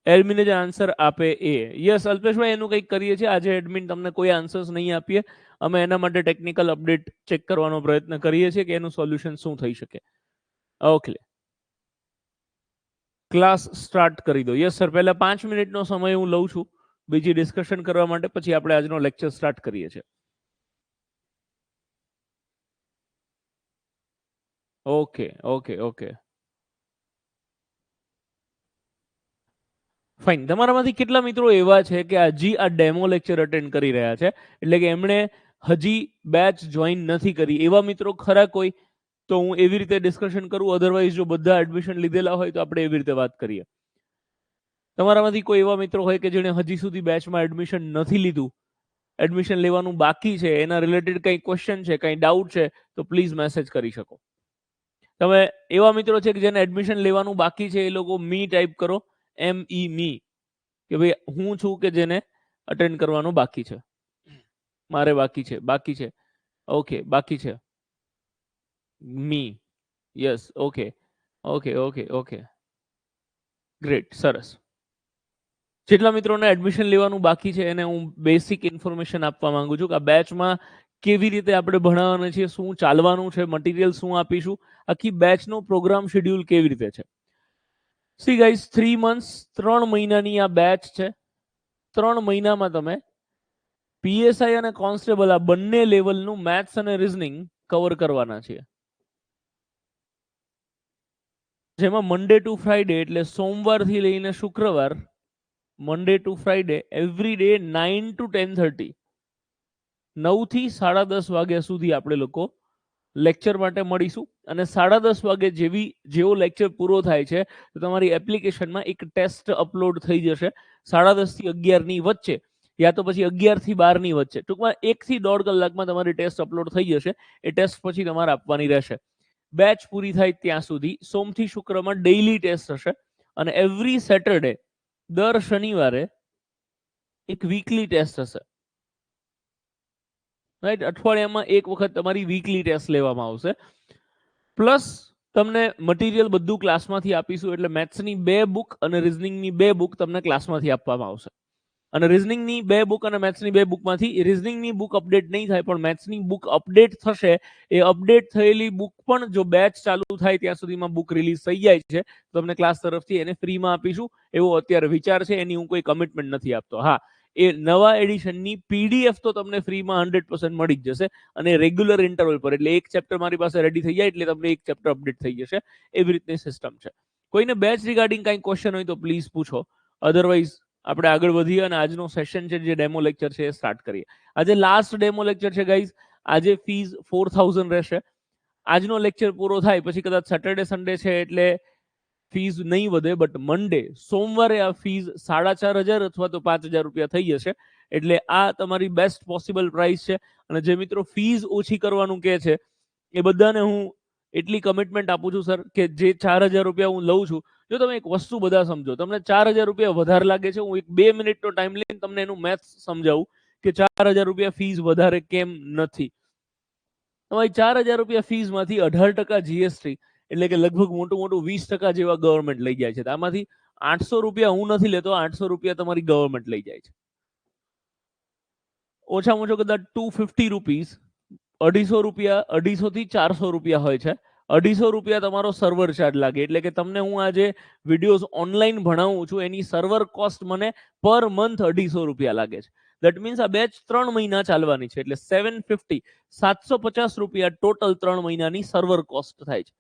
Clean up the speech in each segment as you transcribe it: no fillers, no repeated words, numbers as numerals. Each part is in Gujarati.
એડમિન જે આન્સર આપે એ. યસ અલ્પેશભાઈ, એનું કંઈક કરીએ છીએ. આજે એડમિન તમને કોઈ આન્સર્સ નહીં આપીએ. અમે એના માટે ટેકનિકલ અપડેટ ચેક કરવાનો પ્રયત્ન કરીએ છીએ કે એનું સોલ્યુશન શું થઈ શકે. ઓકે, ક્લાસ સ્ટાર્ટ કરી દો. યસ સર, પહેલા 5 મિનિટનો સમય હું લઉં છું બીજી ડિસ્કશન કરવા માટે, પછી આપણે આજનો લેક્ચર સ્ટાર્ટ કરીએ છીએ. Okay okay okay, fine. તમારામાંથી કેટલા મિત્રો એવા છે કે હજી આ ડેમો લેક્ચર અટેન્ડ કરી રહ્યા છે, એટલે કે એમણે હજી બેચ જોઈન નથી કરી? એવા મિત્રો ખરા કોઈ? તો હું એવી રીતે ડિસ્કશન કરું. અધરવાઇઝ જો બધા એડમિશન લીધેલા હોય તો આપણે એવી રીતે વાત કરીએ. તમારામાંથી કોઈ એવા મિત્રો હોય કે જેણે હજી સુધી બેચમાં એડમિશન નથી લીધું, એડમિશન લેવાનું બાકી છે, એના રિલેટેડ કંઈ ક્વેશ્ચન છે, કંઈ ડાઉટ છે, તો પ્લીઝ મેસેજ કરી શકો. તમે એવા મિત્રો છે કે જેને એડમિશન લેવાનું બાકી છે, એ લોકો મી ટાઈપ કરો, મી, કે ભાઈ હું છું કે જેને અટેન્ડ કરવાનું બાકી છે. મારે બાકી છે, બાકી છે. ઓકે, બાકી છે. મી, yes. Okay okay okay okay, great, સરસ. જેટલા મિત્રોને એડમિશન લેવાનું બાકી છે એને હું બેસિક ઇન્ફોર્મેશન આપવા માંગુ છું કે આ બેચમાં કેવી રીતે આપણે ભણાવવાના છીએ, શું ચાલવાનું છે, મટીરિયલ શું આપીશું, આખી બેચનો પ્રોગ્રામ શેડ્યુલ કેવી રીતે છે. સી ગાઈઝ, 3 months, 3 મહિનાની આ બેચ છે. 3 મહિનામાં તમે પીએસઆઈ અને કોન્સ્ટેબલ આ બંને લેવલનું મેથ્સ અને રીઝનિંગ કવર કરવાના છે, જેમાં મંડે ટુ ફ્રાઈડે એટલે સોમવારથી લઈને શુક્રવાર, Monday to Friday every day 9 to 10:30, 9 થી 10:30 વાગ્યા સુધી આપણે લોકો લેક્ચર માટે મળીશું. અને 10:30 વાગે જેવો લેક્ચર પૂરો થાય છે તો તમારી એપ્લિકેશનમાં એક ટેસ્ટ અપલોડ થઈ જશે 10:30 થી 11 ની વચ્ચે, યા તો પછી 11 થી 12 ની વચ્ચે. ટૂંકમાં 1 થી 1.5 કલાકમાં તમારી ટેસ્ટ અપલોડ થઈ જશે. એ ટેસ્ટ પછી તમારે આપવાની રહેશે. બેચ પૂરી થાય ત્યાં સુધી સોમથી શુક્રમાં ડેઇલી ટેસ્ટ હશે, અને એવરી સેટરડે, દર શનિવારે એક વીકલી ટેસ્ટ હશે. રાઈટ, અઠવાડિયામાં એક વખત તમારી વીકલી ટેસ્ટ લેવામાં આવશે. પ્લસ તમને મટીરિયલ બધું ક્લાસમાંથી આપીશું, એટલે મેથ્સની 2 બુક અને રીઝનિંગની 2 બુક તમને ક્લાસમાંથી આપવામાં આવશે. અને રીઝનિંગની 2 બુક અને મેથ્સની 2 બુકમાંથી રીઝનિંગની બુક અપડેટ નહીં થાય, પણ મેથ્સની બુક અપડેટ થશે. એ અપડેટ થયેલી બુક પણ જો બેચ ચાલુ થાય ત્યાં સુધીમાં બુક રિલીઝ થઈ જાય છે તો તમને ક્લાસ તરફથી એને ફ્રીમાં આપીશું, એવો અત્યારે વિચાર છે. એની હું કોઈ કમિટમેન્ટ નથી આપતો. હા, એ નવા એડિશનની પીડીએફ તો તમને ફ્રીમાં 100% મળી જ જશે, અને રેગ્યુલર ઇન્ટરવલ પર. એટલે એક ચેપ્ટર મારી પાસે રેડી થઈ જાય એટલે તમને એક ચેપ્ટર અપડેટ થઈ જશે. એવી રીતની સિસ્ટમ છે. કોઈને બેચ રિગાર્ડિંગ કંઈ ક્વેશ્ચન હોય તો પ્લીઝ પૂછો. અધરવાઇઝ આપણે આગળ વધીએ અને આજનો સેશન છે જે ડેમો લેક્ચર છે એ સ્ટાર્ટ કરીએ. આજે લાસ્ટ ડેમો લેક્ચર છે ગાઈઝ. આજે ફીસ 4000 રહેશે. આજનો લેક્ચર પૂરો થાય પછી કદાચ સેટરડે સન્ડે છે એટલે ફીસ નહીં વધે, બટ મંડે, સોમવારે આ ફીસ 4500 અથવા તો 5000 રૂપિયા થઈ જશે. એટલે આ તમારી બેસ્ટ પોસિબલ પ્રાઇસ છે. અને જે મિત્રો ફીસ ઓછી કરવાનું કહે છે એ બધાને હું એટલી કમિટમેન્ટ આપું છું સર, કે જે 4000 રૂપિયા હું લઉં છું, જો તમે એક વસ્તુ બધા સમજો, તમને 4000 રૂપિયા વધારે લાગે છે, હું એક 2 મિનિટનો ટાઈમ લઈને તમને એનું મેથ્સ સમજાવું કે 4000 રૂપિયા ફીસ વધારે કેમ નથી. તમારી 4000 રૂપિયા ફીસમાંથી 18% જીએસટી, એટલે કે લગભગ મોટું 20% જેવા ગવર્મેન્ટ લઈ જાય છે. આમાંથી 800 રૂપિયા હું નથી લેતો, 800 રૂપિયા તમારી ગવર્મેન્ટ લઈ જાય છે. ઓછામાં ઓછો કદાચ 250 રૂપીસ, 250 રૂપિયા, 250 થી 400 રૂપિયા હોય છે. 250 રૂપિયા તમારો સર્વર ચાર્જ લાગે. એટલે કે તમને હું આજે વિડીયોઝ ઓનલાઈન ભણાવું છું એની સર્વર કોસ્ટ મને પર મંથ 250 રૂપિયા લાગે છે. દેટ મીન્સ આ બેચ 3 મહિના ચાલવાની છે, એટલે 750, 750 રૂપિયા ટોટલ 3 મહિનાની સર્વર કોસ્ટ થાય છે.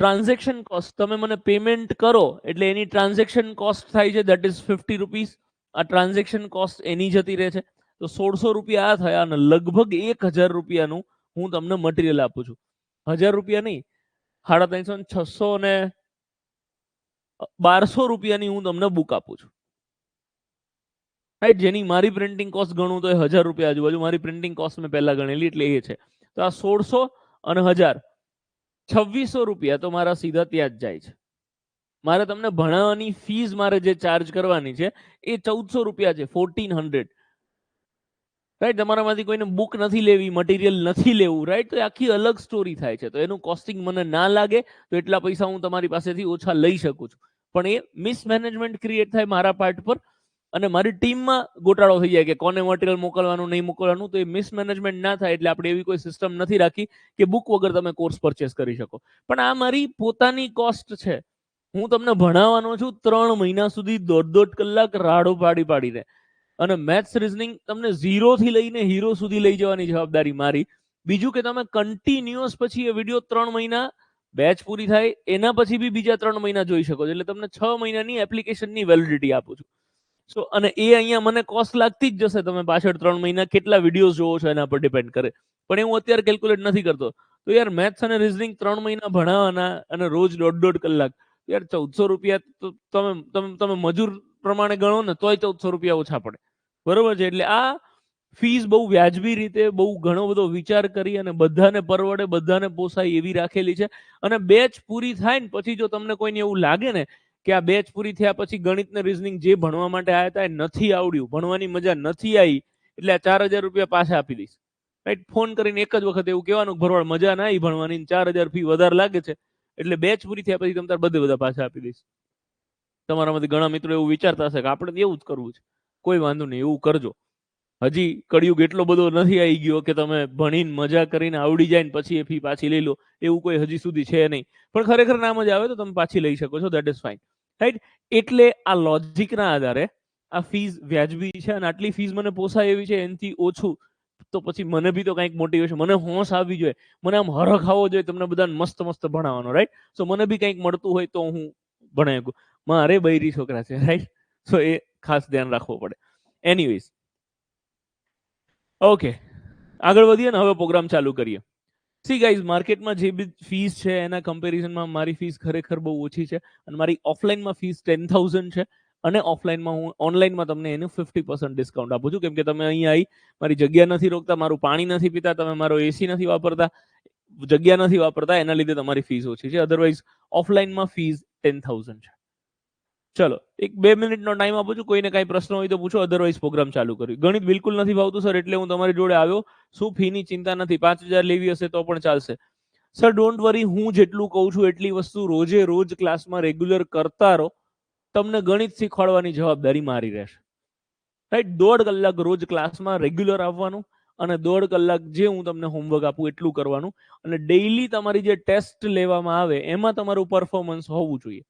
ટ્રાન્ઝેક્શન કોસ્ટ, તમે મને પેમેન્ટ કરો એટલે એની ટ્રાન્ઝેક્શન કોસ્ટ થાય છે, દેટ ઇઝ 50 રૂપીસ. આ ટ્રાન્ઝેક્શન કોસ્ટ એની જતી રહે છે. તો 1600 રૂપિયા આ થયા, અને લગભગ 1000 રૂપિયાનું હું તમને મટીરિયલ આપું છું. 1000 રૂપિયા નહીં, 350, 600 ને 1200 રૂપિયાની હું તમને બુક આપું છું. રાઈટ, જેની મારી પ્રિન્ટિંગ કોસ્ટ ગણું તો 1000 રૂપિયા આજુબાજુ મારી પ્રિન્ટિંગ કોસ્ટ મેં પહેલા ગણેલી, એટલે એ છે. તો આ 1600 અને 1000, 2600 રૂપિયા તો મારા સીધા ત્યાં જ જાય છે. મારે તમને ભણાવવાની ફીસ મારે જે ચાર્જ કરવાની છે એ 1400 રૂપિયા છે, 1400. રાઈટ, તમારામાંથી કોઈને બુક નથી લેવી, મટીરિયલ નથી લેવું, રાઈટ, તો આખી અલગ સ્ટોરી થાય છે. તો એનું કોસ્ટિંગ મને ના લાગે તો એટલા પૈસા હું તમારી પાસેથી ઓછા લઈ શકું છું. પણ એ મિસમેનેજમેન્ટ ક્રિએટ થાય મારા પાર્ટ પર અને મારી ટીમમાં ગોટાળો થઈ જાય કે કોને મટીરિયલ મોકલવાનું નહીં મોકલવાનું. તો એ મિસમેનેજમેન્ટ ના થાય એટલે આપણે એવી કોઈ સિસ્ટમ નથી રાખી કે બુક વગર તમે કોર્સ પરચેસ કરી શકો. પણ આ મારી પોતાની કોસ્ટ છે. હું તમને ભણાવવાનો છું 3 મહિના સુધી 1.5 કલાક રાડો પાડીને, અને મેથ્સ રીઝનિંગ તમને 0 થી લઈને હીરો સુધી લઈ જવાની જવાબદારી મારી. બીજું કે તમે કન્ટિન્યુઅસ પછી એ વિડીયો 3 મહિના બેચ પૂરી થાય એના પછી બી બીજા 3 મહિના જોઈ શકો છો. એટલે તમને 6 મહિનાની એપ્લિકેશનની વેલિડિટી આપું છું. સો અને એ અહીંયા મને કોસ્ટ લાગતી જ જશે. તમે પાછળ 3 મહિના કેટલા વિડીયો જોવો છો એના પર ડિપેન્ડ કરે. પણ એ હું અત્યારે કેલ્ક્યુલેટ નથી કરતો. તો યાર મેથ્સ અને રીઝનિંગ 3 મહિના ભણાવવાના અને રોજ 1.5 કલાક, યાર 1400 રૂપિયા તો તમે મજૂર પ્રમાણે ગણો ને તોય 1400 રૂપિયા ઓછા પડે. બરોબર છે. એટલે આ ફીસ બહુ વ્યાજબી રીતે બહુ ઘણો બધો વિચાર કરી અને બધાને પરવડે બધાને પોસાય એવી રાખેલી છે. અને બેચ પૂરી થાય ને પછી જો તમને કોઈને એવું લાગે ને કે આ બેચ પૂરી થયા પછી ગણિત ને રીઝનિંગ જે ભણવા માટે આવ્યા હતા એ નથી આવડ્યું, ભણવાની મજા નથી આવી, એટલે આ 4000 રૂપિયા પાછા આપી દઈશ. રાઈટ? ફોન કરીને એક જ વખત એવું કહેવાનું ભરવાડ મજા ના આવી ભણવાની, 4000 ફી વધારે લાગે છે એટલે બેચ પૂરી થયા પછી તમે બધા પાછા આપી દઈશ. તમારામાંથી ઘણા મિત્રો એવું વિચારતા હશે કે આપણે એવું જ કરવું છે. કોઈ વાંધો નહીં, એવું કરજો. હજી કળિયુગ એટલો બધો નથી આવી ગયો કે તમે ભણીને મજા કરીને આવડી જાય ને પછી એ ફી પાછી લઈ લો. એવું કોઈ હજી સુધી છે નહીં. પણ ખરેખર ના મજા આવે તો તમે પાછી લઈ શકો છો. That is fine. રાઈટ? એટલે આ લોજિકના આધારે આ ફીસ વ્યાજબી છે અને આટલી ફીસ મને પોસાય એવી છે, એનાથી ઓછું તો પછી મને બી તો કંઈક મોટિવેશન, મને હોશ આવી જોઈએ, મને આમ હરખ આવવો જોઈએ તમને બધાને મસ્ત મસ્ત ભણાવવાનો. રાઈટ? સો મને બી કંઈક મળતું હોય તો હું ભણાવી શકું. મારે બૈરી છોકરા છે. રાઈટ? સો એ ખાસ ધ્યાન રાખવું પડે. એનીવેઝ, ઓકે, આગળ વધીએ ને હવે પ્રોગ્રામ ચાલુ કરીએ. સી ગાઈઝ, માર્કેટમાં જે બી ફીસ છે એના કમ્પેરિઝનમાં મારી ફીસ ખરેખર બહુ ઓછી છે. અને મારી ઓફલાઈનમાં ફીસ 10,000 છે અને ઓફલાઈનમાં હું ઓનલાઈનમાં તમને એનું 50% ડિસ્કાઉન્ટ આપું છું. કેમ કે તમે અહીંયા આવી મારી જગ્યા નથી રોકતા, મારું પાણી નથી પીતા, તમે મારો એસી નથી વાપરતા, જગ્યા નથી વાપરતા, એના લીધે તમારી ફીસ ઓછી છે. અધરવાઇઝ ઓફલાઈનમાં ફીસ 10,000 છે. ચલો, 1-2 મિનિટનો ટાઈમ આપું છું. કોઈને કાંઈ પ્રશ્ન હોય તો પૂછો, અધરવાઇઝ પ્રોગ્રામ ચાલુ કર્યું. ગણિત બિલકુલ નથી ભાવતું સર એટલે હું તમારી જોડે આવ્યો. શું ફીની ચિંતા નથી, 5000 લેવી હશે તો પણ ચાલશે. સર ડોન્ટ વરી, હું જેટલું કહું છું એટલી વસ્તુ રોજે રોજ ક્લાસમાં રેગ્યુલર કરતા રહો. તમને ગણિત શીખવાડવાની જવાબદારી મારી રહેશે. રાઈટ? 1.5 કલાક રોજ ક્લાસમાં રેગ્યુલર આવવાનું અને 1.5 કલાક જે હું તમને હોમવર્ક આપું એટલું કરવાનું. અને ડેઈલી તમારી જે ટેસ્ટ લેવામાં આવે એમાં તમારું પરફોર્મન્સ હોવું જોઈએ.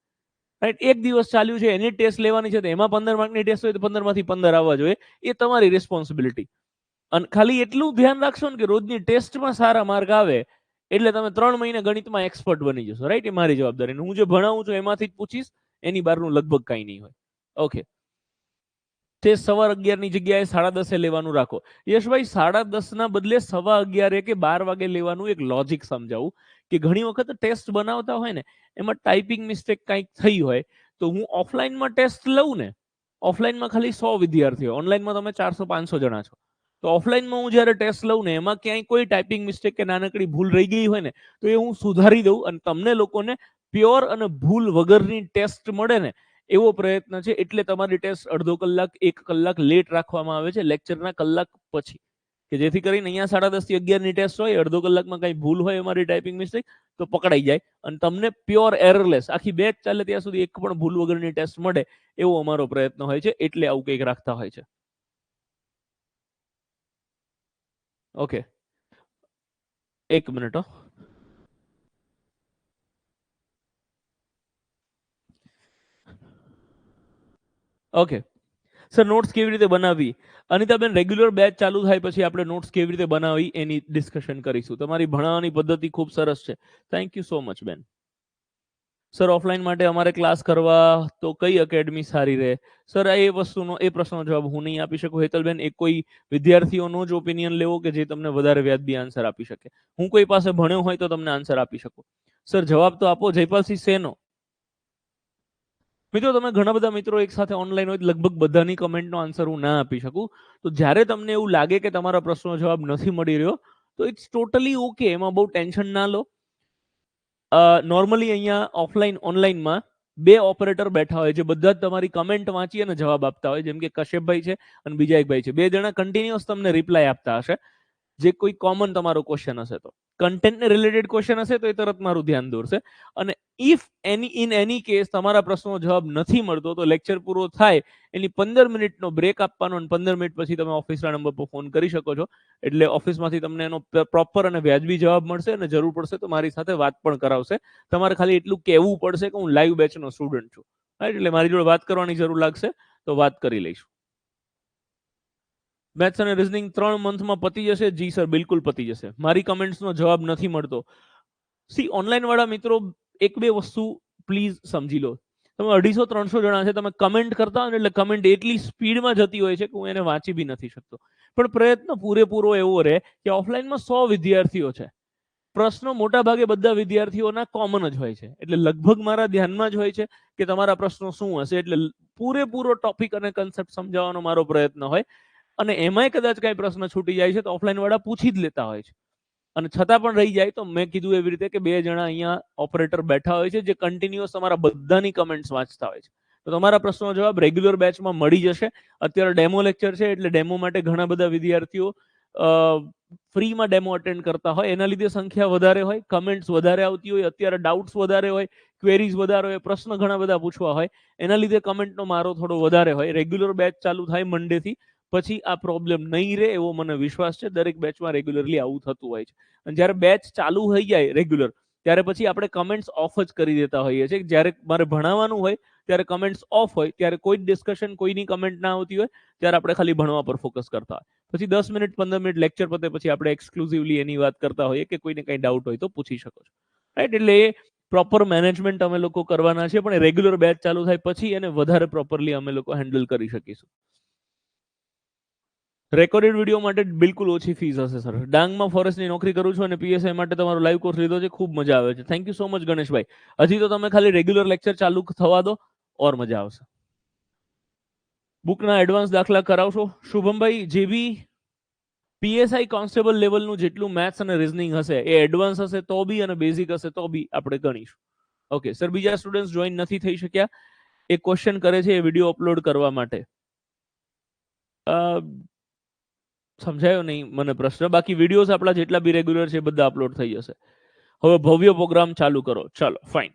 રાઈટ? એક દિવસ ચાલ્યું છે એની ટેસ્ટ લેવાની છે તો એમાં 15 માર્કની ટેસ્ટ હોય તો 15 માંથી 15 આવવા જોઈએ. એ તમારી રિસ્પોન્સિબિલિટી. અને ખાલી એટલું ધ્યાન રાખશો ને કે રોજની ટેસ્ટમાં સારા માર્ક આવે એટલે તમે 3 મહિને ગણિતમાં એક્સપર્ટ બની જશો. રાઈટ? એ મારી જવાબદારી. હું જે ભણાવું છું એમાંથી જ પૂછીશ, એની બહારનું લગભગ કાંઈ નહીં હોય. ઓકે, તે 11:15 ની જગ્યાએ 10:30 લેવાનું રાખો. યશભાઈ, 10:30 ના બદલે 11:15 કે 12 વાગે લેવાનું એક લોજિક સમજાવું કે ઘણી વખત ટેસ્ટ બનાવતા હોય ને એમાં ટાઈપિંગ મિસ્ટેક કંઈક થઈ હોય તો હું ઓફલાઈનમાં ટેસ્ટ લઉં ને, ઓફલાઈનમાં ખાલી 100 વિદ્યાર્થીઓ, ઓનલાઈનમાં તમે 400-500 જણા છો. તો ઓફલાઈનમાં હું જ્યારે ટેસ્ટ લઉં ને એમાં ક્યાંય કોઈ ટાઈપિંગ મિસ્ટેક કે નાનકડી ભૂલ રહી ગઈ હોય ને તો એ હું સુધારી દઉં અને તમને લોકોને પ્યોર અને ભૂલ વગરની ટેસ્ટ મળે ને એવો પ્રયત્ન છે. એટલે તમારી ટેસ્ટ અડધો કલાક 1 કલાક લેટ રાખવામાં આવે છે લેક્ચરના કલાક પછી, કે જેથી કરીને અહીંયા 10:30 થી 11 ની ટેસ્ટ હોય, અડધો કલાકમાં કઈ ભૂલ હોય અમારી ટાઈપિંગ મિસ્ટેક તો પકડાઈ જાય અને તમને પ્યોર એરરલેસ આખી બેચ ચાલે ત્યાં સુધી એક પણ ભૂલ વગરની ટેસ્ટ મળે એવો અમારો પ્રયત્ન હોય છે. એટલે આવું કંઈક રાખતા હોય છે. Okay, 1 minute. Okay sir, notes કેવી રીતે બનાવવી? અનિતાબેન, રેગ્યુલર બેચ ચાલુ થાય પછી આપણે નોટ્સ કેવી રીતે બનાવવી એની ડિસ્કશન કરીશું. તમારી ભણાવવાની પદ્ધતિ ખૂબ સરસ છે. થેન્ક યુ સો મચ બેન. સર, ઓફલાઈન માટે અમારે ક્લાસ કરવા તો કઈ એકેડમી સારી રહે? સર, એ વસ્તુનો એ પ્રશ્નનો જવાબ હું નહીં આપી શકું. હેતલબેન, એક કોઈ વિદ્યાર્થીઓનો જ ઓપિનિયન લેવો કે જે તમને વધારે વ્યાજબી આન્સર આપી શકે. હું કોઈ પાસે ભણ્યો હોય તો તમને આન્સર આપી શકું. સર, જવાબ તો આપો. જયપાલસિંહ શેનો? મિત્રો, તમે ઘણા બધા મિત્રો એક સાથે ઓનલાઈન હોય, લગભગ બધાની કમેન્ટનો આન્સર હું ના આપી શકું. તો જ્યારે તમને એવું લાગે કે તમારા પ્રશ્નનો જવાબ નથી મળી રહ્યો તો ઇટ્સ ટોટલી ઓકે, એમાં બહુ ટેન્શન ના લો. નોર્મલી અહીંયા ઓફલાઈન ઓનલાઈનમાં 2 ઓપરેટર બેઠા હોય છે, બધા જ તમારી કમેન્ટ વાંચી અને જવાબ આપતા હોય, જેમ કે કશ્યપભાઈ છે અને બીજા એક ભાઈ છે. 2 જણા કન્ટિન્યુઅસ તમને રિપ્લાય આપતા હશે. જે કોઈ કોમન તમારો ક્વેશ્ચન હશે તો. કન્ટેન્ટને રિલેટેડ ક્વેશ્ચન હશે તો એ તરત મારું ધ્યાન દોરશે. અને ઇફ એની કેસ તમારા પ્રશ્નનો જવાબ નથી મળતો તો લેક્ચર પૂરો થાય એની 15 મિનિટનો બ્રેક આપવાનો અને 15 મિનિટ પછી તમે ઓફિસના નંબર પર ફોન કરી શકો છો. એટલે ઓફિસમાંથી તમને એનો પ્રોપર અને વ્યાજબી જવાબ મળશે અને જરૂર પડશે તો મારી સાથે વાત પણ કરાવશે. તમારે ખાલી એટલું કહેવું પડશે કે હું લાઈવ બેચનો સ્ટુડન્ટ છું. રાઈટ, એટલે મારી જોડે વાત કરવાની જરૂર લાગશે તો વાત કરી લઈશું. મેથ્સ અને રિઝનિંગ 3 મંથમાં પતી જશે? જી સર, બિલકુલ પતી જશે. મારી કમેન્ટ્સનો જવાબ નથી મળતો. સી, ઓનલાઈન વાળા મિત્રો એક બે વસ્તુ પ્લીઝ સમજી લો. તમે 250-300 જણા છે, તમે કમેન્ટ કરતા હોય ને એટલે કમેન્ટ એટલી સ્પીડમાં જતી હોય છે કે હું એને વાંચી બી નથી શકતો. પણ પ્રયત્ન પૂરેપૂરો એવો રહે કે ઓફલાઈનમાં 100 વિદ્યાર્થીઓ છે, પ્રશ્નો મોટા ભાગે બધા વિદ્યાર્થીઓના કોમન જ હોય છે. એટલે લગભગ મારા ધ્યાનમાં જ હોય છે કે તમારા પ્રશ્નો શું હશે. એટલે પૂરેપૂરો ટોપિક અને કન્સેપ્ટ સમજાવવાનો મારો પ્રયત્ન હોય. અને એમાંય કદાચ કાંઈ પ્રશ્ન છૂટી જાય છે તો ઓફલાઈન વાળા પૂછી જ લેતા હોય છે. અને છતાં પણ રહી જાય તો મેં કીધું એવી રીતે કે 2 જણા અહીંયા ઓપરેટર બેઠા હોય છે જે કન્ટિન્યુઅસ તમારા બધાની કમેન્ટ્સ વાંચતા હોય છે. તો તમારા પ્રશ્નનો જવાબ રેગ્યુલર બેચમાં મળી જશે. અત્યારે ડેમો લેક્ચર છે એટલે ડેમો માટે ઘણા બધા વિદ્યાર્થીઓ ફ્રીમાં ડેમો અટેન્ડ કરતા હોય, એના લીધે સંખ્યા વધારે હોય, કમેન્ટ્સ વધારે આવતી હોય, અત્યારે ડાઉટ્સ વધારે હોય, ક્વેરીઝ વધારે હોય, પ્રશ્ન ઘણા બધા પૂછવા હોય, એના લીધે કમેન્ટનો મારો થોડો વધારે હોય. રેગ્યુલર બેચ ચાલુ થાય મંડેથી પછી આ પ્રોબ્લેમ નહીં રહે એવો મને વિશ્વાસ છે. દરેક બેચમાં રેગ્યુલરલી આવું થતું હોય છે. અને જ્યારે બેચ ચાલુ થઈ જાય રેગ્યુલર ત્યારે પછી આપણે કમેન્ટ્સ ઓફ જ કરી દેતા હોઈએ છીએ. જ્યારે મારે ભણાવવાનું હોય ત્યારે કમેન્ટ્સ ઓફ હોય, ત્યારે કોઈ ડિસ્કશન, કોઈની કમેન્ટ ના આવતી હોય, ત્યારે આપણે ખાલી ભણવા પર ફોકસ કરતા હોય. પછી 10 મિનિટ 15 મિનિટ લેક્ચર પતે પછી આપણે એક્સક્લુઝિવલી એની વાત કરતા હોઈએ કે કોઈને કંઈ ડાઉટ હોય તો પૂછી શકો છો. રાઈટ, એટલે એ પ્રોપર મેનેજમેન્ટ અમે લોકો કરવાના છે, પણ રેગ્યુલર બેચ ચાલુ થાય પછી એને વધારે પ્રોપરલી અમે લોકો હેન્ડલ કરી શકીશું. રેકોર્ડેડ વિડીયો માટે બિલકુલ ઓછી ફીસ હશે સર. ડાંગમાં ફોરેસ્ટની નોકરી કરું છું અને પીએસઆઈ માટે તમારો લાઈવ કોર્સ લીધો છે, ખૂબ મજા આવે છે. Thank you so much Ganeshbhai. હજી તો તમે ખાલી રેગ્યુલર લેક્ચર ચાલુ થવા દો, ઓર મજા આવશે. બુકના એડવાન્સ દાખલા કરાવશો? શુભમભાઈ, જે બી પીએસઆઈ કોન્સ્ટેબલ લેવલનું જેટલું મેથ્સ અને રિઝનિંગ હશે એ એડવાન્સ હશે તો બી અને બેઝિક હશે તો બી આપણે ગણીશું. ઓકે સર, બીજા સ્ટુડન્ટ્સ જોઈન નથી થઈ શક્યા. એ ક્વેશ્ચન કરે છે એ વિડીયો અપલોડ કરવા માટે. સમજાયો નહીં મને પ્રશ્ન. બાકી વિડીયોઝ આપણા જેટલા બી રેગ્યુલર છે બધા અપલોડ થઈ જશે. હવે ભવ્ય પ્રોગ્રામ ચાલુ કરો. ચાલો ફાઇન.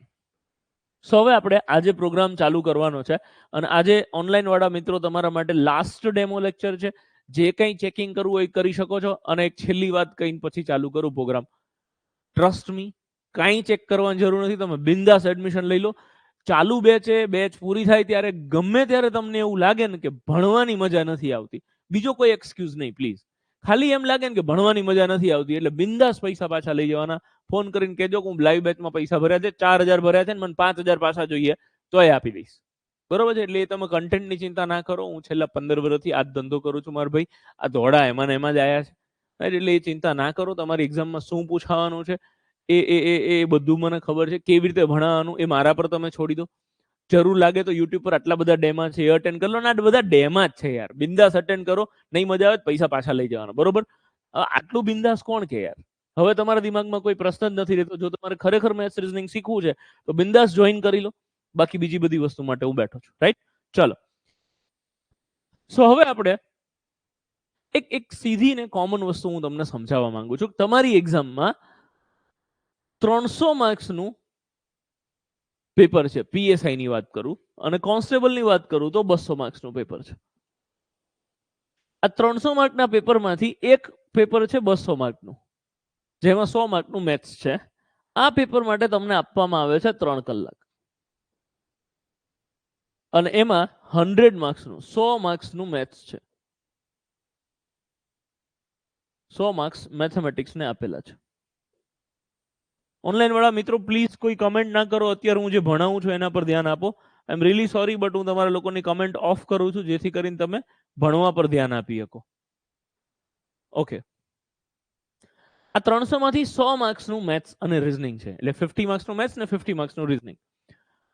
સો હવે આપણે આજે પ્રોગ્રામ ચાલુ કરવાનો છે અને આજે ઓનલાઈન વાળા મિત્રો તમારા માટે લાસ્ટ ડેમો લેક્ચર છે. જે કંઈ ચેકિંગ કરવું હોય કરી શકો છો. અને એક છેલ્લી વાત કહીને પછી ચાલુ કરું પ્રોગ્રામ. ટ્રસ્ટ મી, કાંઈ ચેક કરવાની જરૂર નથી. તમે બિંદાસ એડમિશન લઈ લો. ચાલુ બેચ પૂરી થાય ત્યારે ગમે ત્યારે તમને એવું લાગે ને કે ભણવાની મજા નથી આવતી, બીજો કોઈ એક્સક્યુઝ નહીં પ્લીઝ. ખાલી એમ લાગે ને કે ભણવાની મજા નથી આવતી એટલે બિંદાસ પૈસા પાછા લઈ જવાના. ફોન કરીને કહેજો કે હું લાઈવ બેચમાં પૈસા ભર્યા છે, 4000 ભર્યા છે ને મને 5000 પાછા જોઈએ તોય આપી દઈશ. બરોબર છે? એટલે એ તમે કન્ટેન્ટની ચિંતા ના કરો. હું છેલ્લા 15 વર્ષથી આ ધંધો કરું છું મારા ભાઈ. આ ધોળા એમાં ને એમાં જ આવ્યા છે. એટલે એ ચિંતા ના કરો. તમારી એક્ઝામમાં શું પૂછાવાનું છે એ બધું મને ખબર છે. કેવી રીતે ભણાવવાનું એ મારા પર તમે છોડી દો. જરૂર લાગે તો યુટ્યુબ પર આટલા બધા ડેમા છે, એ અટેન્ડ કરી લો ને. આ બધા ડેમા જ છે યાર. બિંદાસ અટેન્ડ કરો. નહીં મજા આવે પૈસા પાછા લઈ જવાના. બરોબર? આટલું બિંદાસ કોણ કે યાર? હવે તમારા દિમાગમાં કોઈ પ્રશ્ન જ નથી રહેતો. જો તમારે ખરેખર મેથ્સ રીઝનિંગ શીખવું છે તો બિંદાસ જોઈન કરી લો. બાકી બીજી બધી વસ્તુ માટે હું બેઠો છું. રાઈટ? ચલો. સો હવે આપણે એક સીધી ને કોમન વસ્તુ હું તમને સમજાવવા માંગુ છું. તમારી એક્ઝામમાં 300 માર્ક્સનું પેપર છે. પીએસઆઈ ની વાત કરું અને કોન્સ્ટેબલ ની વાત કરું તો 200 માર્ક્સનું પેપર છે. આ 300 માર્કના પેપરમાંથી એક પેપર છે 200 માર્કનું, જેમાં 100 માર્કનું મેથ્સ છે. આ પેપર માટે તમને આપવામાં આવે છે 3 કલાક અને એમાં 100 માર્ક્સનું 100 માર્ક્સનું મેથ્સ છે. 100 માર્ક્સ મેથેમેટિક્સને આપેલા છે. ઓનલાઈન વાળા મિત્રો પ્લીઝ કોઈ કમેન્ટ ના કરો. અત્યારે હું જે ભણાવું છું એના પર ધ્યાન આપો. આઈ એમ રિયલી સોરી બટ હું તમારા લોકોની કમેન્ટ ઓફ કરું છું જેથી કરીને તમે ભણવા પર ધ્યાન આપી શકો. ઓકે, આ 300 માંથી 100 માર્ક્સનું મેથ્સ અને રીઝનિંગ છે. એટલે 50 માર્ક્સનું મેથ્સ ને 50 માર્ક્સનું રીઝનિંગ.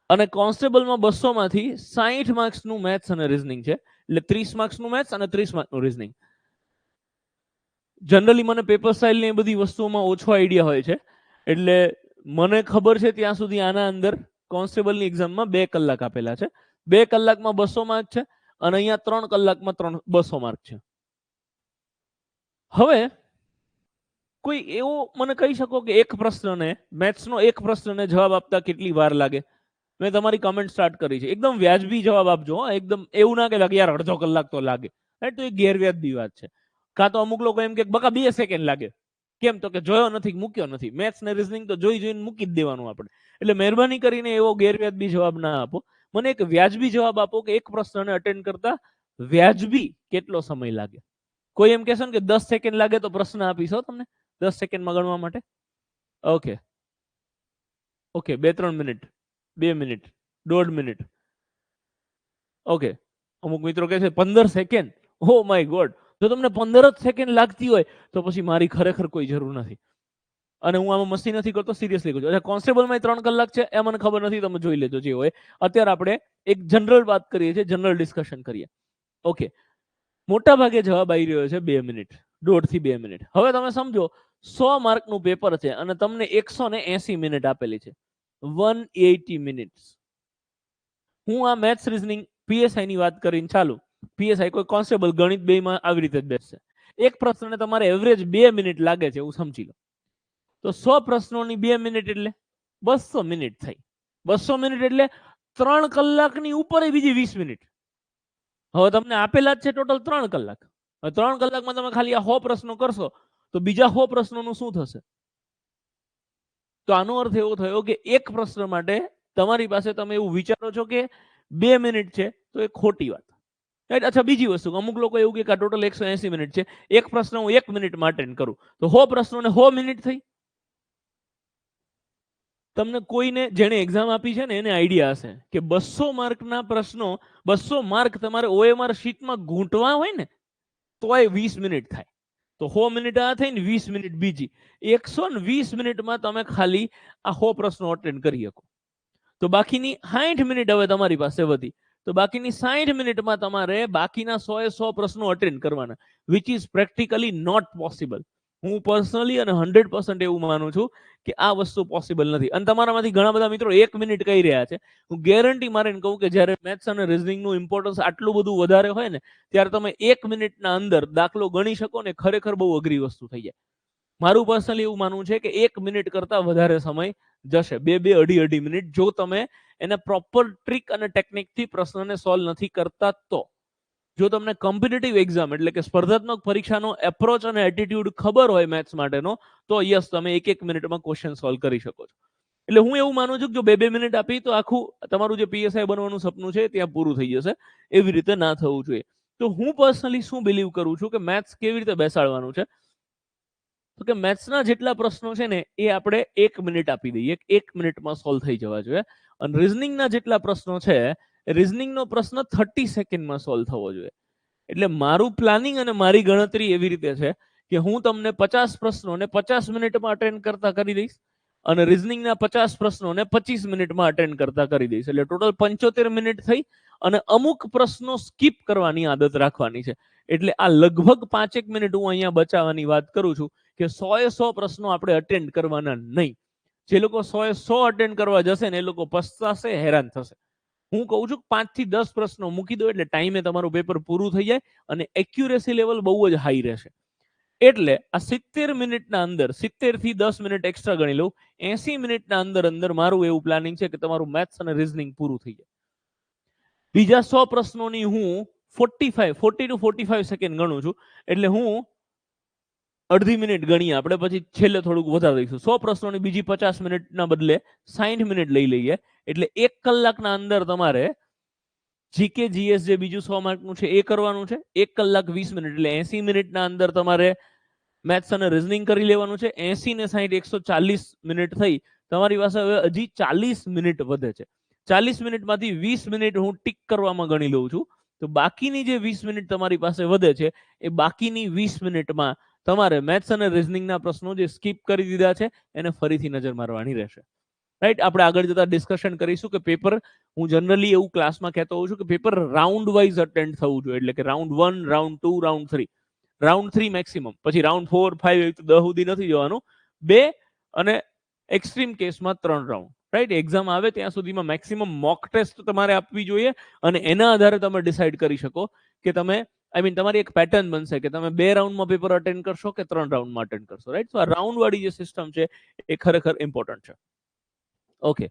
અને કોન્સ્ટેબલમાં 200 માંથી 60 માર્ક્સનું મેથ્સ અને રીઝનિંગ છે. એટલે 30 માર્ક્સનું મેથ્સ અને 30 માર્ક્સનું રીઝનિંગ. જનરલી મને પેપર સ્ટાઇલ ને એ બધી વસ્તુઓમાં ઓછો આઈડિયા હોય છે. એટલે મને ખબર છે ત્યાં સુધી આના અંદર કોન્સ્ટેબલની એક્ઝામમાં 2 કલાક આપેલા છે. 2 કલાકમાં 200 માર્ક છે અને અહીંયા 3 કલાકમાં 200 માર્ક છે. હવે કોઈ એવો મને કહી શકો કે એક પ્રશ્નને, મેથ્સનો એક પ્રશ્નને જવાબ આપતા કેટલી વાર લાગે? મેં તમારી કમેન્ટ સ્ટાર્ટ કરી છે. એકદમ વ્યાજબી જવાબ આપજો. એકદમ એવું ના કે યાર અડધો કલાક તો લાગે, રાઈટ? તો એ ગેરવ્યાજબી વાત છે. કાં તો અમુક લોકો એમ કે બકા 2 સેકન્ડ લાગે. કેમ? તો કે જોયો નથી, મૂક્યો નથી. મેથ્સ ને રીઝનિંગ તો જોઈને મૂકી જ દેવાનું આપણે. એટલે મહેરબાની કરીને એવો ગેરવ્યાજબી જવાબ ના આપો. મને એક વ્યાજબી જવાબ આપો કે એક પ્રશ્નને અટેન્ડ કરતા વ્યાજબી કેટલો સમય લાગે? કોઈ એમ કહેશે ને કે 10 સેકન્ડ લાગે તો પ્રશ્ન આપીશ તમને 10 સેકન્ડમાં ગણવા માટે. Okay okay, 2-3 minute, 2 minute, 1.5 minute. Okay, અમુક મિત્રો કહે છે 15 સેકન્ડ. Oh my God! જો તમને 15 જ સેકન્ડ લાગતી હોય તો પછી મારી ખરેખર કોઈ જરૂર નથી. અને હું આમાં મસ્તી નથી કરતો, સિરિયસલી કહું છું. અચ્છા, કોન્સ્ટેબલમાં 3 કલાક છે એ મને ખબર નથી, તમે જોઈ લેજો જે હોય. અત્યારે આપણે એક જનરલ વાત કરીએ છીએ, જનરલ ડિસ્કશન કરીએ. ઓકે, મોટા ભાગે જવાબ આવી રહ્યો છે 2 મિનિટ, 1.5 થી 2 મિનિટ. હવે તમે સમજો 100 માર્કનું પેપર છે અને તમને 180 મિનિટ આપેલી છે, 180 મિનિટ્સ. હું આ મેથ્સ રીઝનિંગ પીએસઆઈ ની વાત કરીને ચાલુ. પીએસઆઈ કોઈ કોન્સ્ટેબલ ગણિત બેમાં આવી રીતે જ બેસશે. એક પ્રશ્નને તમારે એવરેજ 2 મિનિટ લાગે છે એવું સમજી લો. તો 100 પ્રશ્નોની 2 મિનિટ એટલે 200 મિનિટ થઈ. 200 મિનિટ એટલે 3 કલાકની ઉપર બીજી 20 મિનિટ. હવે તમને આપેલા જ છે ટોટલ 3 કલાક. હવે 3 કલાકમાં તમે ખાલી આ 100 પ્રશ્નો કરશો તો બીજા 100 પ્રશ્નોનું શું થશે? તો આનો અર્થ એવો થયો કે એક પ્રશ્ન માટે તમારી પાસે, તમે એવું વિચારો છો કે 2 મિનિટ છે, તો એ ખોટી વાત. રાઈટ? અચ્છા, બીજી વસ્તુ, અમુક લોકો એવું કે ટોટલ 180 મિનિટ છે, એક પ્રશ્ન હું 1 મિનિટમાં અટેન્ડ કરું તો 100 પ્રશ્નોને 100 મિનિટ થઈ. તમને કોઈને જેણે એક્ઝામ આપી છે ને એને આઈડિયા હશે કે 200 માર્કના પ્રશ્નો, 200 માર્ક તમારે OMR શીટમાં ગૂંટવા હોય ને તોય 20 મિનિટ થાય. તો 100 મિનિટ આ થઈ ને 20 મિનિટ બીજી, 120 મિનિટમાં તમે ખાલી આ 100 પ્રશ્નો અટેન્ડ કરી શકો. તો બાકીની 60 મિનિટ હવે તમારી પાસે વધી. તો બાકીની 60 મિનિટમાં તમારે બાકીના 100 પ્રશ્નો અટેન્ડ કરવાના, which is practically not possible. હું પર્સનલી અને 100% એવું માનું છું કે આ વસ્તુ પોસિબલ નથી. અને તમારામાંથી ઘણા બધા મિત્રો 1 મિનિટ કહી રહ્યા છે. હું ગેરંટી મારીને કહું કે જ્યારે મેથ્સ અને રીઝનિંગનું ઇમ્પોર્ટન્સ આટલું બધું વધારે હોય ને ત્યારે તમે 1 મિનિટના અંદર દાખલો ગણી શકો ને ખરેખર બહુ અઘરી વસ્તુ થઈ જાય. મારું પર્સનલી એવું માનવું છે કે 1 મિનિટ કરતા વધારે સમય જશે, 2-2, અઢી મિનિટ, જો તમે એને પ્રોપર ટ્રીક અને ટેકનિકથી પ્રશ્નને સોલ્વ નથી કરતા તો. જો તમને કોમ્પિટિટિવ એક્ઝામ એટલે કે સ્પર્ધાત્મક પરીક્ષાનો એપ્રોચ અને એટીટ્યુડ ખબર હોય મેથ્સ માટેનો, તો યસ, તમે 1-1 મિનિટમાં ક્વેશ્ચન સોલ્વ કરી શકો છો. એટલે હું એવું માનું છું કે જો 2-2 મિનિટ આપી તો આખું તમારું જે પીએસઆઈ બનવાનું સપનું છે ત્યાં પૂરું થઈ જશે. એવી રીતે ના થવું જોઈએ. તો હું પર્સનલી શું બિલીવ કરું છું કે મેથ્સ કેવી રીતે બેસાડવાનું છે, તો કે મેથ્સના જેટલા પ્રશ્નો છે ને એ આપણે 1 મિનિટ આપી દઈએ, 1 મિનિટમાં સોલ્વ થઈ જવા જોઈએ. અને રીઝનિંગના જેટલા પ્રશ્નો છે, રીઝનિંગનો પ્રશ્ન 30 સેકન્ડમાં સોલ્વ થવો જોઈએ. એટલે મારું પ્લાનિંગ અને મારી ગણતરી એવી રીતે છે કે હું તમને 50 પ્રશ્નોને 50 મિનિટમાં અટેન્ડ કરતા કરી દઈશ અને રીઝનિંગના 50 પ્રશ્નોને 25 મિનિટમાં અટેન્ડ કરતા કરી દઈશ. એટલે ટોટલ 75 મિનિટ થઈ અને અમુક પ્રશ્નો સ્કીપ કરવાની આદત રાખવાની છે. એટલે આ લગભગ 5-1 મિનિટ હું અહીંયા બચાવવાની વાત કરું છું કે 100 પ્રશ્નો આપણે અટેન્ડ કરવાના નહીં. જે લોકો 100 અટેન્ડ કરવા જશે ને એ લોકો પસ્તાશે, હેરાન થશે. હું કહું છું 5 થી 10 પ્રશ્નો મૂકી દો એટલે ટાઈમે તમારું પેપર પૂરું થઈ જાય અને એક્યુરેસી લેવલ બહુ જ હાઈ રહેશે. એટલે આ 70 મિનિટના અંદર 70 થી 10 મિનિટ એક્સ્ટ્રા ગણી લઉં, 80 મિનિટના અંદર મારું એવું પ્લાનિંગ છે કે તમારું મેથ્સ અને રીઝનિંગ પૂરું થઈ જાય. બીજા 100 પ્રશ્નોની હું 40 to 45 સેકન્ડ ગણું છું. એટલે હું અડધી મિનિટ ગણીએ આપણે, પછી છેલ્લે થોડુંક વધારી દઈશું. 100 પ્રશ્નોની બીજી 50 મિનિટના બદલે 60 મિનિટ લઈ લઈએ. એટલે 1 કલાકના અંદર તમારે જીકે જીએસ જે બીજું 100 માર્કનું છે એ કરવાનું છે. 1 કલાક 20 મિનિટ એટલે 80 મિનિટના અંદર તમારે મેથ્સ અને રીઝનિંગ કરી લેવાનું છે. 80 ને 60 140 મિનિટ થઈ. તમારી પાસે હવે હજી 40 મિનિટ વધે છે. 40 મિનિટમાંથી 20 મિનિટ હું ટીક કરવામાં ગણી લઉં છું. તો બાકીની જે 20 મિનિટ તમારી પાસે વધે છે એ બાકીની 20 મિનિટમાં તમારે મેથ્સ અને રીઝનિંગના પ્રશ્નો જે સ્કીપ કરી દીધા છે એને ફરીથી નજર મારવાની રહેશે. રાઈટ? આપણે આગળ જતા ડિસ્કશન કરીશું કે પેપર, હું જનરલી એવું ક્લાસમાં કહેતો હોઉં છું કે પેપર રાઉન્ડ વાઇઝ અટેન્ડ થવું જોઈએ. એટલે કે round 1, round 2, round 3. Round 3 maximum, પછી રાઉન્ડ 4, 5 તો 10 સુધી નથી જવાનું. 2 અને એક્સ્ટ્રીમ કેસમાં 3 રાઉન્ડ. રાઈટ? એક્ઝામ આવે ત્યાં સુધીમાં મેક્સિમમ મોક ટેસ્ટ તમારે આપવી જોઈએ અને એના આધારે તમે ડિસાઈડ કરી શકો કે તમે આઈ મીન તમારી એક પેટર્ન બનશે કે તમે 2 રાઉન્ડમાં પેપર અટેન્ડ કરશો કે 3 રાઉન્ડમાં અટેન્ડ કરશો, રાઈટ? તો આ રાઉન્ડ વાળી જે સિસ્ટમ છે એ ખરેખર ઇમ્પોર્ટન્ટ છે. ઓકે,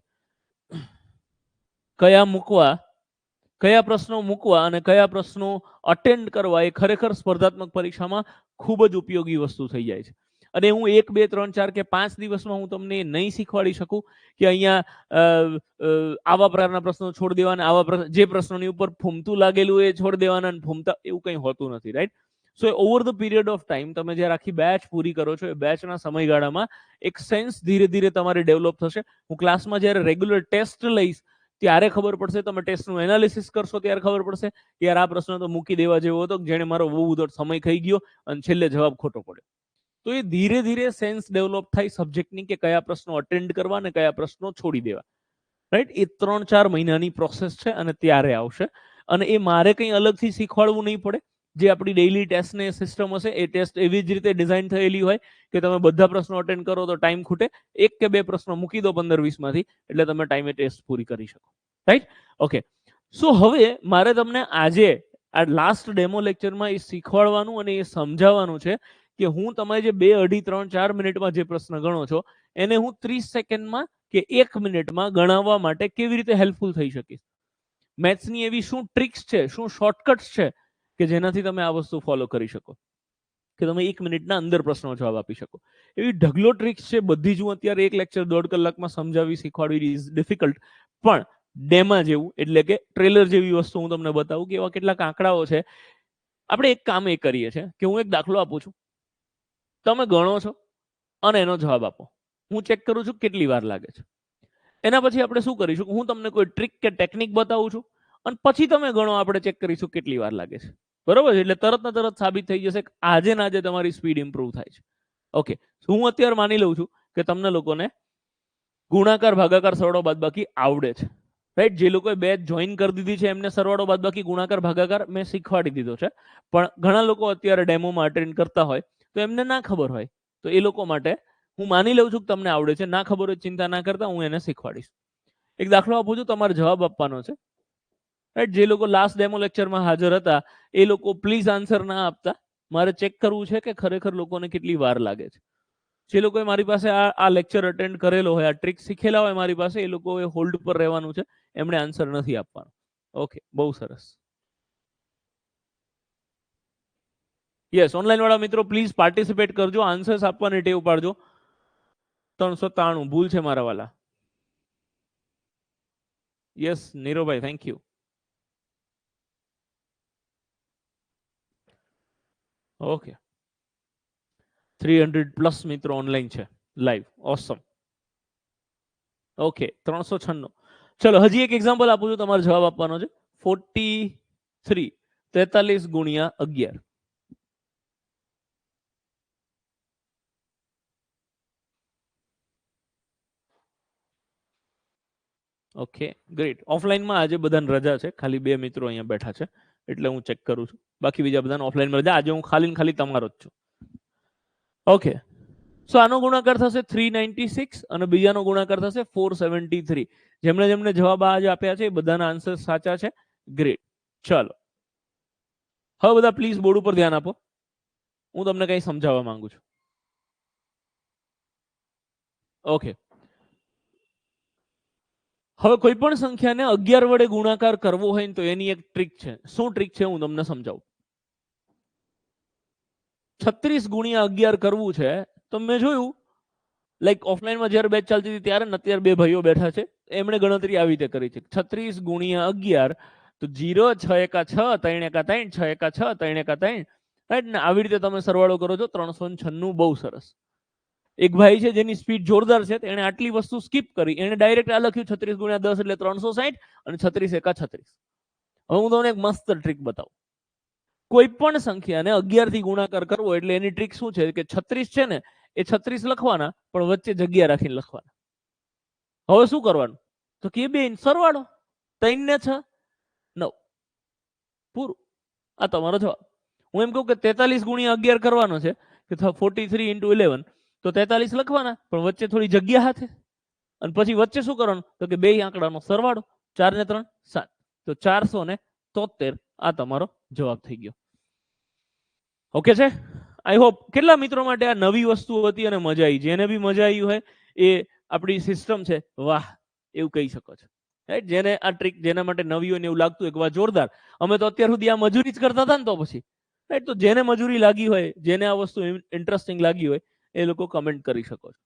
કયા પ્રશ્નો મૂકવા અને કયા પ્રશ્નો અટેન્ડ કરવા એ ખરેખર સ્પર્ધાત્મક પરીક્ષામાં ખૂબ જ ઉપયોગી વસ્તુ થઈ જાય છે. અને હું 1, 2, 3, 4 કે 5 દિવસમાં હું તમને નહીં શીખવાડી શકું કે અહીંયા આવા પ્રકારના પ્રશ્નો છોડી દેવાના, આવા જે પ્રશ્નોની ઉપર ફૂમતું લાગેલું એ છોડી દેવાના, અને ફૂમતા એવું કંઈ હોતું નથી, right? So over the period of time તમે જ્યારે આખી બેચ પૂરી કરો છો, એ બેચના સમયગાળામાં એક સેન્સ ધીરે ધીરે તમારી ડેવલપ થશે. હું ક્લાસમાં જ્યારે રેગ્યુલર ટેસ્ટ લઈશ ત્યારે ખબર પડશે, તમે ટેસ્ટનું એનાલિસિસ કરશો ત્યારે ખબર પડશે કે યાર આ પ્રશ્ન તો મૂકી દેવા જેવો હતો, જેણે મારો બહુ બધો સમય ખાઈ ગયો અને છેલ્લે જવાબ ખોટો પડ્યો. તો એ ધીરે ધીરે સેન્સ ડેવલપ થાય સબ્જેક્ટની કે કયા પ્રશ્નો અટેન્ડ કરવા અને કયા પ્રશ્નો છોડી દેવા, રાઈટ? એ 3-4 મહિનાની પ્રોસેસ છે અને ત્યારે આવશે. અને એ મારે કંઈ અલગથી શીખવાડવું નહીં પડે. જે આપણી ડેઇલી ટેસ્ટની સિસ્ટમ હશે એ ટેસ્ટ એવી જ રીતે ડિઝાઇન થયેલી હોય કે તમે બધા પ્રશ્નો અટેન્ડ કરો તો ટાઈમ ખૂટે, 1 કે 2 પ્રશ્નો મૂકી દો 15-20 માંથી, એટલે તમે ટાઈમે ટેસ્ટ પૂરી કરી શકો, રાઈટ? ઓકે, સો હવે મારે તમને આજે આ લાસ્ટ ડેમો લેક્ચરમાં એ શીખવાડવાનું અને એ સમજાવવાનું છે કે હું તમે જે 2, 2.5, 3, 4 મિનિટમાં જે પ્રશ્ન ગણો છો એને હું 30 સેકન્ડમાં કે 1 મિનિટમાં ગણાવવા માટે કેવી રીતે હેલ્પફુલ થઈ શકીશ. મેથ્સની એવી શું ટ્રિક્સ છે, શું શોર્ટકટ્સ છે કે જેનાથી તમે આ વસ્તુ ફોલો કરી શકો કે તમે 1 મિનિટના અંદર પ્રશ્નનો જવાબ આપી શકો. એવી ઢગલો ટ્રિક્સ છે, બધી જ હું અત્યારે 1 લેક્ચર 1.5 કલાકમાં સમજાવી શીખવાડવી ઇઝ ડિફિકલ્ટ. પણ ડેમા જેવું એટલે કે ટ્રેલર જેવી વસ્તુ હું તમને બતાવું કે એવા કેટલાક આંકડાઓ છે. આપણે એક કામ એ કરીએ છીએ કે હું એક દાખલો આપું છું, તમે ગણો છો અને એનો જવાબ આપો. હું ચેક કરું છું કેટલી વાર લાગે છે. એના પછી આપણે શું કરીશું, હું તમને કોઈ ટ્રિક કે ટેકનિક બતાવું છું અને પછી તમે ગણો, આપણે ચેક કરીશું કેટલી વાર લાગે છે. બરોબર છે? એટલે તરત ને તરત સાબિત થઈ જશે કે આજે ને આજે તમારી સ્પીડ ઇમ્પ્રૂવ થાય છે. ઓકે, હું અત્યારે માની લઉં છું કે તમને લોકોને ગુણાકાર, ભાગાકાર, સરવાળો, બાદબાકી આવડે છે, રાઈટ? જે લોકોએ બેચ જોઈન કરી દીધી છે એમને સરવાળો, બાદબાકી, ગુણાકાર, ભાગાકાર મેં શીખવાડી દીધો છે. પણ ઘણા લોકો અત્યારે ડેમોમાં અટેન્ડ કરતા હોય તો એમને ના ખબર હોય, તો એ લોકો માટે હું માની લઉં છું કે તમને આવડે છે. ના ખબર હોય ચિંતા ના કરતા, હું એને શીખવાડીશ. એક દાખલો આપું છું, તમારે જવાબ આપવાનો છે, રાઈટ? જે લોકો લાસ્ટ ડેમો લેક્ચરમાં હાજર હતા એ લોકો પ્લીઝ આન્સર ના આપતા. મારે ચેક કરવું છે કે ખરેખર લોકોને કેટલી વાર લાગે છે. જે લોકોએ મારી પાસે આ લેક્ચર અટેન્ડ કરેલો હોય, આ ટ્રિક શીખેલા હોય મારી પાસે, એ લોકોએ હોલ્ડ પર રહેવાનું છે, એમણે આન્સર નથી આપવાનો. ઓકે, બહુ સરસ. યસ, ઓનલાઈન વાળા મિત્રો પ્લીઝ પાર્ટિસિપેટ કરજો, આન્સર્સ આપવાની ટેવ પાડજો. 393 ભૂલ છે મારા વાલા. યસ નીરોભાઈ, થેન્ક યુ. ઓકે, 300+ મિત્રો ઓનલાઈન છે લાઈવ. ઓસમ. ઓકે, 396. ચલો હજી એક એક્ઝામ્પલ આપું છું, તમારે જવાબ આપવાનો છે. 43 43 ગુણ્યા 11. Okay, great. ઓફલાઈનમાં આજે બધાને રજા છે, ખાલી 2 મિત્રો અહીંયા બેઠા છે એટલે હું ચેક કરું છું. બાકી બીજા બધાને ઓફલાઈનમાં રજા. આજે હું ખાલી ને ખાલી તમારો જ છું. ઓકે, સો આનો ગુણાકાર થશે 396 અને બીજાનો ગુણાકાર થશે 473. જેમને જવાબ આજે આપ્યા છે એ બધાના આન્સર સાચા છે. ગ્રેટ. ચાલો હવે બધા પ્લીઝ બોર્ડ ઉપર ધ્યાન આપો, હું તમને કંઈ સમજાવવા માંગુ છું. ઓકે, હવે કોઈ પણ સંખ્યાને 11 વડે ગુણાકાર કરવો હોય તો એની એક ટ્રીક છે. શું ટ્રીક છે હું તમને સમજાવું. 36 ગુણ્યા 11 કરવું છે તો મેં જોયું, લાઈક ઓફલાઈનમાં જ્યારે બેચ ચાલતી હતી ત્યારે ને અત્યારે 2 ભાઈઓ બેઠા છે, એમણે ગણતરી આવી રીતે કરી છે. 36 ગુણ્યા 11 તો 0, 6 એકા 6, 3 એકા 3, 6 એકા 6, 3 એકા 3, રાઈટ ને? આવી રીતે તમે સરવાળો કરો છો. 396. બહુ સરસ. એક ભાઈ છે જેની સ્પીડ જોરદાર છે, એને આટલી વસ્તુ સ્કીપ કરી, એને ડાયરેક્ટ આ લખ્યું 36 ગુણ્યા 10 એટલે 360 અને 36 એકા 36. હવે હું તમને એક મસ્ત ટ્રીક બતાવું. કોઈ પણ સંખ્યાને 11 થી ગુણાકાર કરવો એટલે એની ટ્રીક શું છે કે 36 છે ને એ 36 લખવાના, પણ વચ્ચે જગ્યા રાખીને લખવાના. હવે શું કરવાનું તો કે બે સરવાળો 3 ને 6 9 પૂરું. આ તમારો જવાબ. હું એમ કહું કે 43 ગુણ્યા 11 કરવાનો છે કે 43 into 11, તો 43 લખવાના પણ વચ્ચે થોડી જગ્યા હાથે, અને પછી વચ્ચે શું કરવાનું તો કે બે આંકડાનો સરવાળો. 4 ને 3 7, તો 473. આ તમારો જવાબ થઈ ગયો. ઓકે છે? આઈ હોપ કેટલા મિત્રો માટે આ નવી વસ્તુ હતી અને મજા આવી. જેને બી મજા આવી હોય એ આપણી સિસ્ટમ છે વાહ એવું કહી શકો છો. રાઈટ? જેને આ ટ્રીક જેના માટે નવી હોય ને એવું લાગતું હોય કે વાહ જોરદાર, અમે તો અત્યાર સુધી આ મજૂરી જ કરતા હતા ને તો પછી. રાઈટ? તો જેને મજૂરી લાગી હોય, જેને આ વસ્તુ ઇન્ટરેસ્ટિંગ લાગી હોય એ લોકો કમેન્ટ કરી શકો છો.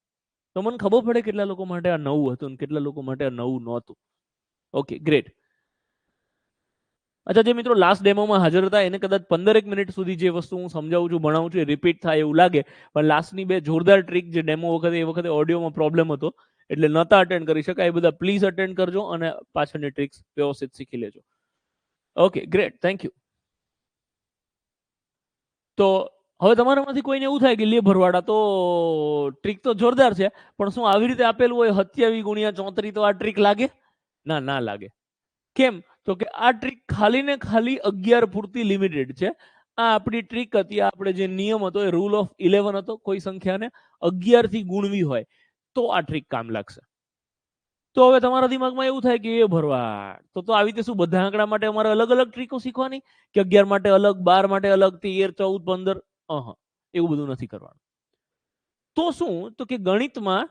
તો મને ખબર પડે કેટલા લોકો માટે આ નવું હતું ને કેટલા લોકો માટે આ નવું નહોતું. Okay great. અચ્છા, જે મિત્રો લાસ્ટ ડેમોમાં હાજર હતા એને કદાચ 15 મિનિટ સુધી જે વસ્તુ હું સમજાવું છું ભણાવું છું એ રિપીટ થાય એવું લાગે, પણ લાસ્ટની બે જોરદાર ટ્રીક જે ડેમો વખતે એ વખતે ઓડિયોમાં પ્રોબ્લેમ હતો એટલે નતા અટેન્ડ કરી શકાય. એ બધા પ્લીઝ અટેન્ડ કરજો અને પાછળની ટ્રિક્સ વ્યવસ્થિત શીખી લેજો. Okay great, thank you. તો હવે તમારામાંથી કોઈને એવું થાય કે લે ભરવાડા તો ટ્રીક તો જોરદાર છે, પણ શું આવી રીતે આપેલું હોય 27 ગુણ્યા 34 તો આ ટ્રીક લાગે? ના, ના લાગે. કેમ? તો કે આ ટ્રીક ખાલી ને ખાલી 11 પૂરતી લિમિટેડ છે. આ આપણી ટ્રીક હતી, આપણે જે નિયમ હતો એ રૂલ ઓફ 11 હતો. કોઈ સંખ્યાને 11 થી ગુણવી હોય તો આ ટ્રીક કામ લાગશે. તો હવે તમારા દિમાગમાં એવું થાય કે એ ભરવા તો આવી રીતે શું બધા આંકડા માટે અમારે અલગ અલગ ટ્રીકો શીખવાની કે 11 માટે અલગ, 12 માટે અલગ, 13, 14, 15? એવું બધું નથી કરવાનું. તો શું તો કે ગણિતમાં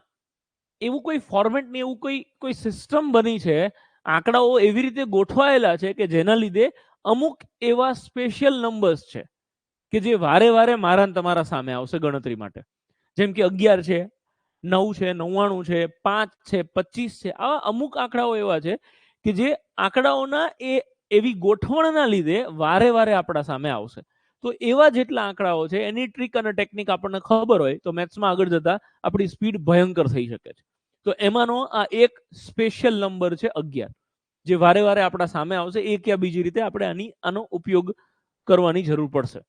એવું કોઈ ફોર્મેટ ને એવું કોઈ સિસ્ટમ બની છે, આંકડાઓ એવી રીતે ગોઠવાયેલા છે કે જેના લીધે અમુક એવા સ્પેશિયલ નંબર્સ છે કે જે વારે વારે મારા ને તમારા સામે આવશે ગણતરી માટે. જેમ કે 11 છે, 9 છે, 99 છે, 5 છે, 25 છે. આવા અમુક આંકડાઓ એવા છે કે જે આંકડાઓના એવી ગોઠવણના લીધે વારે વારે આપણા સામે આવશે. તો એવા જેટલા આંકડાઓ છે એની ટ્રીક અને ટેકનિક આપણને ખબર હોય તો મેથ્સમાં આગળ જતા આપણી સ્પીડ ભયંકર થઈ શકે છે. તો એમાંનો આ એક સ્પેશિયલ નંબર છે 11, જે વારે વારે આપણા સામે આવશે. એક યા બીજી રીતે આપણે આનો ઉપયોગ કરવાની જરૂર પડશે.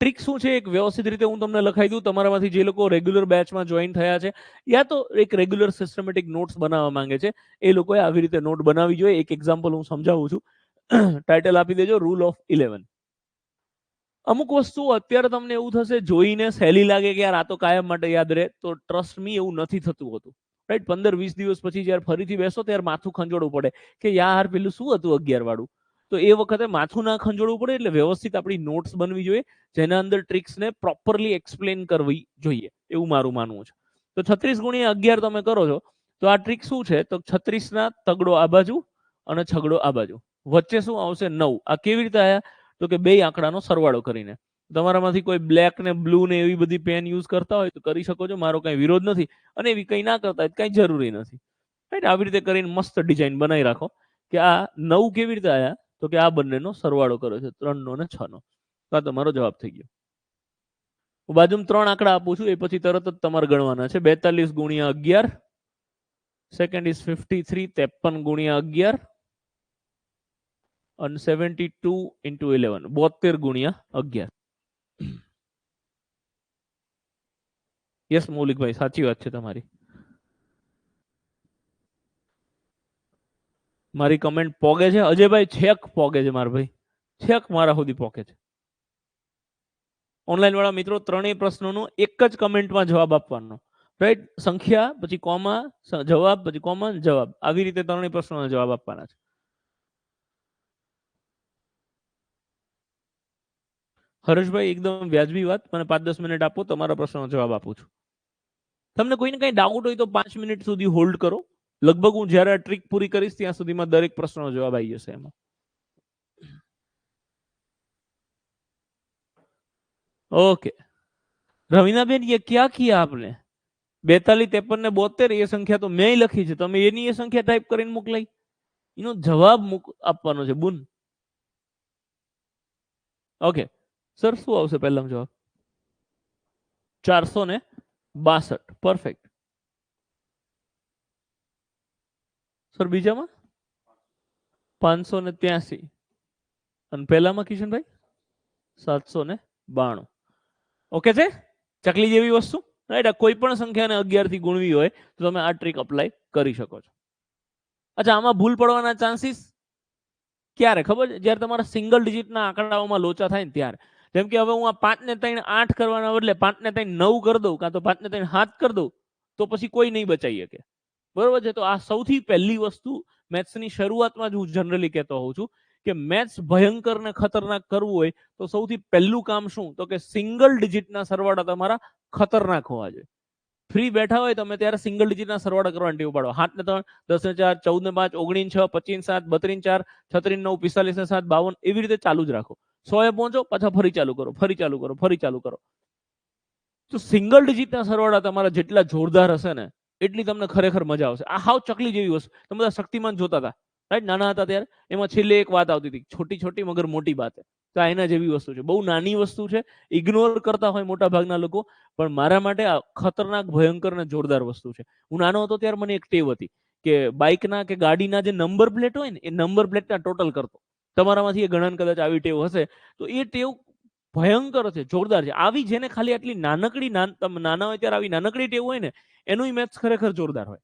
ટ્રીક શું છે એક વ્યવસ્થિત રીતે હું તમને લખાઈ દઉં. તમારામાંથી જે લોકો રેગ્યુલર બેચમાં જોઈન થયા છે યા તો એક રેગ્યુલર સિસ્ટમેટિક નોટ્સ બનાવવા માંગે છે એ લોકોએ આવી રીતે નોટ બનાવવી જોઈએ. એક એક્ઝામ્પલ હું સમજાવું છું. ટાઇટલ આપી દેજો રૂલ ઓફ 11. અમુક વસ્તુ અત્યારે તમને એવું થશે જોઈને સહેલી લાગે કે યાર આ તો કાયમ માટે યાદ રહે, તો ટ્રસ્ટ મી એવું નથી થતું હોતું. રાઈટ? 15-20 દિવસ પછી જ્યારે ફરીથી બેસો ત્યારે માથું ખંજોળવું પડે કે યાર પેલું શું હતું 11 વાળું. તો એ વખતે માથું ના ખંજોળવું પડે એટલે વ્યવસ્થિત આપણી નોટ્સ બનવી જોઈએ જેના અંદર ટ્રિક્સને પ્રોપરલી એક્સપ્લેન કરવી જોઈએ, એવું મારું માનવું છે. તો 36 ગુણ્યા 11 તમે કરો છો તો આ ટ્રીક શું છે તો 36 ના તગડો આ બાજુ અને છગડો આ બાજુ, વચ્ચે શું આવશે 9. આ કેવી રીતે આયા તો કે બે આંકડાનો સરવાળો કરીને. તમારામાંથી કોઈ બ્લેક ને બ્લુ ને એવી બધી પેન યુઝ કરતા હોય તો કરી શકો છો, મારો કઈ વિરોધ નથી. અને એવી કઈ ના કરતા હોય કઈ જરૂરી નથી. રાઈટ? આવી રીતે કરીને મસ્ત ડિઝાઇન બનાવી રાખો કે આ 9 કેવી રીતે આયા તો કે આ બંનેનો સરવાળો કર્યો છે 3 નો અને 6 નો. તો આ તમારો જવાબ થઈ ગયો. હું બાજુમાં 3 આંકડા આપું છું એ પછી તરત જ તમારે ગણવાના છે. 42 ગુણ્યા 11, સેકન્ડ ઇઝ 53, 53 ગુણ્યા 11 અને 72 into 11, 72 ગુણ્યા 11. યસ મૌલિકભાઈ, સાચી વાત છે તમારી. મારી કમેન્ટ પોગે છે અજયભાઈ? છેક પોગે છે મારા ભાઈ, છેક મારા સુધી પોગે છે. ઓનલાઈન વાળા મિત્રો ત્રણેય પ્રશ્નોનો એક જ કમેન્ટમાં જવાબ આપવાનો. રાઈટ? સંખ્યા પછી કોમા જવાબ પછી કોમા જવાબ, આવી રીતે ત્રણેય પ્રશ્નોના જવાબ આપવાના છે. હર્ષભાઈ એકદમ વ્યાજબી વાત. મને 5-10 મિનિટ આપો, તમારા પ્રશ્નનો જવાબ આપું છું. તમને કોઈને કઈ ડાઉટ હોય તો 5 મિનિટ સુધી હોલ્ડ કરો. લગભગ હું જ્યારે આ ટ્રીક પૂરી કરીશ ત્યાં સુધીમાં દરેક પ્રશ્નનો જવાબ આવી જશે એમાં. ओके रवीनाबेन, ये क्या किया आपने? 42, 53 ને 72 એ સંખ્યા તો મેં લખી છે, તમે એની એ સંખ્યા ટાઈપ કરીને મોકલાઈ. એનો જવાબ આપવાનો છે બુન. ઓકે સર, શું આવશે પહેલાનો જવાબ? 462. Perfect sir. બીજામાં 583 અને પહેલામાં કિશનભાઈ 792. ઓકે છે? ચકલી જેવી વસ્તુ. રાઈટ? કોઈ પણ સંખ્યાને 11 થી ગુણવી હોય તો તમે આ ટ્રીક અપ્લાય કરી શકો છો. અચ્છા, આમાં ભૂલ પડવાના ચાન્સીસ ક્યારે ખબર છે? જ્યારે તમારા સિંગલ ડિજિટના આંકડાઓમાં લોચા થાય ને ત્યારે. જેમ કે હવે હું આ 5 ને 3 8 કરવાના બદલે 5 ને 3 9 કરી દઉં કાં તો 5 ને 3 7 કરી દઉં તો પછી કોઈ નહીં બચાવી શકે. બરોબર છે? તો આ સૌથી પહેલી વસ્તુ મેથ્સની શરૂઆતમાં જ હું જનરલી કહેતો હોઉં છું કે મેથ્સ ભયંકર ને ખતરનાક કરવું હોય તો સૌથી પહેલું કામ શું, તો કે સિંગલ ડિજિટના સરવાળા તમારા ખતરનાક હોવા જોઈએ. ફ્રી બેઠા હોય તમે ત્યારે સિંગલ ડિજિટના સરવાળા કરવાની ટેવ પાડો. 7 ને 3, 10 ને 4, 14 ને 5, 19 6, 25 7, 32 4, 36 9, 45 ને 7, 52 એવી રીતે ચાલુ જ રાખો. 100 એ પહોંચો, પાછા ફરી ચાલુ કરો, ફરી ચાલુ કરો, ફરી ચાલુ કરો. તો સિંગલ ડિજિટના સરવાળા તમારા જેટલા જોરદાર હશે ને એટલી તમને ખરેખર મજા આવશે. આ હાવ ચકલી જેવી વસ્તુ. તમે બધા શક્તિમાન જોતા હતા રાઈટ, નાના હતા ત્યારે. એમાં છેલ્લે એક વાત આવતી હતી, છોટી છોટી મગર મોટી બાત હે. તો આ એના જેવી વસ્તુ છે. બહુ નાની વસ્તુ છે, ઇગ્નોર કરતા હોય મોટા ભાગના લોકો, પણ મારા માટે આ ખતરનાક, ભયંકર ને જોરદાર વસ્તુ છે. હું નાનો હતો ત્યારે મને એક ટેવ હતી કે બાઇકના કે ગાડીના જે નંબર પ્લેટ હોય ને એ નંબર પ્લેટના ટોટલ કરતો. તમારામાંથી એ ઘણા કદાચ આવી ટેવ હશે. તો એ ટેવ ભયંકર છે, જોરદાર છે. આવી જેને ખાલી આટલી નાનકડી, તમે નાના હોય ત્યારે આવી નાનકડી ટેવ હોય ને એનું મેથ્સ ખરેખર જોરદાર હોય.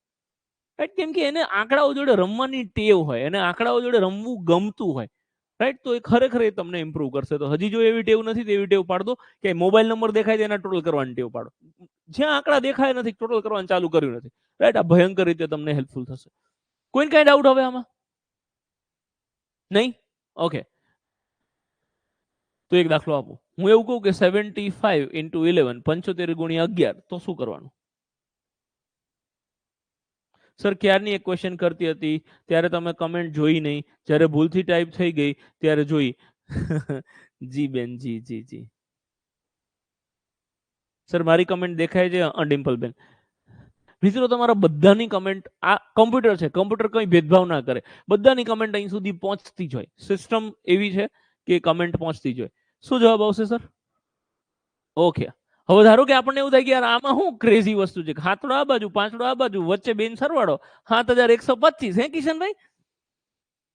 રાઈટ, કેમ કે એને આંકડાઓ જોડે રમવાની ટેવ હોય, એને આંકડાઓ જોડે રમવું ગમતું હોય. રાઈટ, તો એ ખરેખર એ તમને ઇમ્પ્રુવ કરશે. તો હજી જો એવી ટેવ નથી તો એવી ટેવ પાડો કે મોબાઈલ નંબર દેખાય તો એના ટોટલ કરવાની ટેવ પાડો. જ્યાં આંકડા દેખાય નથી ટોટલ કરવાનું ચાલુ કર્યું નથી. રાઈટ, આ ભયંકર રીતે તમને હેલ્પફુલ થશે. કોઈને કઈ ડાઉટ હવે આમાં? નહીં? ઓકે, તો એક દાખલો આપો. હું એવું કહું કે 75 into 11, 75 ગુણ્યા 11, તો શું કરવાનું? સર ક્યારની એક ક્વેશ્ચન કરતી હતી ત્યારે તમે કમેન્ટ જોઈ નહીં, જ્યારે ભૂલથી ટાઈપ થઈ ગઈ ત્યારે જોઈ. જી બેન, જી જી જી. સર મારી કમેન્ટ દેખાય છે? ડિમ્પલ બેન. મિત્રો તમારા બધાની કમેન્ટ, આ કમ્પ્યુટર છે, કમ્પ્યુટર કંઈ ભેદભાવ ના કરે. બધાની કમેન્ટ અહીં સુધી પહોંચતી જ હોય. સિસ્ટમ એવી છે કે કમેન્ટ પહોંચતી જ હોય. શું જવાબ આવશે સર? ઓકે, હવે ધારો કે આપણને એવું થાય કે યાર આમાં શું ક્રેઝી વસ્તુ છે, હાથડો આ બાજુ, પાંચડો આ બાજુ, વચ્ચે બેન સરવાળો 7125. હે કિશનભાઈ?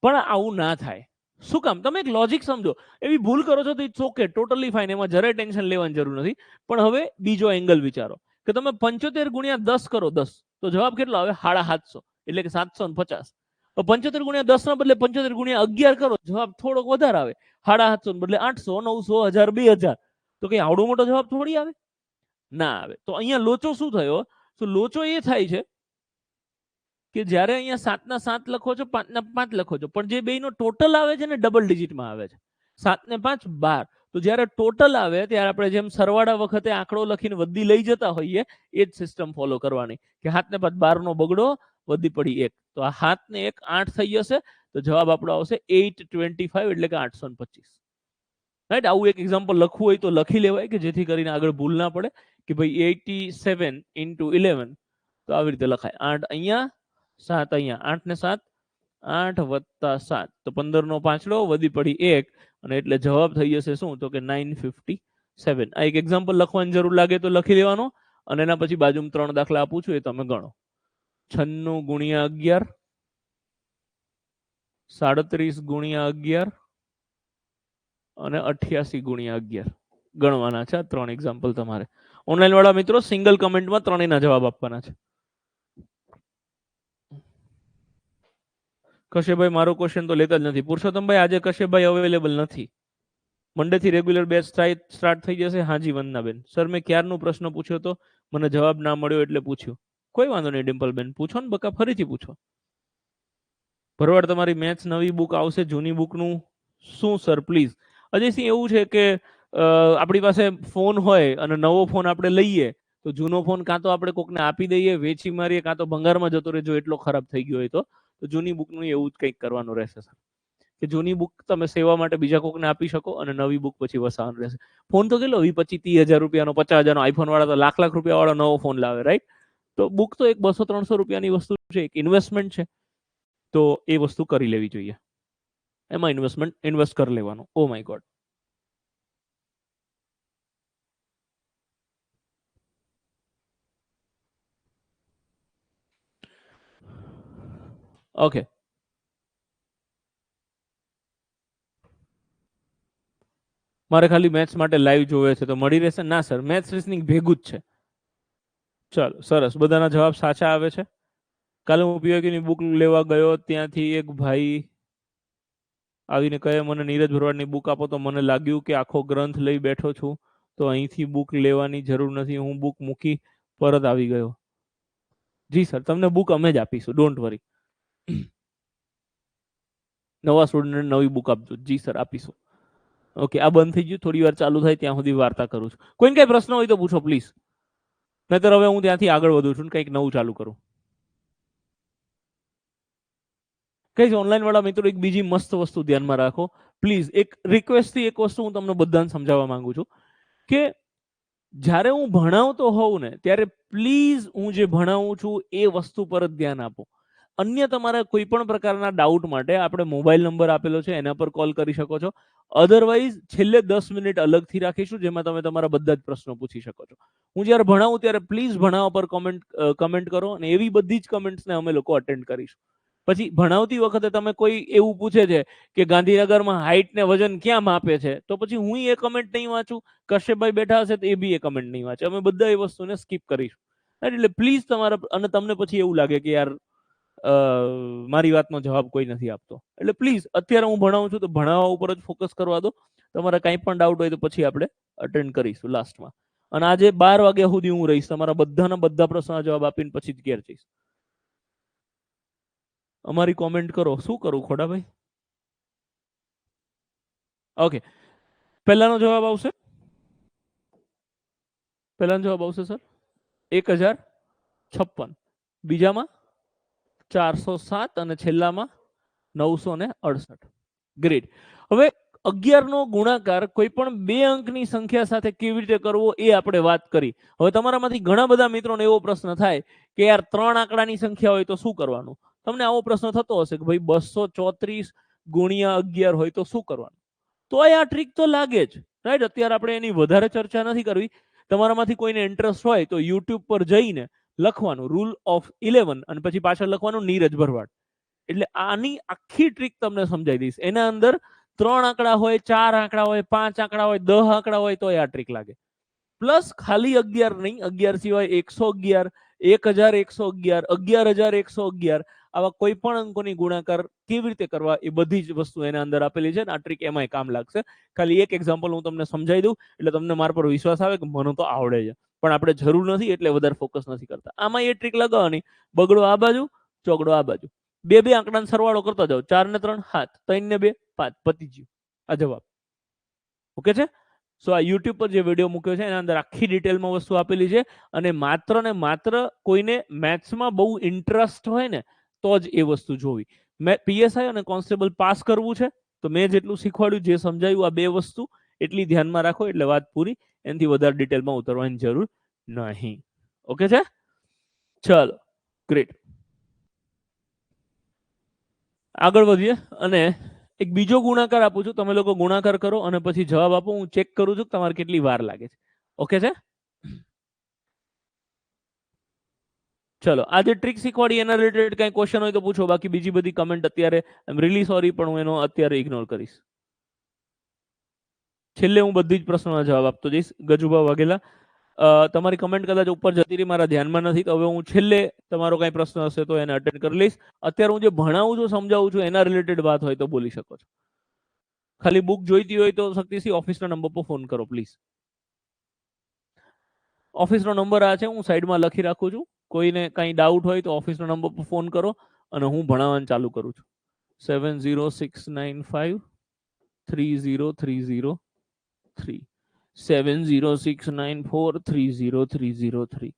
પણ આવું ના થાય. શું કામ? તમે એક લોજિક સમજો. એવી ભૂલ કરો છો તો ઇટ્સ ઓકે, ટોટલી ફાઇન, એમાં જરાય ટેન્શન લેવાની જરૂર નથી. પણ હવે બીજો એંગલ વિચારો કે તમે 75 ગુણ્યા 10 કરો, 10, તો જવાબ કેટલો આવે? 750, એટલે કે 750. 75 ગુણ્યા 10 ના બદલે 75 ગુણ્યા 11 કરો, જવાબ થોડોક વધારે આવે. 750 બદલે 800, 900, 1000, 2000. તો કઈ આવડો મોટો જવાબ થોડી આવે? ના આવે. તો અહીંયા લોચો શું થયો? તો લોચો એ થાય છે કે જ્યારે અહીંયા 7 ના 7 લખો છો, 5 ના 5 લખો છો, પણ જે બેયનો ટોટલ આવે છે ને ડબલ ડિજિટમાં આવે છે. 7 ને 5 12. તો જ્યારે ટોટલ આવે ત્યારે આપણે જેમ સરવાળા વખતે આંકડો લખીને વધી લઈ જતા હોઈએ એ જ સિસ્ટમ ફોલો કરવાની કે 7 ને 5 12 નો બગડો, વધી પડી 1. તો આ 7 ને 1 8 થઈ જશે. તો જવાબ આપણો આવશે 825, એટલે કે 825. રાઈટ, આવું એક એક્ઝામ્પલ લખવું હોય તો લખી લેવાય કે જેથી કરીને આગળ ભૂલ ના પડે કે ભાઈ 87 into 11, તો આવી રીતે લખાય. 8 અહીંયા, 7 અહીંયા, 8 ને 7, 8 વત્તા 7, તો 15 નો પાંચડો, વધી પડી 1, અને એટલે જવાબ થઈ જશે શું? તો કે 957. આ એક એક્ઝામ્પલ લખવાની જરૂર લાગે તો લખી લેવાનો, અને એના પછી બાજુમાં 3 દાખલા આપું છું, એ તમે ગણો. 96 ગુણ્યા 11, 37 ગુણ્યા 11 અને 88 ગુણ્યા 11 ગણવાના છે. 3 એક્ઝામ્પલ તમારે. ઓનલાઈન વાળા મિત્રો સિંગલ કમેન્ટમાં ત્રણેયના જવાબ આપવાના છે. કશ્યપભાઈ મારો ક્વેશ્ચન તો લેતા જ નથી. પુરુષોત્તમભાઈ આજે કશ્યપભાઈ અવેલેબલ નથી. મંડે થી રેગ્યુલર બેચ સ્ટાર્ટ થઈ જશે. હાજી વંદનાબેન. સર મેં ક્યારનો પ્રશ્ન પૂછ્યો તો મને જવાબ ના મળ્યો એટલે પૂછ્યું. કોઈ વાંધો નહીં ડિમ્પલબેન, પૂછો ને બકા, ફરીથી પૂછો. ભરવાડ તમારી મેથ્સ નવી બુક આવશે, જૂની બુકનું શું સર પ્લીઝ? અજયસિંહ એવું છે કે આપણી પાસે ફોન હોય અને નવો ફોન આપણે લઈએ તો જૂનો ફોન કાં તો આપણે કોકને આપી દઈએ, વેચી મારીએ, કાં તો ભંગારમાં જતો રહે જો એટલો ખરાબ થઈ ગયો હોય તો જૂની બુકનું એવું જ કંઈક કરવાનું રહેશે સર, કે જૂની બુક તમે સેવા માટે બીજા કોકને આપી શકો અને નવી બુક પછી વસાવવાનું રહેશે. ફોન તો કેટલો 20-25-30 હજાર રૂપિયાનો, 50 હજારનો, આઈફોન વાળા તો લાખ લાખ રૂપિયા વાળો નવો ફોન લાવે, રાઈટ? તો બુક તો એક 200-300 રૂપિયાની વસ્તુ છે, એક ઇન્વેસ્ટમેન્ટ છે. તો એ વસ્તુ કરી લેવી જોઈએ. એમાં ઇન્વેસ્ટ કરી લેવાનું. Oh my God. ઓકે, મારે ખાલી મેથ્સ માટે લાઈવ જોવે છે તો મળી રહેશે? ના સર, મેથ્સ રીઝનિંગ ભેગું જ છે. ચાલો સરસ, બધાના જવાબ સાચા આવે છે. કાલે હું પીઓકીની બુક લેવા ગયો, ત્યાંથી એક ભાઈ આવીને કહે મને નીરજ ભરવાડની બુક આપો, તો મને લાગ્યું કે આખો ગ્રંથ લઈ બેઠો છું, તો અહીંથી બુક લેવાની જરૂર નથી. હું બુક મૂકી પરત આવી ગયો. જી સર, તમને બુક અમે જ આપીશું, ડોન્ટ વરી. નવા સ્ટુડન્ટને નવી બુક આપજો. જી સર, આપીશું. ઓકે, આ બંધ થઈ ગયું, થોડી વાર ચાલુ થાય ત્યાં સુધી વાર્તા કરું છું. કોઈને કઈ પ્રશ્ન હોય તો પૂછો પ્લીઝ, નહીતર હવે હું ત્યાંથી આગળ વધું છું, કંઈક નવું ચાલુ કરું. કઈ ઓનલાઈન વાળા મિત્રો એક બીજી મસ્ત વસ્તુ ધ્યાનમાં રાખો પ્લીઝ. એક રિક્વેસ્ટ થી એક વસ્તુ હું તમને બધાને સમજાવવા માંગુ છું કે જ્યારે હું ભણાવતો હોઉં ને ત્યારે પ્લીઝ હું જે ભણાવું છું એ વસ્તુ પર જ ધ્યાન આપો. અન્ય તમારા કોઈ પણ પ્રકારના ડાઉટ માટે આપણે મોબાઈલ નંબર આપેલો છે, એના પર કોલ કરી શકો છો. અધરવાઇઝ છેલ્લે 10 મિનિટ અલગથી રાખીશું જેમાં તમે તમારા બધા જ પ્રશ્નો પૂછી શકો છો. હું જ્યારે ભણાવું ત્યારે પ્લીઝ ભણાવવા પર કમેન્ટ કરો, અને એવી બધી જ કમેન્ટ્સને અમે લોકો અટેન્ડ કરીશું. પછી ભણાવતી વખતે તમે કોઈ એવું પૂછે છે કે ગાંધીનગરમાં હાઈટ ને વજન ક્યાં માપે છે, તો પછી હું એ કમેન્ટ નહીં વાંચું, કશ્યપભાઈ બેઠા હશે તો એ બી એ કમેન્ટ નહીં વાંચે. અમે બધા એ વસ્તુને સ્કીપ કરીશું. એટલે પ્લીઝ તમારા, અને તમને પછી એવું લાગે કે યાર મારી વાતનો જવાબ કોઈ નથી આપતો, એટલે પ્લીઝ અત્યારે હું ભણાવું છું તો ભણાવવા ઉપર જ ફોકસ કરવા દો. તમારા કંઈ પણ ડાઉટ હોય તો પછી આપણે અટેન્ડ કરીશું લાસ્ટમાં. અને આજે 12 વાગ્યા સુધી હું રહીશ, તમારા બધાના બધા પ્રશ્નના જવાબ આપીને પછી જ ઘેર જઈશ. અમારી કોમેન્ટ કરો. શું કરું ખોડાભાઈ? ઓકે, પહેલાનો જવાબ આવશે, પહેલાનો જવાબ આવશે સર 1056. બીજામાં 407 અને છેલ્લામાં 968. ગ્રેટ. હવે 11 નો ગુણાકાર કોઈ પણ 2 અંકની સંખ્યા સાથે કેવી રીતે કરવો એ આપણે વાત કરી. હવે તમારામાંથી ઘણા બધા મિત્રોને એવો પ્રશ્ન થાય કે યાર 3 આંકડાની સંખ્યા હોય તો શું કરવાનું? તમને આવો પ્રશ્ન થતો હશે કે ભાઈ 234 ગુણ્યા 11 હોય તો શું કરવાનું? તો આ ટ્રીક તો લાગે જ, રાઈટ? અત્યારે આપણે એની વધારે ચર્ચા નથી કરવી. તમારામાંથી કોઈને ઇન્ટરેસ્ટ હોય તો યુટ્યુબ પર જઈને લખવાનું રૂલ ઓફ 11 અને પછી પાછળ લખવાનું નીરજ ભરવાડ, એટલે આની આખી ટ્રીક તમને સમજાવી દઈશ. એના અંદર 3 આંકડા હોય, 4 આંકડા હોય, 5 આંકડા હોય, 10 આંકડા હોય તો આ ટ્રીક લાગે. પ્લસ ખાલી 11 નહીં, 11 સિવાય 111, 1111, 11111, આવા કોઈ પણ અંકોની ગુણાકાર કેવી રીતે કરવા એ બધી જ વસ્તુ એના અંદર આપેલી છે. આ ટ્રીક એમાંય કામ લાગશે. ખાલી એક એક્ઝામ્પલ હું તમને સમજાવી દઉં એટલે તમને મારા પર વિશ્વાસ આવે કે મને તો આવડે છે, પણ આપણે જરૂર નથી એટલે વધારે ફોકસ નથી કરતા. આમાં એ ટ્રીક લગાવવાની, બગડો આ બાજુ, ચોગડો આ બાજુ, બે આંકડાનો સરવાળો કરતા જાઓ. 4 ને 3 7, 3 ને 2 5, પતી ગયું. આ જવાબ ઓકે છે. સો આ યુટ્યુબ પર જે વિડીયો મૂક્યો છે એના અંદર આખી ડિટેલમાં વસ્તુ આપેલી છે. અને માત્ર ને માત્ર કોઈને મેથ્સમાં બહુ ઇન્ટરેસ્ટ હોય ને તો જ એ વસ્તુ જોવી. પીએસઆઈ અને કોન્સ્ટેબલ પાસ કરવું છે તો મેં જેટલું શીખવાડ્યું, જે સમજાવ્યું, આ 2 વસ્તુ એટલી ધ્યાનમાં રાખો એટલે વાત પૂરી. એનાથી વધારે ડિટેલમાં ઉતરવાની જરૂર નહીં. ઓકે છે? ચલો, ગ્રેટ. આગળ વધીએ અને એક બીજો ગુણાકાર આપું છું. તમે લોકો ગુણાકાર કરો અને પછી જવાબ આપો. હું ચેક કરું છું તમારે કેટલી વાર લાગે છે. ઓકે છે? ચલો, આ જે ટ્રીક શીખવાડી એના રિલેટેડ કઈ ક્વેશ્ચન હોય તો પૂછો. બાકી બીજી બધી કમેન્ટ અત્યારે આઈ એમ રિયલી સોરી પણ હું એનો અત્યારે ઇગ્નોર કરીશ. છેલ્લે હું બધી જ પ્રશ્નોના જવાબ આપતો જઈશ. ગજુભા વાઘેલા, તમારી કમેન્ટ કદાચ ઉપર જતી રહી, મારા ધ્યાનમાં નથી, તો હવે હું છેલ્લે તમારો કઈ પ્રશ્ન હશે તો એને અટેન્ડ કરી લઈશ. અત્યારે હું જે ભણાવું છું, સમજાવું છું, એના રિલેટેડ વાત હોય તો બોલી શકો છો. ખાલી બુક જોઈતી હોય તો શક્તિસિંહ ઓફિસના નંબર પર ફોન કરો પ્લીઝ. ઓફિસનો નંબર આ છે, હું સાઈડમાં લખી રાખું છું. કોઈને કંઈ ડાઉટ હોય તો ઓફિસનો નંબર પર ફોન કરો અને હું ભણાવવાનું ચાલુ કરું છું. 7069530303, 7069430303,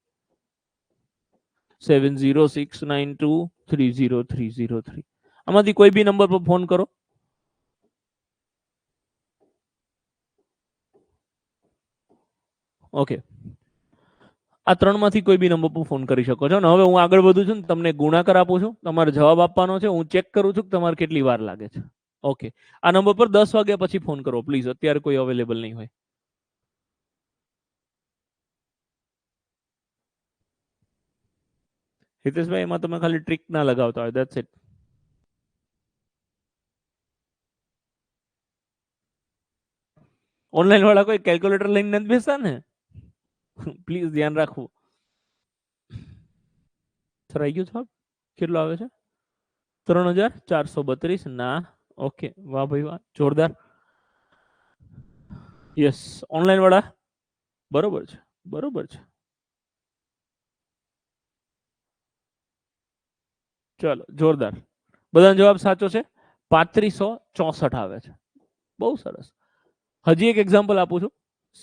7069230303. આમાંથી કોઈ બી નંબર પર ફોન કરો. ઓકે, આ 3 માંથી કોઈ બી નંબર પર ફોન કરી શકો છો. અને હવે હું આગળ વધું છું, તમને ગુણાકાર આપું છું, તમારે જવાબ આપવાનો છે. હું ચેક કરું છું કે તમારે કેટલી વાર લાગે છે. ઓકે, આ નંબર પર 10 વાગ્યા પછી ફોન કરો પ્લીઝ. અત્યારે કોઈ અવેલેબલ નહીં હોય. હિતેશભાઈ, એમાં તમે ખાલી ટ્રીક ના લગાવતા હોય, ધેટ્સ ઇટ. ઓનલાઈન વાળા કોઈ કેલ્ક્યુલેટર લઈને નથી બેસતા ને? પ્લીઝ ધ્યાન રાખવું. સર આવી ગયું જવાબ? કેટલો આવે છે? 3432. ના, ઓકે, વાહ ભાઈ વાહ, જોરદાર. યસ, ઓનલાઈન વાળા બરોબર છે, બરોબર છે. ચલો, જોરદાર. બધાનો જવાબ સાચો છે. 3564 આવે છે. બહુ સરસ. હજી એક એક્ઝામ્પલ આપું છું.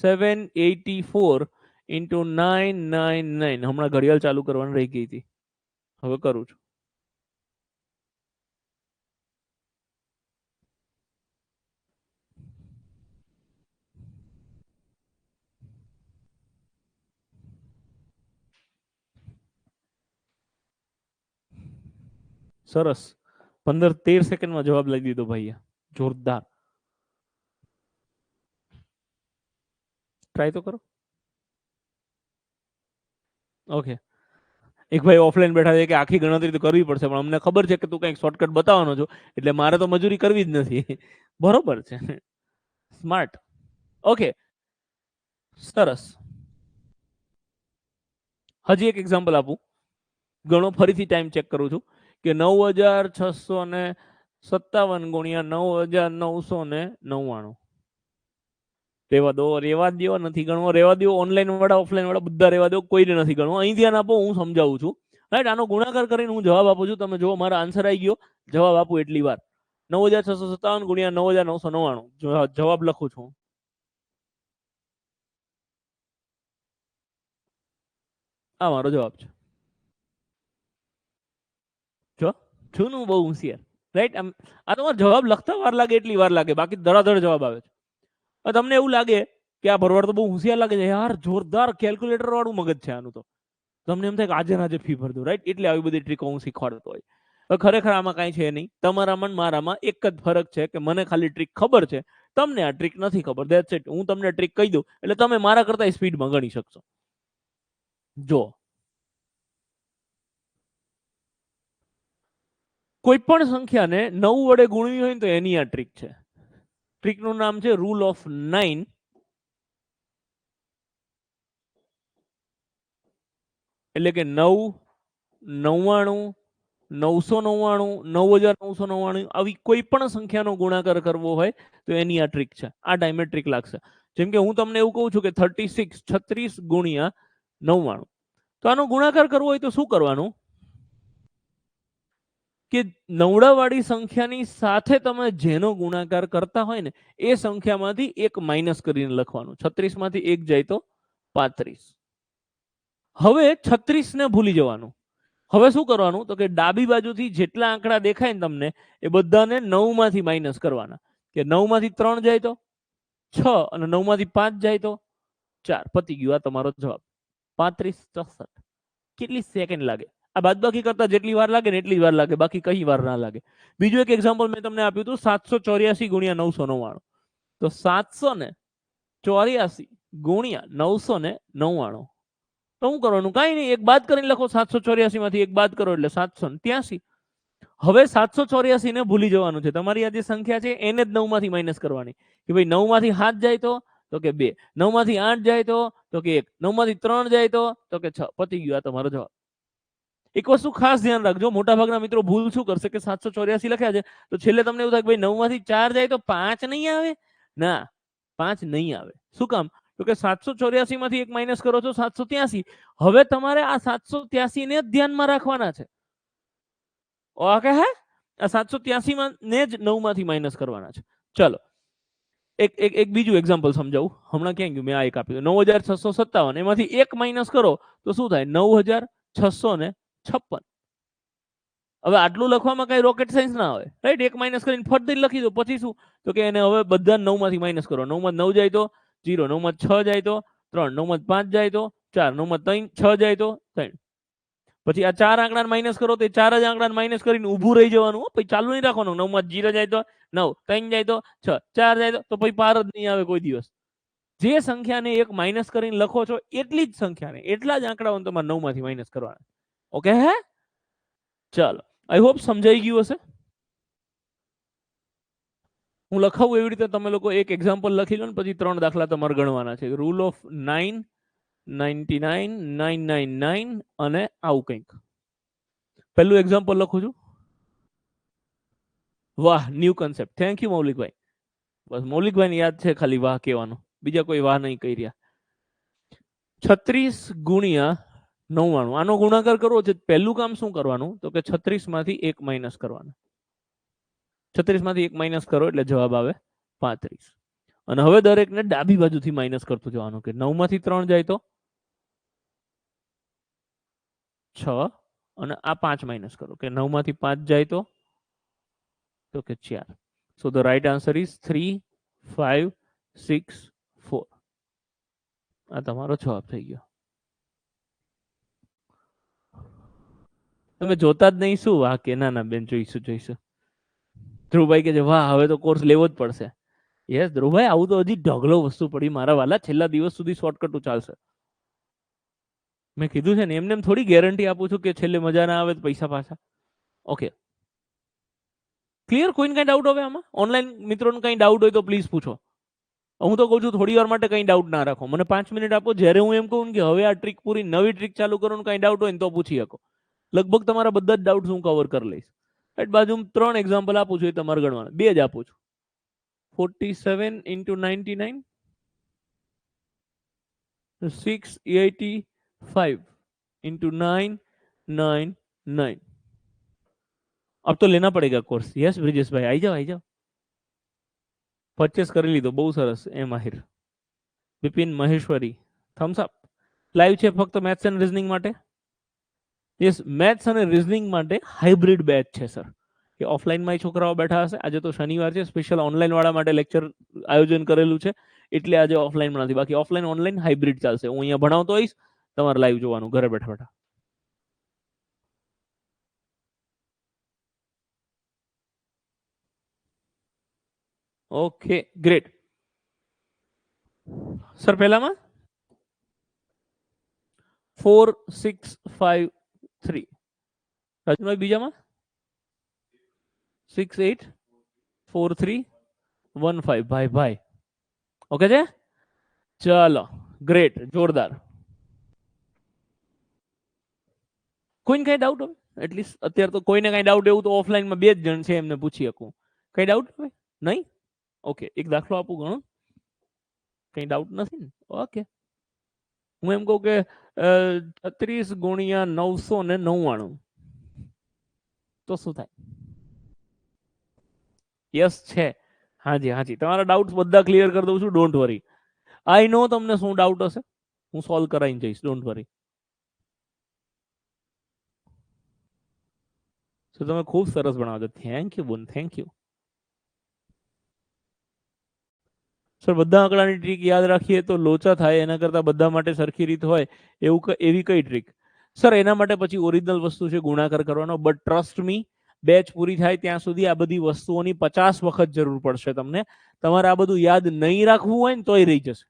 784 into 999. હમણાં ઘડિયાળ ચાલુ કરવાની રહી ગઈ હતી, હવે કરું છું. સરસ. 15-13 સેકન્ડમાં જવાબ લઈ દીધો ભાઈએ, જોરદાર. ટ્રાય તો કરો. ઓકે. એક ભાઈ ઓફલાઈન બેઠા છે કે આખી ગણતરી તો કરવી પડશે, પણ અમને ખબર છે કે તું કંઈક શોર્ટકટ બતાવવાનો છો, એટલે મારે તો મજૂરી કરવી જ નથી. બરોબર છે, સ્માર્ટ. ઓકે, સરસ. હજી એક એક્ઝામ્પલ આપું, ઘણો ફરીથી ટાઈમ ચેક કરું છું કે 9657 ગુણ્યા 9999. રેવા દો, નથી ગણવો, રેવા દો. ઓનલાઈન વાળા ઓફલાઈન વાળા બધા રેવા દો, કોઈને નથી ગણવો. અહીં ધ્યાન આપો, હું સમજાવું છું. રાઈટ, આનો ગુણાકાર કરીને હું જવાબ આપું છું. તમે જો મારા આન્સર આવી ગયો, જવાબ આપું એટલી વાર. 9657 ગુણ્યા 9999 જવાબ લખું છું. આ મારો જવાબ છે. જો છું હું બહુ હોશિયાર, રાઈટ. આ તમારો જવાબ લખતા વાર લાગે એટલી વાર લાગે, બાકી ધડાધડ જવાબ આવે છે. તમને એવું લાગે કે આ ભરવાડ તો બહુ હોશિયાર લાગે છે, યાર જોરદાર કેલ્ક્યુલેટર વાળું મગજ છે આનું, તો તમને એમ થાય કે આજે આજે ફી ભર દો, રાઈટ. એટલે આવી બધી ટ્રીકો હું શીખવાડતો હોય. ખરેખર આમાં કાંઈ છે નહીં. તમારામાં મારામાં એક જ ફરક છે કે મને ખાલી ટ્રીક ખબર છે, તમને આ ટ્રીક નથી ખબર. That's it. હું તમને ટ્રીક કહી દઉં એટલે તમે મારા કરતા સ્પીડમાં ગણી શકશો. જો કોઈ પણ સંખ્યાને 9 વડે ગુણવી હોય તો એની આ ટ્રીક છે. ટ્રીકનું નામ છે રૂલ ઓફ 9. એટલે કે 9, 99, 999, 9999 આવી કોઈ પણ સંખ્યાનો ગુણાકાર કરવો હોય તો એની આ ટ્રીક છે. આ ટાઈમે ટ્રીક લાગશે. જેમ કે હું તમને એવું કહું છું કે 36 ગુણ્યા 99, તો આનો ગુણાકાર કરવો હોય તો શું કરવાનું કે નવડાવાળી સંખ્યાની સાથે તમે જેનો ગુણાકાર કરતા હોય ને એ સંખ્યામાંથી એક માઇનસ કરીને લખવાનું. 36 માંથી 1 જાય તો 35. હવે 36 ને ભૂલી જવાનું. હવે શું કરવાનું તો કે ડાબી બાજુથી જેટલા આંકડા દેખાય ને તમને એ બધાને 9 માંથી માઇનસ કરવાના. કે 9 માંથી 3 જાય તો 6 અને 9 માંથી 5 જાય તો 4. પતી ગયું. આ તમારો જવાબ 3564. કેટલી સેકન્ડ લાગે? આ બાદબાકી કરતા જેટલી વાર લાગે ને એટલી જ વાર લાગે, બાકી કઈ વાર ના લાગે. બીજું એક એક્ઝામ્પલ મેં તમને આપ્યું હતું 784 ગુણ્યા 999. તો 784 ગુણ્યા 999. તો શું કરવાનું? કાંઈ નહીં, એક બાદ કરીને લખો. 784 માંથી એક બાદ કરો એટલે 783. હવે 784 ને ભૂલી જવાનું છે. તમારી આ જે સંખ્યા છે એને જ 9 માંથી માઇનસ કરવાની. કે ભાઈ 9 માંથી 7 જાય તો કે 2, 9 માંથી 8 જાય તો કે 1, 9 માંથી 3 જાય તો કે 6. પતી ગયું. આ તમારો જવાબ. એક વસ્તુ ખાસ ધ્યાન રાખજો, મોટાભાગના મિત્રો ભૂલ શું કરશે કે 784 લખ્યા છે તો છેલ્લે તમને એવું થાય કે ભાઈ 9 માંથી 4 જાય તો 5 નહીં આવે. ના, 5 નહીં આવે. શું કામ? તો કે 784 માંથી એક માઇનસ કરો છો 783. હવે તમારે આ 783 ને જ ધ્યાનમાં રાખવાના છે. ઓકે, હે આ 783 માં ને જ 9 માંથી માઇનસ કરવાના છે. ચલો એક બીજું એક્ઝામ્પલ સમજાવું. હમણાં ક્યાં ગયું? મેં આ એક આપ્યું 9657. એમાંથી એક માઇનસ કરો તો શું થાય? 9656. હવે આટલું લખવામાં કઈ રોકેટ સાયન્સ ના હોય, રાઈટ. એક માઇનસ કરીને ફરીથી લખી દો. પછી શું તો કે એને હવે બધા 9 માંથી માઇનસ કરો. 9 માં 9 જાય તો 0, 9 માં 6 જાય તો 3, 9 માં 5 જાય તો 4, 9 માં 3, 6 જાય તો 3. પછી આ 4 આંકડા માઇનસ કરો તો 4 જ આંકડા માઇનસ કરીને ઊભું રહી જવાનું. પછી ચાલુ નહીં રાખવાનું. 9 માં 0 જાય તો 9, 3 જાય તો 6, 4 જાય તો પછી પાર જ નહીં આવે કોઈ દિવસ. જે સંખ્યાને એક માઇનસ કરીને લખો છો એટલી જ સંખ્યાને એટલા જ આંકડાઓને તમારે 9 માંથી માઇનસ કરવાના. ઓકે, હે? ચાલો, આઈ હોપ સમજાઈ ગયું હશે. હું લખાવું એવી રીતે તમે લોકો એક એક્ઝામ્પલ લખી લો ને પછી 3 દાખલા તમારે ગણવાના છે. રૂલ ઓફ 9, 99, 999 અને આવું કંઈક. પહેલું એક્ઝામ્પલ લખું છું. વાહ, ન્યુ કન્સેપ્ટ. Thank you મૌલિકભાઈ. બસ મૌલિકભાઈને યાદ છે ખાલી વાહ કહેવાનું, બીજા કોઈ વાહ નહીં કહી રહ્યા. 36 ગુણ્યા 99. આનો ગુણાકાર કરવો છે. પહેલું કામ શું કરવાનું તો કે 36 માંથી 1 માઇનસ કરવાનું. 36 માંથી 1 માઇનસ કરો એટલે જવાબ આવે 35. અને હવે દરેકને ડાબી બાજુથી માઇનસ કરતું જવાનું કે 9 માંથી 3 જાય તો 6 અને આ 5 માઇનસ કરો કે 9 માંથી 5 જાય તો કે 4. સો ધ રાઈટ આન્સર ઇઝ 3, 5, 6, 4. આ તમારો જવાબ થઈ ગયો. તમે જોતા જ નહીં શું? વાહ કે ના બેન, જોઈશું. ધ્રુવભાઈ કે વાહ હવે તો કોર્સ લેવો જ પડશે. યસ ધ્રુવભાઈ, આવું તો હજી ઢગલો વસ્તુ પડી મારા વાલા. છેલ્લા દિવસ સુધી શોર્ટકટ ચાલશે. મેં કીધું છે ને, એમને થોડી ગેરંટી આપું છું કે છેલ્લે મજા ના આવે તો પૈસા પાછા. Okay, clear? કોઈને કઈ ડાઉટ હવે આમાં? ઓનલાઈન મિત્રોને કઈ ડાઉટ હોય તો પ્લીઝ પૂછો. હું તો કહું છું થોડી વાર માટે કઈ ડાઉટ ના રાખો. મને 5 મિનિટ આપો. જ્યારે હું એમ કહું કે હવે આ ટ્રીક પૂરી, નવી ટ્રીક ચાલુ કરો, કઈ ડાઉટ હોય ને તો પૂછી શકો. લગભગ તમારા બધા જ ડાઉટ્સ હું કવર કરી લઈશ. એટ બાજુ 3 એક્ઝામ્પલ આપું છું, એ તમારે ગણવાના. 2 જ આપું છું. 47 into 99, 685 into 999. अब तो लेना पड़ेगा कोर्स. यस ब्रिजेश भाई, आई जाओ. પરચેસ કરી લીધો, બહુ સરસ. એ માહિર બિપિન મહેશ્વરી થમ્સ અપ. લાઈવ છે ફક્ત મેથ્સ એન્ડ રીઝનિંગ માટે. યસ, મેથ્સ અને રીઝનિંગ માટે હાઇબ્રિડ બેચ છે સર. કે ઓફલાઈનમાં છોકરાઓ બેઠા હશે. આજે તો શનિવાર છે, સ્પેશિયલ ઓનલાઈન વાળા માટે લેક્ચર આયોજન કરેલું છે, એટલે આજે ઓફલાઈનમાં નથી. બાકી ઓફલાઈન ઓનલાઈન હાઇબ્રિડ ચાલશે. હું અહીંયા ભણાવતો હોઈશ, તમારે લાઈવ જોવાનું ઘરે બેઠા બેઠા. Okay great. સર પહેલામાં 4, 6, 5, 3. રાજુભાઈ બીજામાં 6, 8, 4, 3, 1, 5. ભાઈ ઓકે છે. ચાલો ગ્રેટ, જોરદાર. કોઈને કઈ ડાઉટ હોય? એટલીસ્ટ અત્યારે તો કોઈને કઈ ડાઉટ એવું તો ઓફલાઈનમાં 2 જ જણ છે, એમને પૂછી શકું. કઈ ડાઉટ હોય? નહીં? ઓકે, એક દાખલો આપું ઘણો. કઈ ડાઉટ નથી ને? ઓકે, હું એમ કહું કે 36 ગુણ્યા 999 તો શું થાય? યસ છે. હાજી, તમારા ડાઉટ્સ બધા ક્લિયર કરી દઉં છું. Don't worry. આઈ નો તમને શું ડાઉટ હશે, હું સોલ્વ કરાવીને જઈશ. Don't worry. તો તમે ખૂબ સરસ ભણાવો છો. થેન્ક યુ બોન, થેન્ક યુ. સર બધા આંકડાની ટ્રીક યાદ રાખીએ તો લોચા થાય, એના કરતા બધા માટે સરખી રીત હોય એવી કઈ ટ્રીક? સર એના માટે પછી ઓરિજિનલ વસ્તુ છે ગુણાકાર કરવાનો. બટ ટ્રસ્ટ મી, બેચ પૂરી થાય ત્યાં સુધી આ બધી વસ્તુઓની 50 વખત જરૂર પડશે તમને. તમારે આ બધું યાદ નહીં રાખવું હોય ને તોય રહી જશે.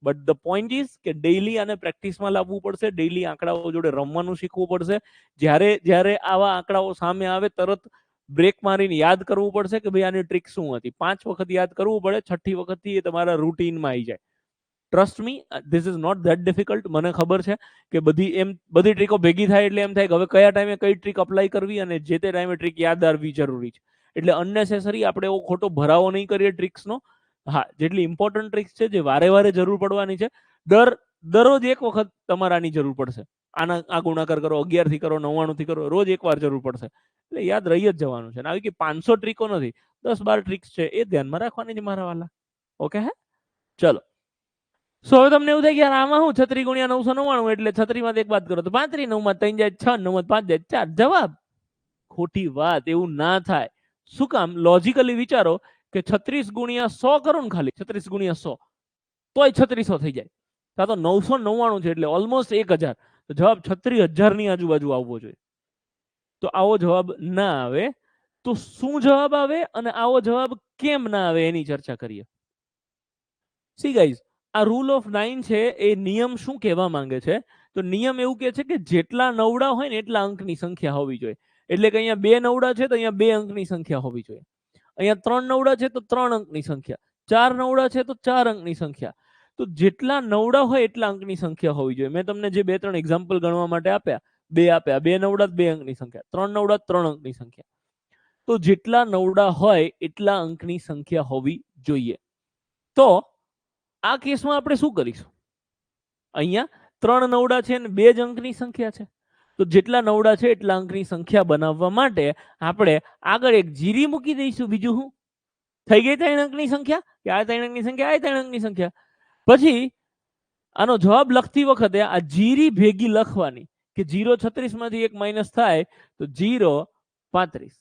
બટ ધ પોઈન્ટ ઇઝ કે ડેઈલી આને પ્રેક્ટિસમાં લાવવું પડશે. ડેઈલી આંકડાઓ જોડે રમવાનું શીખવું પડશે. જ્યારે આવા આંકડાઓ સામે આવે તરત બ્રેક મારીને યાદ કરવું પડશે કે ભાઈ આની ટ્રીક શું હતી. 5 વખત યાદ કરવું પડે. 6ઠ્ઠી વખતથી એ તમારા રૂટીનમાં આવી જાય. Trust me, this is not that difficult. મને ખબર છે કે બધી ટ્રીકો ભેગી થાય એટલે એમ થાય કે હવે કયા ટાઈમે કઈ ટ્રીક અપ્લાય કરવી, અને જે તે ટાઈમે ટ્રીક યાદ આવવી જરૂરી છે. એટલે અનનેસેસરી આપણે એવો ખોટો ભરાવો નહીં કરીએ ટ્રીક્સનો. હા, જેટલી ઇમ્પોર્ટન્ટ ટ્રીક્સ છે, જે વારે વારે જરૂર પડવાની છે, દરરોજ એક વખત તમારે આની જરૂર પડશે. આ ગુણાકાર કરો, 11 થી કરો, 99 થી કરો, રોજ એકવાર જરૂર પડશે. એટલે યાદ રહી જ જવાનું છે. આવી કે 500 ટ્રીકો નથી, 10-12 ટ્રીક્સ છે, એ ધ્યાનમાં રાખવાની છે મારા વાલા. ઓકે હે? ચલો. સો હવે તમને એવું થાય કે યાર આમાં હું 36 ગુણ્યા 999 એટલે 36 માંથી 1 બાદ કરો તો 35, 9 માં 3 જાય 6, 9 માં 5 જાય 4. જવાબ. ખોટી વાત, એવું ના થાય. શું કામ? લોજિકલી વિચારો કે 36 ગુણ્યા 100 કરો ને, ખાલી 36 ગુણ્યા 100 તોય 3600 થઈ જાય. કાં તો 999 છે એટલે ઓલમોસ્ટ 1000. તો જવાબ 36,000 ની આજુબાજુ આવવો જોઈએ. તો આવો જવાબ ના આવે. તો શું જવાબ આવે અને આવો જવાબ કેમ ના આવે એની ચર્ચા કરીએ. સી ગાઈઝ, આ રૂલ ઓફ 9 છે એ નિયમ શું કહેવા માંગે છે? તો નિયમ એવું કહે છે કે જેટલા નવડા હોય ને એટલા અંકની સંખ્યા હોવી જોઈએ. એટલે કે અહીંયા 2 નવડા છે તો અહીંયા 2 અંકની સંખ્યા હોવી જોઈએ. અહીંયા 3 નવડા છે તો 3 અંકની સંખ્યા. 4 નવડા છે તો 4 અંકની સંખ્યા. તો જેટલા નવડા હોય એટલા અંકની સંખ્યા હોવી જોઈએ. મેં તમને જે 2-3 એક્ઝામ્પલ ગણવા માટે આપ્યા, 2 નવડા 2 અંકની સંખ્યા, 3 નવડા 3 અંકની સંખ્યા. તો જેટલા નવડા હોય એટલા અંકની સંખ્યા હોવી જોઈએ. તો આ કેસમાં આપણે શું કરીશું? અહીંયા 3 નવડા છે અને 2 જ અંકની સંખ્યા છે. તો જેટલા નવડા છે એટલા અંકની સંખ્યા બનાવવા માટે આપણે આગળ એક જીરી મૂકી દઈશું. બીજું શું થઈ ગઈ? 3 અંકની સંખ્યા કે આ 3 અંકની સંખ્યા, આ 3 અંકની સંખ્યા. પછી આનો જવાબ લખતી વખતે આ જીરી ભેગી લખવાની કે 0.36 માંથી એક માઇનસ થાય તો 0.35.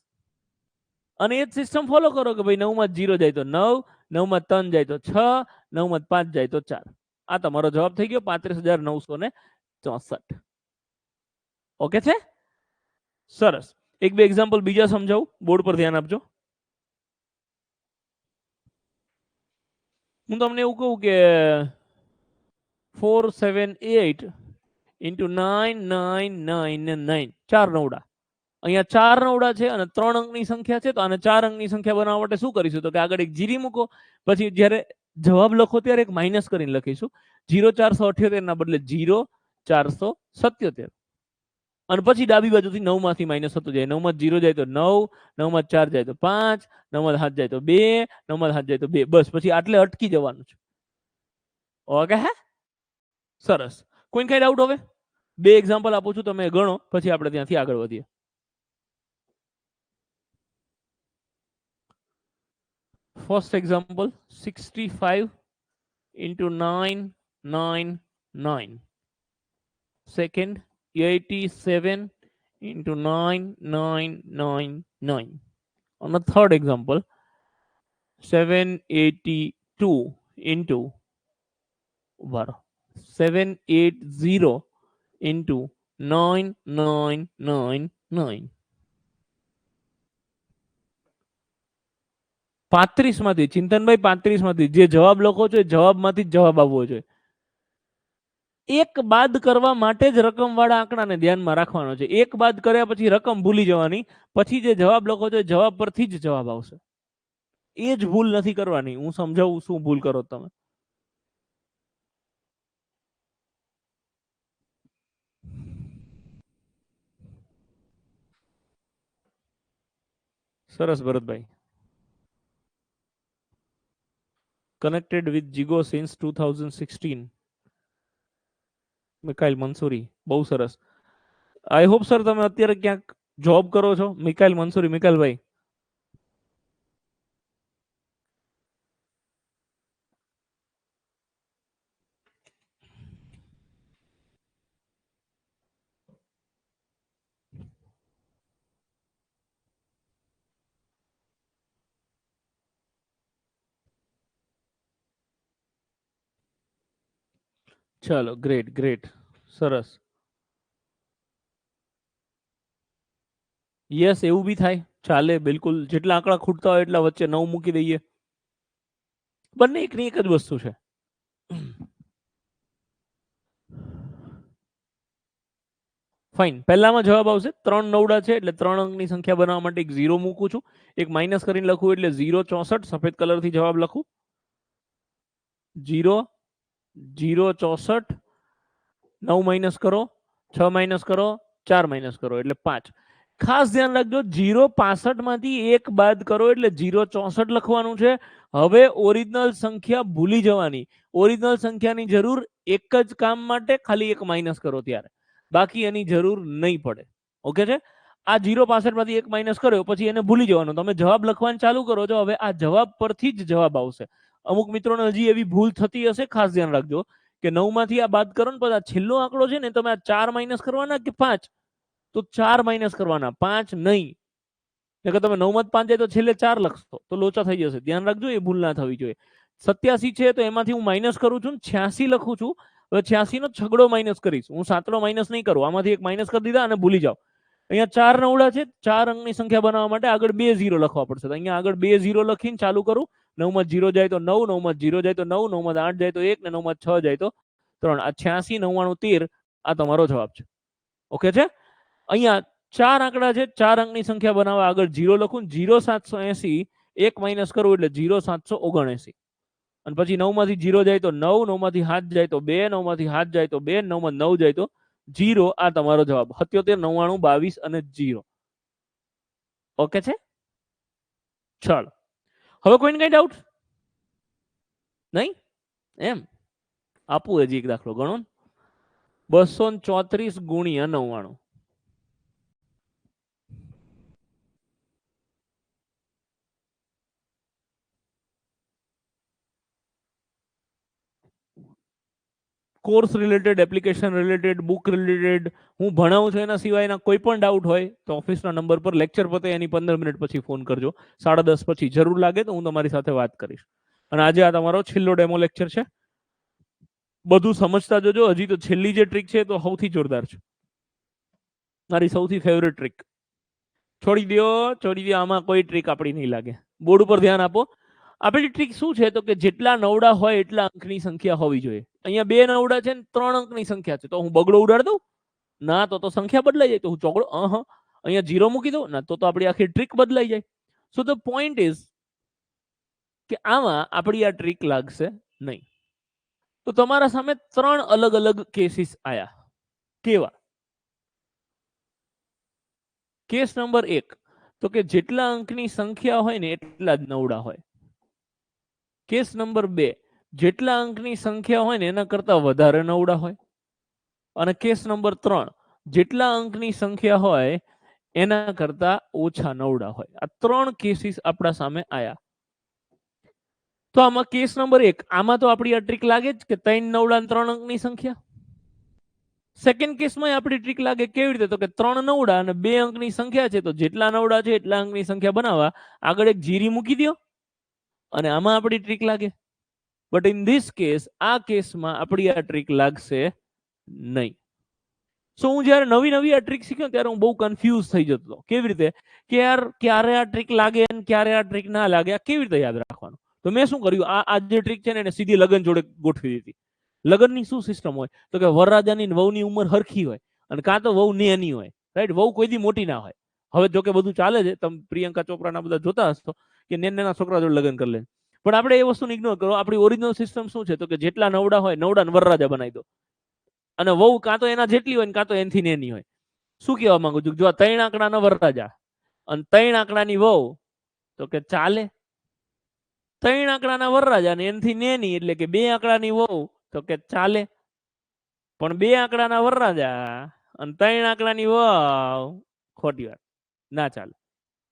અને એ જ સિસ્ટમ ફોલો કરો કે ભાઈ 9 માં 0 જાય તો 9, 9 માં 3 જાય તો 6, 9 માં 5 જાય તો 4. આ તમારો જવાબ થઈ ગયો 35,964. ઓકે છે? સરસ. એક બે એક્ઝામ્પલ બીજા સમજાવું, બોર્ડ પર ધ્યાન આપજો. હું તમને એવું કહું કે 478 into 9999 ચાર નવડા. અહીંયા ચાર નવડા છે અને 3 અંકની સંખ્યા છે, તો આને 4 અંકની સંખ્યા બનાવવા માટે શું કરીશું? તો કે આગળ એક જીરી મૂકો, પછી જ્યારે જવાબ લખો ત્યારે એક માઇનસ કરીને લખીશું. 0,478 ના બદલે 0,477. અને પછી ડાબી બાજુથી 9 માંથી માઇનસ થતું જાય. 9 માં 0 જાય તો 9, 9 માં 4 જાય તો 5, 9 માં 7 જાય તો 2, 9 માં 7 જાય તો 2. બસ પછી આટલે અટકી જવાનું છે. ઓકે હે? સરસ. કોઈને કઈ ડાઉટ હવે? બે એક્ઝામ્પલ આપું છું, તમે ગણો, પછી આપણે ત્યાંથી આગળ વધીએ. First example, 65 into 999. Second, 87 into 9999. On the third example, 782 into 780 into 9999. 35 માંથી ચિંતનભાઈ 35 માંથી જે જવાબ લખો છો એ જવાબમાંથી જ જવાબ આવવો જોઈએ. એક બાદ કરવા માટે જ રકમ વાળા આંકડાને ધ્યાનમાં રાખવાનો છે. એક બાદ કર્યા પછી રકમ ભૂલી જવાની, પછી જે જવાબ લખો છો એ જવાબ પરથી જ જવાબ આવશે. એ જ ભૂલ નથી કરવાની. હું સમજાવું શું ભૂલ કરો તમે. સરસ Bharatbhai. Connected with Jigo since 2016. મિકાઈલ Mansuri. બહુ સરસ. આઈ હોપ સર તમે અત્યારે ક્યાંક જોબ કરો છો? મિકાઈલ મંસૂરી. મિકાઈલભાઈ, ચાલો, ગ્રેટ ગ્રેટ, સરસ. યસ, એવું બી થાય, ચાલે, બિલકુલ. જેટલા આંકડા ખૂટતા હોય એટલા વચ્ચે 9 મૂકી દઈએ. બંને એકની એક જ વસ્તુ છે. ફાઇન. પહેલામાં જવાબ આવશે 3 નવડા છે એટલે 3 અંકની સંખ્યા બનાવવા માટે એક 0 મૂકું છું, એક માઇનસ કરીને લખું એટલે 0,64. સફેદ કલરથી જવાબ લખું 0,0,64. 9 માઇનસ કરો, 6 માઇનસ કરો, 4 માઇનસ કરો એટલે 5. ખાસ ધ્યાન રાખજો, 0,65 માંથી 1 બાદ કરો એટલે 0,64 લખવાનું છે. હવે ઓરિજિનલ સંખ્યા ભૂલી જવાની. ઓરિજિનલ સંખ્યાની જરૂર એક જ કામ માટે, ખાલી એક માઇનસ કરો ત્યારે, બાકી એની જરૂર નહીં પડે. ઓકે છે? આ 0,65 માંથી 1 માઇનસ કર્યો પછી એને ભૂલી જવાનું. તમે જવાબ લખવાનું ચાલુ કરો છો, હવે આ જવાબ પરથી જ જવાબ આવશે. અમુક મિત્રોને હજી એવી ભૂલ થતી હશે, ખાસ ધ્યાન રાખજો કે 9 માંથી આ બાદ કરો ને પછી આ છેલ્લો આંકડો છે ને, તમે આ 4 માઇનસ કરવાના કે 5? તો 4 માઇનસ કરવાના, 5 નહીં. એટલે તમે 9 માં 5 જાય તો છેલ્લે 4 લખશો તો લોચા થઈ જશે. ધ્યાન રાખજો, એ ભૂલ ના થવી જોઈએ. 87 છે તો એમાંથી હું માઇનસ કરું છું, 86 લખું છું. હવે 86 નો છગડો માઇનસ કરીશ, હું 7નો માઇનસ નહીં કરું. આમાંથી એક માઇનસ કરી દીધા અને ભૂલી જાઓ. અહીંયા 4 નવડા છે, 4 અંકની સંખ્યા બનાવવા માટે આગળ 2 0 લખવા પડશે. તો અહીંયા આગળ 2 0 લખીને ચાલુ કરું. 9 માં 0 જાય તો 9, 9 માં 0 જાય તો 9, 9 માં 8 જાય તો 1 ને 9 માં 6 જાય તો 3. આ 86, 99, 13 આ તમારો જવાબ છે. ઓકે છે? અહીંયા 4 આંકડા છે, 4 અંકની સંખ્યા બનાવવા આગળ 0 લખું, 0,780. 1 માઇનસ કરું એટલે 0,779. અને પછી 9 માંથી 0 જાય તો 9, 9 માંથી 7 જાય તો 2, 9 માંથી 7 જાય તો 2, 9 માં 9 જાય તો 0. આ તમારો જવાબ 77, 99, 22 અને 0. ઓકે છે? ચાલો, હવે કોઈને કઈ ડાઉટ નહીં? એમ આપું હજી એક દાખલો ગણો. 234 ગુણ્યા 99. Course related, application related, book related, હું ભણાવું છું એના સિવાયના કોઈ પણ ડાઉટ હોય તો ઓફિસના નંબર પર લેક્ચર પતે એની 15 મિનિટ પછી ફોન કરજો. 10:30 પછી જરૂર લાગે તો હું તમારી સાથે વાત કરીશ. અને આજે આ તમારો છેલ્લો ડેમો લેક્ચર છે. બધું સમજતા જજો. હજી તો છેલ્લી જે ટ્રીક છે તો સૌથી જોરદાર છે, મારી સૌથી ફેવરેટ ટ્રીક. છોડી દો, આમાં કોઈ ટ્રીક આપણી નહીં લાગે. બોર્ડ ઉપર ધ્યાન આપો. આપણી ટ્રીક શું છે તો કે જેટલા નવડા હોય એટલા અંકની સંખ્યા હોવી જોઈએ. અહીંયા 2 નવડા છે ને 3 અંકની સંખ્યા છે, તો હું બગડો ઉડાડ દઉં? ના, તો સંખ્યા બદલાઈ જાય. તો હું ચોગડો અહીંયા 0 મૂકી દઉં? ના, તો આપણી આખી ટ્રીક બદલાઈ જાય. સો ધ પોઈન્ટ ઇઝ કે આમાં આપણી આ ટ્રીક લાગશે નહીં. તો તમારા સામે 3 અલગ અલગ કેસીસ આયા. કેવા? કેસ નંબર 1 તો કે જેટલા અંકની સંખ્યા હોય ને એટલા જ નવડા હોય. કેસ નંબર 2 જેટલા અંકની સંખ્યા હોય ને એના કરતા વધારે નવડા હોય. અને કેસ નંબર 3 જેટલા અંકની સંખ્યા હોય એના કરતા ઓછા નવડા હોય. આ 3 કેસીસ આપણા સામે આયા. તો આમાં કેસ નંબર 1, આમાં તો આપણી આ ટ્રીક લાગે જ કે 3 નવડા અને 3 અંકની સંખ્યા. સેકન્ડ કેસમાં આપણી ટ્રીક લાગે કેવી રીતે? તો કે 3 નવડા અને 2 અંકની સંખ્યા છે, તો જેટલા નવડા છે એટલા અંકની સંખ્યા બનાવવા આગળ એક જીરી મૂકી દો અને આમાં આપણી ટ્રીક લાગે. બટ ઇન ધીસ કેસ, આ કેસમાં આપણી આ ટ્રીક લાગશે નહીં. સો હું જ્યારે નવી નવી આ ટ્રીક શીખ્યો ત્યારે હું બહુ કન્ફ્યુઝ થઈ જતો હતો. કેવી રીતે કે યાર ક્યારે આ ટ્રીક લાગે અને ક્યારે આ ટ્રીક ના લાગે, આ કેવી રીતે યાદ રાખવાનું? તો મેં શું કર્યું, આ જે ટ્રીક છે ને એને સીધી લગન જોડે ગોઠવી દીધી. લગનની શું સિસ્ટમ હોય તો કે વરરાજાની વહુની ઉંમર હરખી હોય અને કાં તો વહુ નેની હોય, રાઈટ? વહુ કોઈ દી મોટી ના હોય. હવે જો કે બધું ચાલે છે, તમે પ્રિયંકા ચોપરાના બધા જોતા હશો કે નેના છોકરા જોડે લગ્ન કરી લે. પણ આપણે એ વસ્તુને ઇગ્નોર કરો. આપણી ઓરિજિનલ સિસ્ટમ શું છે તો કે જેટલા નવડા હોય નવડાને વરરાજા બનાવી દો અને વહુ કાં તો એના જેટલી હોય કાં તો એનથી નેની હોય. શું કહેવા માંગુ છું? જો આ 3 આંકડાના વરરાજા અને 3 આંકડાની વહુ તો કે ચાલે. 3 આંકડાના વરરાજા અને એનથી નેની એટલે કે 2 આંકડાની વહુ તો કે ચાલે. પણ 2 આંકડાના વરરાજા અને 3 આંકડાની વહુ ખોટી વાત, ના ચાલે.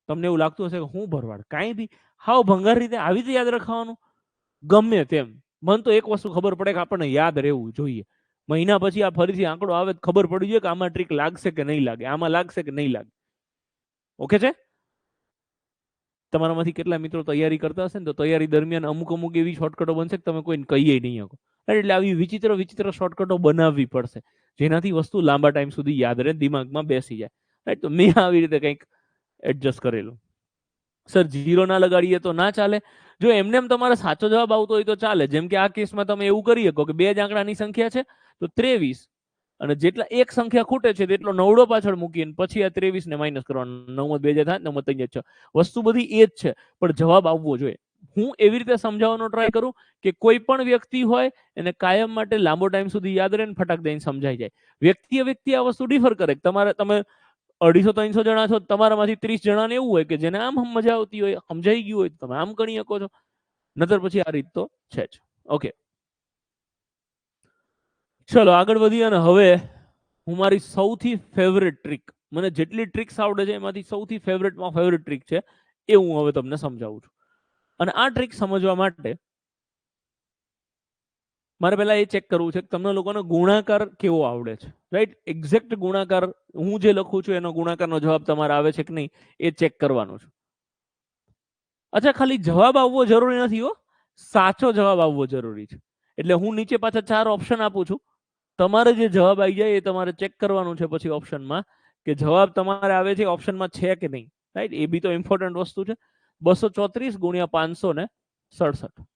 તમને એવું લાગતું હશે કે હું ભરવાડ, કાંઈ બી હાવ ભંગાર રીતે આવી રીતે યાદ રખાવાનું? ગમે તેમ, મને તો એક વસ્તુ ખબર પડે કે આપણને યાદ રહેવું જોઈએ. મહિના પછી આ ફરીથી આંકડો આવે તો ખબર પડી જાય કે આમાં ટ્રીક લાગશે કે નહીં લાગે, આમાં લાગશે કે નહીં લાગે. ઓકે છે? તમારામાંથી કેટલા મિત્રો તૈયારી કરતા હશે ને તો તૈયારી દરમિયાન અમુક એવી શોર્ટકટો બનશે કે તમે કોઈને કહીએ નહીં શકો. એટલે આવી વિચિત્ર શોર્ટકટો બનાવવી પડશે જેનાથી વસ્તુ લાંબા ટાઈમ સુધી યાદ રહે, દિમાગમાં બેસી જાય. રાઈટ? તો મેં આવી રીતે કંઈક એડજસ્ટ કરેલું. સર 0 ના લગાડીએ તો ના ચાલે? જો એમને તમારે સાચો જવાબ આવતો હોય તો ચાલે. જેમ કે આ કેસમાં તમે એવું કરી શકો કે 2 જ આંકડાની સંખ્યા છે તો 23 અને જેટલા એક સંખ્યા ખૂટે છે તેટલો નવડો પાછળ મૂકીને પછી આ 23 ને માઇનસ કરવાનો. 9 2 થાય, 9 3 6. વસ્તુ બધી એ જ છે પણ જવાબ આવવો જોઈએ. હું એવી રીતે સમજાવવાનો ટ્રાય કરું કે કોઈ પણ વ્યક્તિ હોય એને કાયમ માટે લાંબો ટાઈમ સુધી યાદ રહે ને ફટાક દઈને સમજાઈ જાય. વ્યક્તિ આ વસ્તુ ડિફર કરે. તમે 250-300 જણા છો, તમારામાંથી 30 જણાને એવું હોય કે જેને આમ મજા આવતી હોય, સમજાઈ ગયું હોય તમે આમ ગણી શકો છો, નતર પછી આ રીત તો છે જ. ઓકે, ચલો આગળ વધીએ અને હવે હું મારી સૌથી ફેવરેટ ટ્રીક, મને જેટલી ટ્રીક્સ આવડે છે એમાંથી સૌથી ફેવરેટમાં ફેવરેટ ટ્રીક છે એ હું હવે તમને સમજાવું છું. અને આ ટ્રીક સમજવા માટે મારે પહેલા એ ચેક કરવું છે કે તમને લોકોને ગુણાકાર કેવો આવડે છે, રાઈટ? એક્ઝેક્ટ ગુણાકાર હું જે લખું છું એનો ગુણાકારનો જવાબ તમારે આવે છે કે નહીં એ ચેક કરવાનું છે. અચ્છા, ખાલી જવાબ આવવો જરૂરી નથી હો, સાચો જવાબ આવવો જરૂરી છે. એટલે હું નીચે પાછા 4 ઓપ્શન આપું છું. તમારે જે જવાબ આવી જાય એ તમારે ચેક કરવાનું છે પછી ઓપ્શનમાં કે જવાબ તમારે આવે છે ઓપ્શનમાં છે કે નહીં, રાઈટ? એ બી તો ઇમ્પોર્ટન્ટ વસ્તુ છે. 234 ગુણ્યા 567.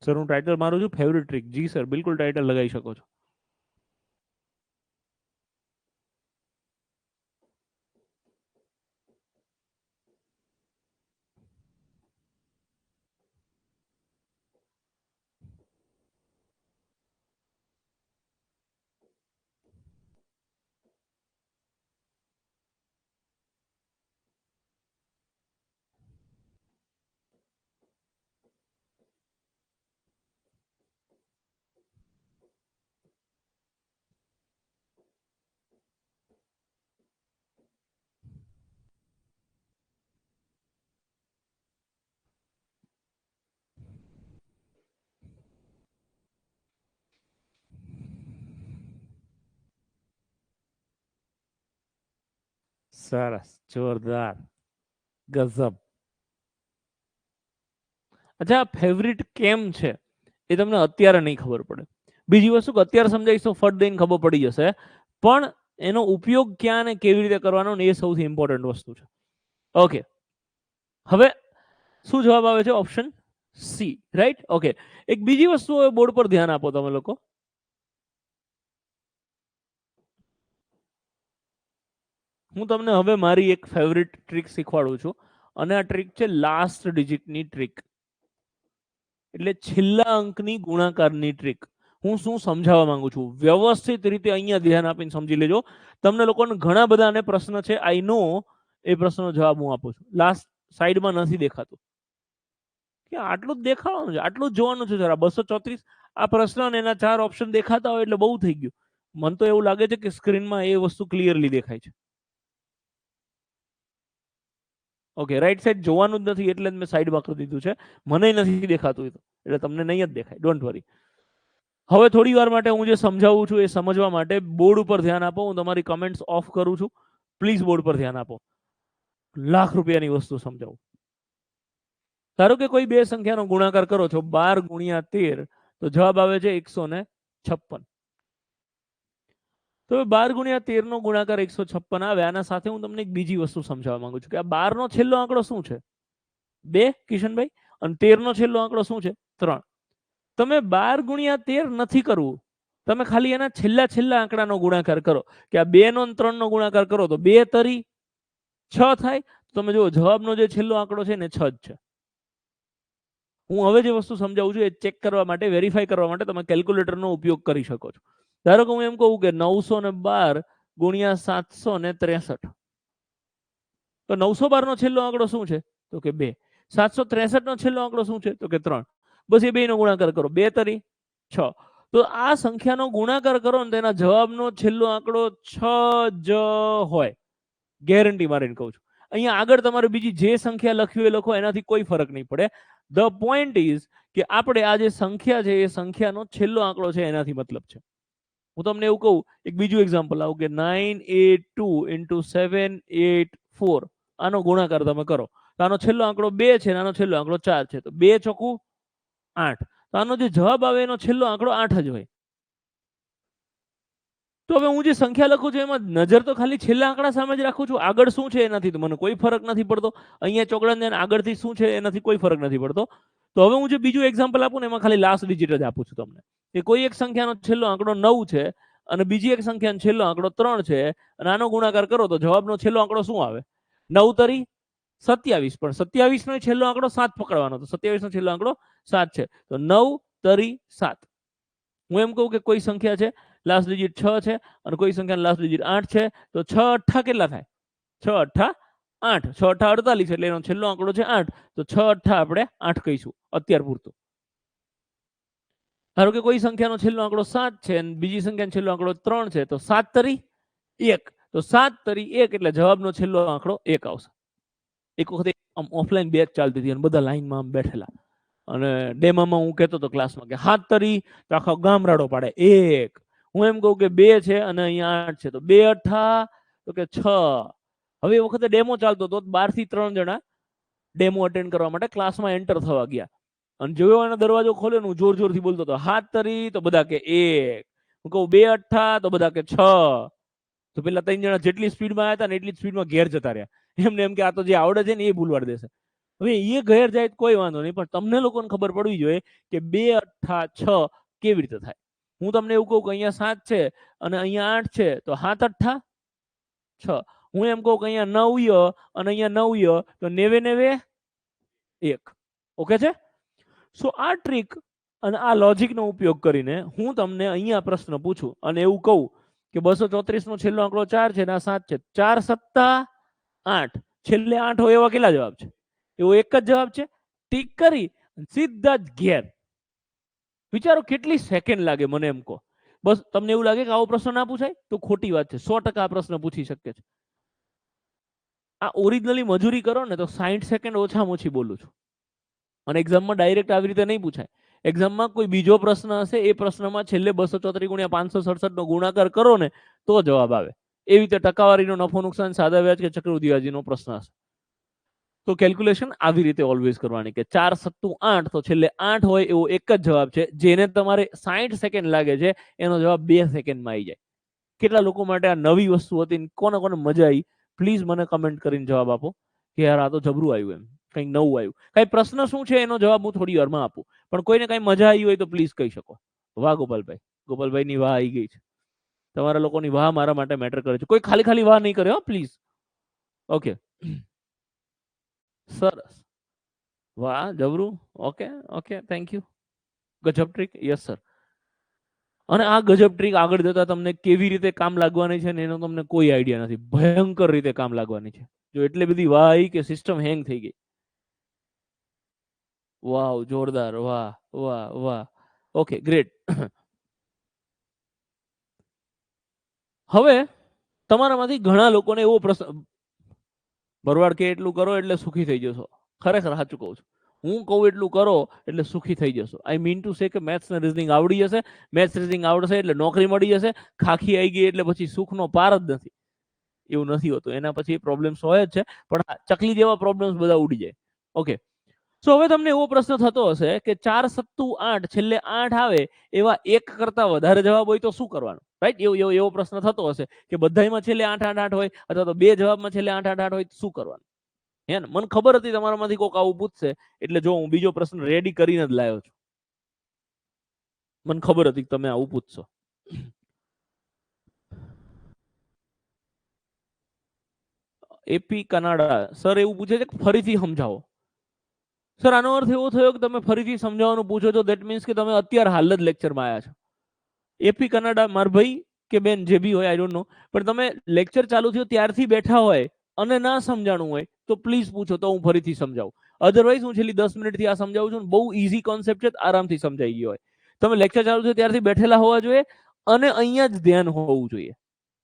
સર હું ટાઇટલ મારું છું ફેવરિટ ટ્રીક. જી સર, બિલકુલ ટાઇટલ લગાવી શકો છો. સરસ, જોરદાર, ગજબ. અચ્છા, ફેવરિટ કેમ છે એ તમને અત્યારે નહીં ખબર પડે. બીજી વસ્તુ કે અત્યારે સમજાવીશ તો ફટ દઈને ખબર પડી જશે, પણ એનો ઉપયોગ ક્યાં ને કેવી રીતે કરવાનો ને એ સૌથી ઇમ્પોર્ટન્ટ વસ્તુ છે. ઓકે, હવે શું જવાબ આવે છે? Option C, right? ઓકે, એક બીજી વસ્તુ હવે બોર્ડ પર ધ્યાન આપો તમે લોકો. હું તમને હવે મારી એક ફેવરિટ ટ્રીક શીખવાડું છું, અને આ ટ્રીક છે લાસ્ટ ડિજિટની ટ્રીક, એટલે છેલ્લા અંકની ગુણાકારની ટ્રીક. હું શું સમજાવવા માંગુ છું વ્યવસ્થિત રીતે અહીંયા ધ્યાન આપીને સમજી લેજો. તમને લોકોને ઘણા બધાને પ્રશ્ન છે, આઈ નો, એ પ્રશ્નનો જવાબ હું આપું છું. લાસ્ટ સાઈડમાં નથી દેખાતું કે આટલું જ દેખાવાનું છે, આટલું જ જોવાનું છે. જરા 234 આ પ્રશ્ન અને એના 4 ઓપ્શન દેખાતા હોય એટલે બહુ થઈ ગયું. મને તો એવું લાગે છે કે સ્ક્રીનમાં એ વસ્તુ ક્લિયરલી દેખાય છે. ઓકે, રાઈટ સાઈડ જોવાનું જ નથી એટલે જ મેં સાઈડમાં કરી દીધું છે. મને નથી દેખાતું એટલે તમને નહીં જ દેખાય, ડોન્ટ વરી. હવે થોડી વાર માટે હું જે સમજાવું છું એ સમજવા માટે બોર્ડ ઉપર ધ્યાન આપો. હું તમારી કમેન્ટ્સ ઓફ કરું છું, પ્લીઝ બોર્ડ પર ધ્યાન આપો. લાખ રૂપિયાની વસ્તુ સમજાવું. ધારો કે કોઈ બે સંખ્યાનો ગુણાકાર કરો છો, 12 ગુણ્યા 13, તો જવાબ આવે છે 156. તો 12 ગુણ્યા 13 નો ગુણાકાર 156 આવે. આના સાથે હું તમને એક બીજી વસ્તુ સમજાવવા માંગુ છું કે આ 12 નો છેલ્લો આંકડો શું છે? 2, કિશનભાઈ. અને 13 નો છેલ્લો આંકડો શું છે? 3. તમે 12 ગુણ્યા 13 નથી કરવું, તમે ખાલી એના છેલ્લા આંકડાનો ગુણાકાર કરો. કે આ 2 નો 3 નો ગુણાકાર કરો તો 2 તરી 6 થાય. તમે જુઓ જવાબનો જે છેલ્લો આંકડો છે ને 6 જ છે. હું હવે જે વસ્તુ સમજાવું છું એ ચેક કરવા માટે, વેરીફાઈ કરવા માટે તમે કેલ્ક્યુલેટરનો ઉપયોગ કરી શકો છો. ધારો કે હું એમ કહું કે 912 ગુણ્યા 763, તો 912 નો છેલ્લો આંકડો શું છે? તો કે 2. 763 નો છેલ્લો આંકડો શું છે? તો કે 3. બસ એ બે નો ગુણાકાર કરો, 2 તરી 6. તો આ સંખ્યાનો ગુણાકાર કરો ને તેના જવાબનો છેલ્લો આંકડો 6 જ હોય, ગેરંટી મારીને કહું છું. અહીંયા આગળ તમારે બીજી જે સંખ્યા લખવી હોય લખો, એનાથી કોઈ ફરક નહીં પડે. ધ પોઈન્ટ ઇઝ કે આપણે આ જે સંખ્યા છે એ સંખ્યાનો છેલ્લો આંકડો છે એનાથી મતલબ છે. હું તમને એવું કહું, એક બીજું એક્ઝામ્પલ આવું કે 982 into 784, આનો ગુણાકાર તમે કરો તો આનો છેલ્લો આંકડો 2 છે, આનો છેલ્લો આંકડો 4 છે, તો 2 ચોકું 8. તો આનો જે જવાબ આવે એનો છેલ્લો આંકડો 8 જ હોય. તો હવે હું જે સંખ્યા લખું છું એમાં નજર તો ખાલી છેલ્લા આંકડા સામે જ રાખું છું, આગળ શું છે એનાથી તો મને કોઈ ફરક નથી પડતો. અહીંયા ચોકડાને આગળથી શું છે એનાથી કોઈ ફરક નથી પડતો. તો હવે હું જે બીજું એક્ઝામ્પલ આપું ને એમાં ખાલી લાસ્ટ ડિજિટ જ આપું છું તમને, કે કોઈ એક સંખ્યાનો છેલ્લો આંકડો 9 છે અને બીજી એક સંખ્યાનો છેલ્લો આંકડો 3 છે, અને આનો ગુણાકાર કરો તો જવાબનો છેલ્લો આંકડો શું આવે? 9 તરી 27. પણ 27 નો છેલ્લો આંકડો 7 પકડવાનો, તો 27 નો છેલ્લો આંકડો 7 છે, તો 9 તરી 7. હું એમ કહું કે કોઈ સંખ્યા છે લાસ્ટ ડિજિટ 6 છે અને કોઈ સંખ્યાનો લાસ્ટ ડિજિટ 8 છે, તો 6 અઠ્ઠા કેટલા થાય? 6 અઠ્ઠા 8. 6 અઠ્ઠા 48 એટલે એનો છેલ્લો આંકડો છે 8, તો 6 અઠ્ઠા આપણે 8 કહીશું અત્યાર પૂરતું. ધારો કે કોઈ સંખ્યાનો છેલ્લો આંકડો 7 છે અને બીજી સંખ્યાનો છેલ્લો આંકડો 3 છે, તો 7 તરી 1. તો 7 તરી 1 એટલે જવાબનો છેલ્લો આંકડો 1 આવશે. એક વખત ઓફલાઈન બેચ ચાલતી હતી અને બધા લાઈનમાં બેઠેલા, અને ડેમામાં હું કહેતો હતો ક્લાસમાં કે 7 તરી, તો આખો ગામરાડો પાડે 1. હું એમ કહું કે 2 છે અને અહીંયા 8 છે, તો 2 અઠ્ઠા તો કે 6. હવે એ વખતે ડેમો ચાલતો હતો, 12 થી 3 જણા ડેમો અટેન્ડ કરવા માટે ક્લાસમાં એન્ટર થવા ગયા, અને જોયો એનો દરવાજો ખોલ્યો ને હું જોર જોરથી બોલતો હતો 7 તરી, તો બધા કે 1. હું કહું 2 અઠ્ઠા, તો બધા કે 6. તો પેલા 3 જણા જેટલી સ્પીડમાં આવ્યા હતા ને એટલી સ્પીડમાં ઘેર જતા રહ્યા. એમને એમ કે આ તો જે આવડે છે ને એ ભૂલવાડ દેશે. હવે એ ઘેર જાય કોઈ વાંધો નહીં, પણ તમને લોકોને ખબર પડવી જોઈએ કે 2 અઠ્ઠા 6 કેવી રીતે થાય. હું તમને એવું કહું કે અહીંયા 7 છે અને અહીંયા 8 છે, તો 7 અઠ્ઠા 6. હું એમ કહું કે અહીંયા 9 અને અહીંયા 9 તો 90 1. ઓકે છે? સો આ ટ્રીક અને આ લોજિકનો ઉપયોગ કરીને હું તમને અહીંયા પ્રશ્ન પૂછું અને એવું કહું કે 234 નો છેલ્લો આંકડો 4 છે અને આ 7 છે, 4 સત્તા 8, છેલ્લે 8 હોય એવા કેટલા જવાબ છે? એવો એક જ જવાબ છે. ટીક કરી સીધા જ ઘેર. વિચારો કેટલી સેકન્ડ લાગે મને એમ કહો. બસ તમને એવું લાગે કે આવો પ્રશ્ન ના પૂછાય? તો ખોટી વાત છે. 100% આ પ્રશ્ન પૂછી શકે છે. આ ઓરિજિનલી મજૂરી કરો ને તો 60 સેકન્ડ ઓછામાં ઓછી બોલું છું, અને એક્ઝામમાં ડાયરેક્ટ આવી રીતે નહીં પૂછાય. એક્ઝામમાં કોઈ બીજો પ્રશ્ન હશે, એ પ્રશ્નમાં છેલ્લે 234 ગુણ્યા 567 નો ગુણાકાર કરો ને તો જવાબ આવે. એવી રીતે ટકાવારીનો નફો નુકસાન, સાદા વ્યાજ કે ચક્રવૃદ્ધિ વ્યાજનો પ્રશ્ન હશે. તો કેલ્ક્યુલેશન આવી રીતે ઓલવેઝ કરવાની કે 4 સત્તુ 8, તો છેલ્લે 8 હોય એવો એક જ જવાબ છે. જેને તમારે 60 સેકન્ડ લાગે છે એનો જવાબ 2 સેકન્ડમાં આવી જાય. કેટલા લોકો માટે આ નવી વસ્તુ હતી, કોને કોને મજા આવી, પ્લીઝ મને કમેન્ટ કરીને જવાબ આપો કે યાર આ તો જબરું આવ્યું, એમ કંઈક નવું આવ્યું. કઈ પ્રશ્ન શું છે એનો જવાબ હું થોડી વારમાં આપું, પણ કોઈને કઈ મજા આવી હોય તો પ્લીઝ કહી શકો. વાહ ગોપાલભાઈ, ગોપાલભાઈની વાહ આવી ગઈ છે. તમારા લોકોની વાહ મારા માટે મેટર કરે છે. કોઈ ખાલી ખાલી વાહ નહીં કરે હો પ્લીઝ. ઓકે, સરસ, વાહ જબરું, ઓકે ઓકે, થેન્ક યુ. ગજબ ટ્રીક, યસ સર. અને આ ગજબ ટ્રીક આગળ જતા તમને કેવી રીતે કામ લાગવાની છે ને એનો તમને કોઈ આઈડિયા નથી. ભયંકર રીતે કામ લાગવાની છે. જો એટલી બધી વાહ આવી કે સિસ્ટમ હેંગ થઈ ગઈ. વાહ, જોરદાર, વાહ વાહ વાહ. Okay, great. હવે તમારામાંથી ઘણા લોકોને એવો પ્રશ્ન, ભરવાડ કે એટલું કરો એટલે સુખી થઈ જશો. ખરેખર સાચું કહું છું. હું કહું એટલું કરો એટલે સુખી થઈ જશો. આઈ મીન ટુ સે કે મેથ્સ ને રીઝનિંગ આવડી જશે. મેથ્સ રીઝનિંગ આવડશે એટલે નોકરી મળી જશે. ખાખી આવી ગઈ એટલે પછી સુખનો પાર જ નથી. એવું નથી હોતું. એના પછી પ્રોબ્લેમ્સ હોય જ છે, પણ ચકલી જેવા પ્રોબ્લેમ્સ બધા ઉડી જાય. ઓકે, સો હવે તમને એવો પ્રશ્ન થતો હશે કે 4 સત્તુ 8, છેલ્લે 8 આવે એવા એક કરતા વધારે જવાબ હોય તો શું કરવાનું, રાઈટ? એવો પ્રશ્ન થતો હશે કે બધાયમાં છેલ્લે 8 8 8 હોય, અથવા તો બે જવાબમાં છેલ્લે 8 8 8 હોય તો શું કરવાનું? હે ને? મને ખબર હતી તમારામાંથી કોઈક આવું પૂછશે, એટલે જો હું બીજો પ્રશ્ન રેડી કરીને જ લાવ્યો છું. મને ખબર હતી કે તમે આવું પૂછશો. એપી કનાડા સર એવું પૂછે છે કે ફરીથી સમજાવો. સર આનો અર્થ એવો થયો કે તમે ફરીથી સમજાવવાનું પૂછો છો, ધેટ મીન્સ કે તમે અત્યારે હાલ જ લેક્ચરમાં આવ્યા છો. એપી કનાડા માર ભાઈ કે બેન જે બી હોય, આઈ ડોન્ટ નો, પણ તમે લેક્ચર ચાલુ થયો ત્યારથી બેઠા હોય અને ના સમજાણું હોય તો પ્લીઝ પૂછો, તો હું ફરીથી સમજાવું. અધરવાઇઝ હું છેલ્લી 10 મિનિટથી આ સમજાવું છું. બહુ ઈઝી કોન્સેપ્ટ છે, આરામથી સમજાઈ ગયો હોય. તમે લેક્ચર ચાલુ થયો ત્યારથી બેઠેલા હોવા જોઈએ અને અહીંયા જ ધ્યાન હોવું જોઈએ,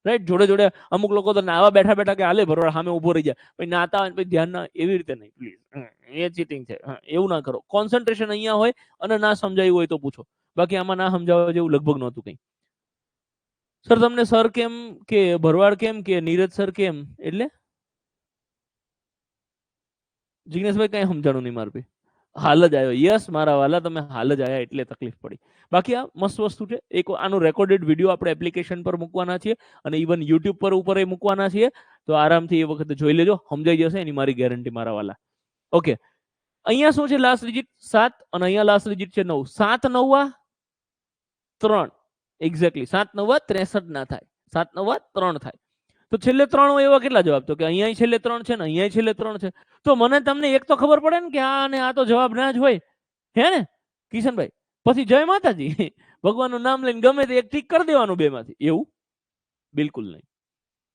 રાઈટ? જોડે જોડે અમુક લોકો તો નાવા બેઠા બેઠા કે હાલે ભરવાડ સામે ઉભો રહી જાય, પછી નાતા હોય પછી ધ્યાન ના, એવી રીતે નહીં પ્લીઝ. એ ચીટિંગ છે. એવું ના કરો. કોન્સન્ટ્રેશન અહીંયા હોય અને ના સમજાયું હોય તો પૂછો. બાકી આમાં ના સમજાવવા જેવું લગભગ નહોતું કંઈ. સર તમને સર કેમ કે ભરવાડ કેમ કે નીરજ સર કેમ, એટલે જિગ્નેશભાઈ કઈ સમજાણું નહીં મારું ભાઈ. હાલ જ આવ્યો. યસ મારા વાલા, તમે હાલ જ આવ્યા એટલે તકલીફ પડી. બાકી આ મસ્ત વસ્તુ છે. એક આનું રેકોર્ડેડ વિડીયો આપણે એપ્લિકેશન પર મૂકવાના છીએ અને ઇવન યુટ્યુબ પર ઉપર મૂકવાના છીએ. તો આરામથી એ વખતે જોઈ લેજો, સમજાઈ જશે, એની મારી ગેરંટી મારા વાલા. ઓકે, અહીંયા શું છે? લાસ્ટ ડિજિટ 7 અને અહીંયા લાસ્ટ ડિજિટ છે 9. 7 9 3, એક્ઝેક્ટલી 7 9 63 ના થાય. 7 9 3 થાય. તો છેલ્લે 3 હોય એવા કેટલા જવાબ? તો કે અહીંયા છેલ્લે 3 છે ને અહીંયા છેલ્લે 3 છે. તો મને તમને એક તો ખબર પડે ને કે આ અને આ તો જવાબ ના જ હોય, હે ને કિશનભાઈ? પછી જય માતાજી, ભગવાનનું નામ લઈને ગમે તે એક ટીક કરી દેવાનું બેમાંથી. એવું બિલકુલ નહીં.